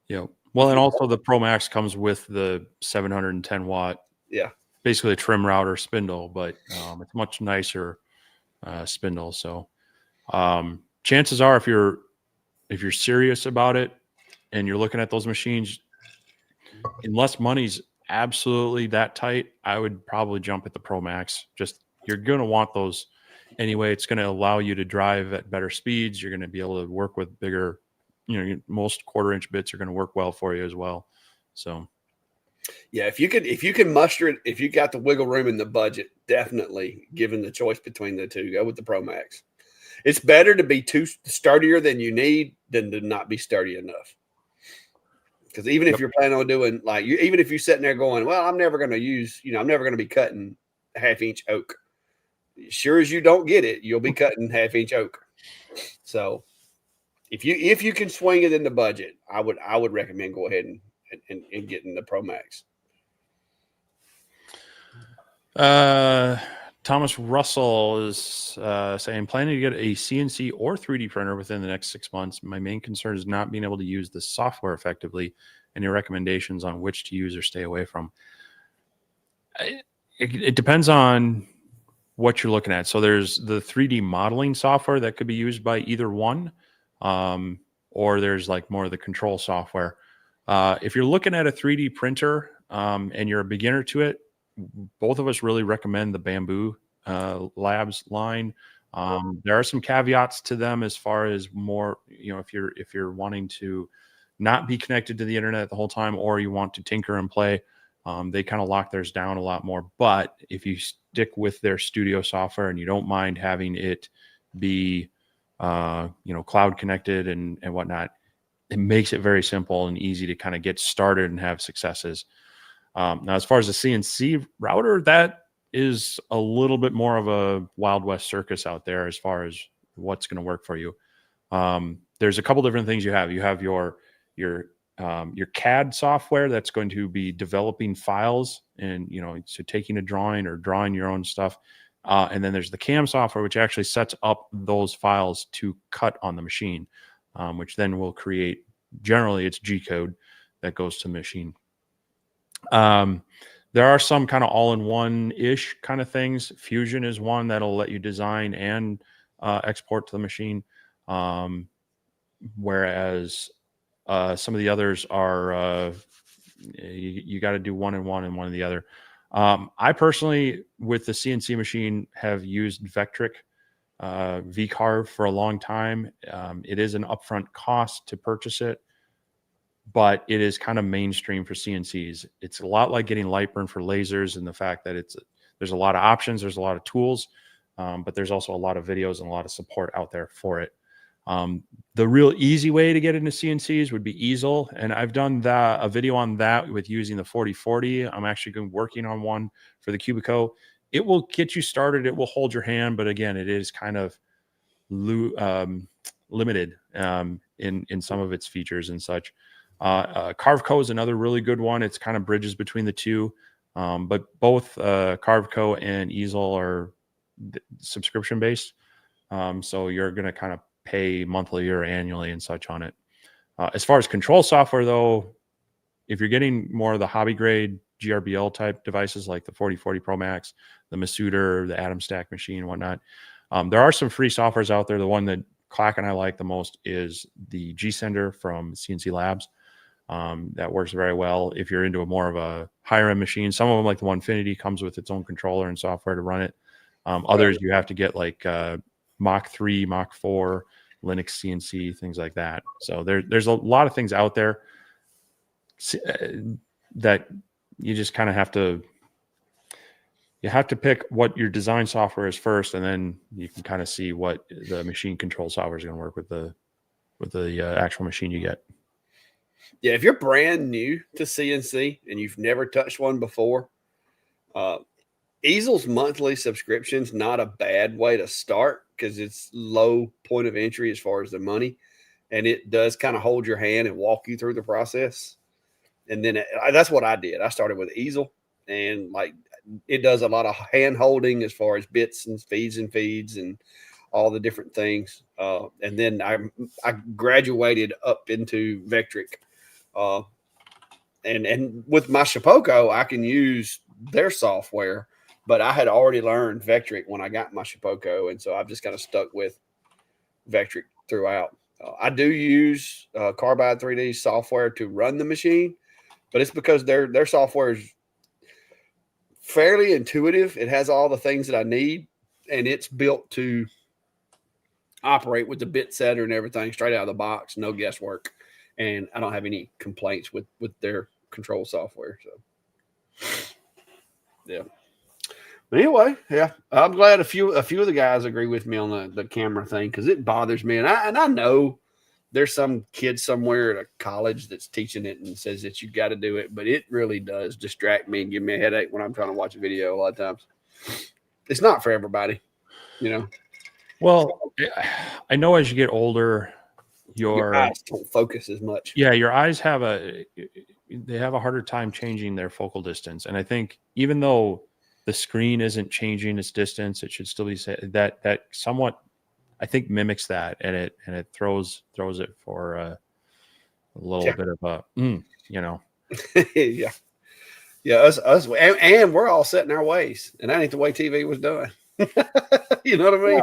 Yeah. Well, and also the Pro Max comes with the 710 watt, Yeah, basically a trim router spindle, but it's much nicer spindle. So chances are, if you're serious about it and you're looking at those machines, unless money's absolutely that tight, I would probably jump at the Pro Max. Just you're going to want those anyway. It's going to allow you to drive at better speeds. You're going to be able to work with bigger, most quarter-inch bits are going to work well for you as well. So, yeah. If you can muster it, if you got the wiggle room in the budget, definitely, given the choice between the two, go with the Pro Max. It's better to be too sturdier than you need than to not be sturdy enough. Because even if yep. you're planning on doing like you, even if you're sitting there going, well, I'm never going to use, I'm never going to be cutting half-inch oak. Sure as you don't get it, you'll be cutting half-inch oak. So if you can swing it in the budget, I would recommend go ahead and getting the Pro Max. Thomas Russell is saying, planning to get a CNC or 3D printer within the next 6 months. My main concern is not being able to use the software effectively. Any recommendations on which to use or stay away from? It depends on what you're looking at. So there's the 3D modeling software that could be used by either one, or there's like more of the control software. If you're looking at a 3D printer and you're a beginner to it, both of us really recommend the Bamboo Labs line. There are some caveats to them as far as more, if you're wanting to not be connected to the internet the whole time, or you want to tinker and play, they kind of lock theirs down a lot more. But if you stick with their studio software and you don't mind having it be, cloud connected and whatnot, it makes it very simple and easy to kind of get started and have successes. Now, as far as the CNC router, that is a little bit more of a Wild West circus out there as far as what's going to work for you. There's a couple different things you have. You have your CAD software that's going to be developing files and, so taking a drawing or drawing your own stuff. And then there's the CAM software, which actually sets up those files to cut on the machine, which then will create, generally it's G code that goes to the machine. There are some kind of all-in-one-ish kind of things. Fusion is one that'll let you design and export to the machine. Whereas some of the others are you got to do one and one and one and the other. I personally, with the CNC machine, have used Vectric VCarve for a long time. It is an upfront cost to purchase it, but it is kind of mainstream for CNCs. It's a lot like getting Lightburn for lasers, and the fact that there's a lot of options, there's a lot of tools, but there's also a lot of videos and a lot of support out there for it. The real easy way to get into CNCs would be easel, and I've done a video on that with using the 4040. I'm actually working on one for the Cubico. It will get you started. It will hold your hand, but again, it is kind of limited in some of its features and such. Carveco is another really good one. It's kind of bridges between the two, but both Carveco and easel are subscription based, so you're going to kind of pay monthly or annually and such on it. As far as control software, though, if you're getting more of the hobby grade GRBL type devices like the 4040 Pro Max, the Masuder, the Atom Stack machine, and whatnot, there are some free softwares out there. The one that Clack and I like the most is the G-Sender from CNC Labs. That works very well if you're into a more of a higher end machine. Some of them, like the Onefinity, comes with its own controller and software to run it. Others you have to get like Mach 3, Mach 4, Linux CNC, things like that. So there's a lot of things out there. that you just kind of have to pick what your design software is first, and then you can kind of see what the machine control software is going to work with the actual machine you get. Yeah, if you're brand new to CNC and you've never touched one before, Easel's monthly subscription's not a bad way to start because it's low point of entry as far as the money, and it does kind of hold your hand and walk you through the process. And then that's what I did. I started with Easel, and like it does a lot of hand holding as far as bits and feeds and all the different things. And then I graduated up into Vectric. And with my Shapoko, I can use their software, but I had already learned Vectric when I got my Shapoko, and so I've just kind of stuck with Vectric throughout. I do use Carbide 3D software to run the machine, but it's because their software is fairly intuitive. It has all the things that I need, and it's built to operate with the bit setter and everything straight out of the box, no guesswork. And I don't have any complaints with their control software. So, yeah. But anyway, yeah, I'm glad a few of the guys agree with me on the camera thing because it bothers me, and I know there's some kid somewhere at a college that's teaching it and says that you got to do it, but it really does distract me and give me a headache when I'm trying to watch a video. A lot of times, it's not for everybody, you know. Well, I know as you get older, your eyes don't focus as much. Yeah, your eyes have a harder time changing their focal distance, and I think even though the screen isn't changing its distance, it should still be that somewhat, I think, mimics that, and it throws it for a little bit of a you know. Yeah, us, and we're all set in our ways, and that ain't the way TV was done. You know what I mean?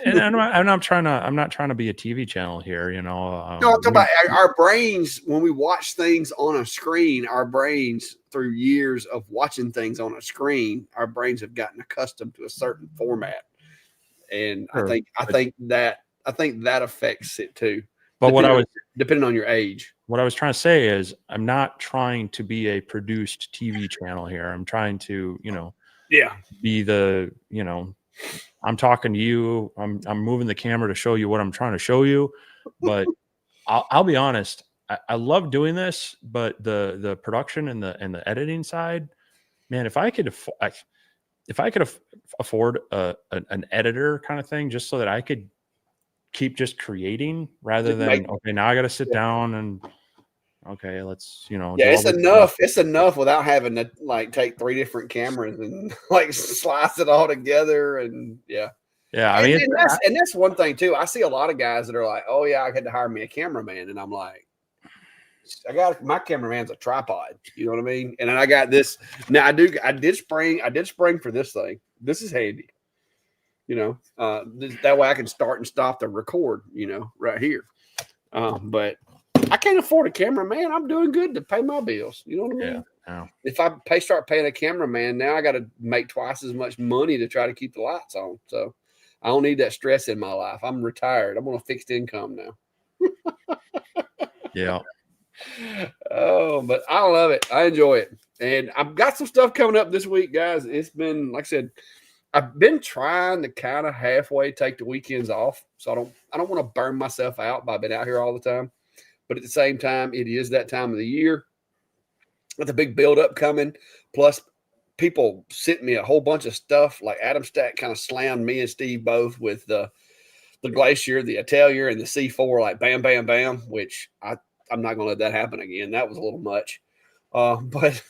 And I'm not trying to be a TV channel here, you know. No, I'm talking about our brains when we watch things on a screen. Our brains, through years of watching things on a screen, our brains have gotten accustomed to a certain format, and sure. I think that affects it too. But depending on your age. What I was trying to say is, I'm not trying to be a produced TV channel here. I'm trying to, you know, be the, you know, I'm talking to you. I'm moving the camera to show you what I'm trying to show you. But I'll be honest. I love doing this, but the production and the editing side, man, if I could afford an editor kind of thing, just so that I could keep just creating rather than okay, now I got to sit down and okay, let's, you know. Yeah, it's enough. It's enough without having to like take 3 different cameras and like slice it all together. And yeah. I mean, and that's one thing too. I see a lot of guys that are like, "Oh yeah, I had to hire me a cameraman," and I'm like, "I got my cameraman's a tripod." You know what I mean? And then I got this. Now I did spring for this thing. This is handy. You know, that way I can start and stop the record. You know, right here. But I can't afford a cameraman. I'm doing good to pay my bills. You know what I mean? Yeah. If I start paying a cameraman, now I got to make twice as much money to try to keep the lights on. So I don't need that stress in my life. I'm retired. I'm on a fixed income now. Yeah. Oh, but I love it. I enjoy it. And I've got some stuff coming up this week, guys. It's been, like I said, I've been trying to kind of halfway take the weekends off. So I don't want to burn myself out by being out here all the time. But at the same time, it is that time of the year with a big buildup coming. Plus, people sent me a whole bunch of stuff. Like Adam Stack kind of slammed me and Steve both with the Glacier, the Atelier, and the C4, like bam, bam, bam, which I'm not going to let that happen again. That was a little much. But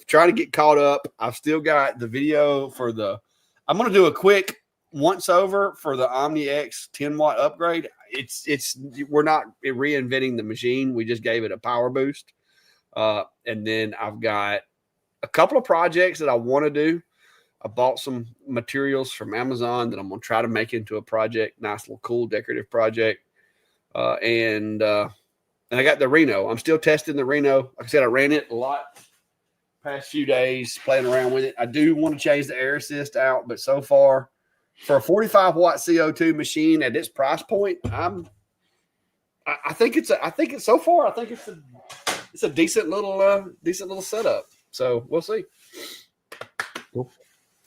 trying to get caught up. I've still got the video for I'm going to do a quick once over for the Omni X 10-watt upgrade. We're not reinventing the machine. We just gave it a power boost. And then I've got a couple of projects that I want to do. I bought some materials from Amazon that I'm going to try to make into a project, nice little cool decorative project. And I got the Reno. I'm still testing the Reno. Like I said, I ran it a lot past few days, playing around with it. I do want to change the air assist out, but so far, for a 45-watt CO2 machine at its price point, I think it's it's a decent little setup. So we'll see. Cool.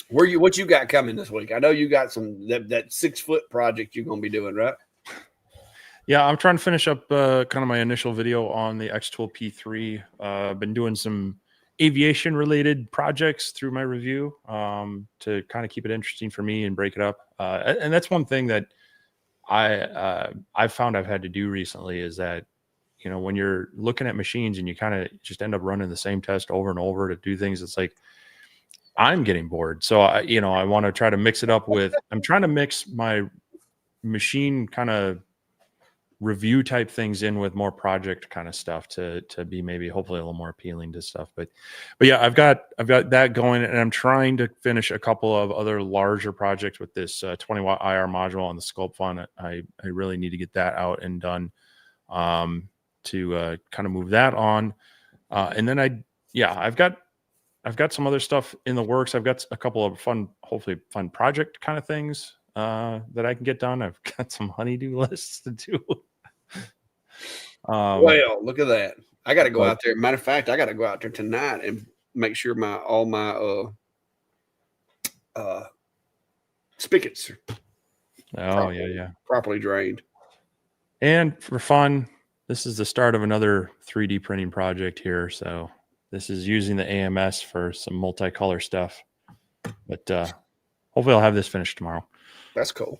What you got coming this week? I know you got that 6-foot project you're going to be doing, right? Yeah, I'm trying to finish up kind of my initial video on the X-Tool P3. I've been doing some aviation related projects through my review to kind of keep it interesting for me and break it up. And that's one thing that I've found I've had to do recently is that, you know, when you're looking at machines and you kind of just end up running the same test over and over to do things, it's like I'm getting bored. So I want to try to mix it up with. I'm trying to mix my machine kind of review type things in with more project kind of stuff to be maybe hopefully a little more appealing to stuff. But yeah, I've got that going, and I'm trying to finish a couple of other larger projects with this 20-watt IR module on the Sculpt Fun. I really need to get that out and done to kind of move that on. And then I've got some other stuff in the works. I've got a couple of hopefully fun project kind of things that I can get done. I've got some honeydew lists to do. Well, look at that. I got to go out there. Matter of fact, I got to go out there tonight and make sure all my spigots are properly drained. And for fun, this is the start of another 3D printing project here. So this is using the AMS for some multicolor stuff. But hopefully I'll have this finished tomorrow. That's cool.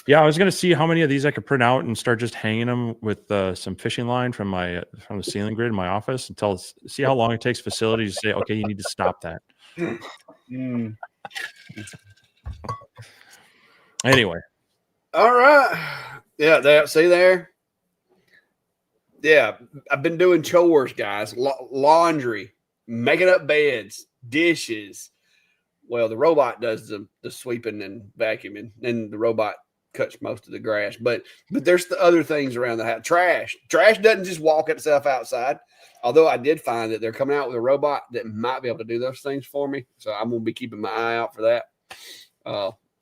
Yeah, I was going to see how many of these I could print out and start just hanging them with some fishing line from the ceiling grid in my office and see how long it takes facilities to say, okay, you need to stop that. Anyway. All right. Yeah, see there? Yeah, I've been doing chores, guys. Laundry, making up beds, dishes. Well, the robot does the sweeping and vacuuming, and the robot cuts most of the grass. But there's the other things around the house. Trash doesn't just walk itself outside. Although I did find that they're coming out with a robot that might be able to do those things for me. So I'm going to be keeping my eye out for that.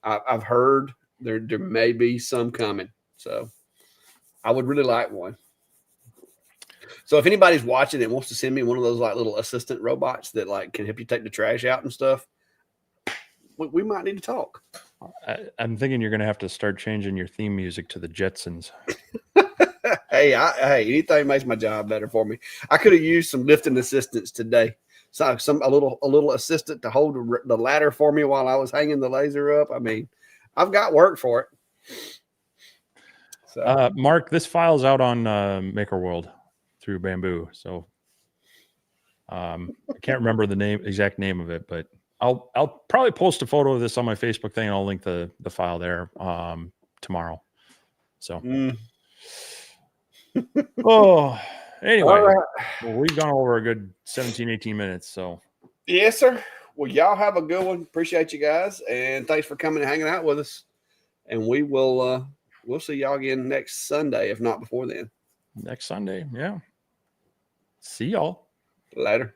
I've heard there may be some coming. So I would really like one. So if anybody's watching and wants to send me one of those like little assistant robots that like can help you take the trash out and stuff, we might need to talk. I'm thinking you're going to have to start changing your theme music to the Jetsons. Hey, anything makes my job better for me. I could have used some lifting assistance today. So a little assistant to hold the ladder for me while I was hanging the laser up. I mean, I've got work for it. So, Mark, this file's out on Maker World through Bamboo. So I can't remember the exact name of it, but I'll probably post a photo of this on my Facebook thing, and I'll link the file there tomorrow. So, anyway, right. Well, we've gone over a good 17, 18 minutes. So, yes, sir. Well, y'all have a good one. Appreciate you guys, and thanks for coming and hanging out with us. And we will we'll see y'all again next Sunday, if not before then. Next Sunday, yeah. See y'all later.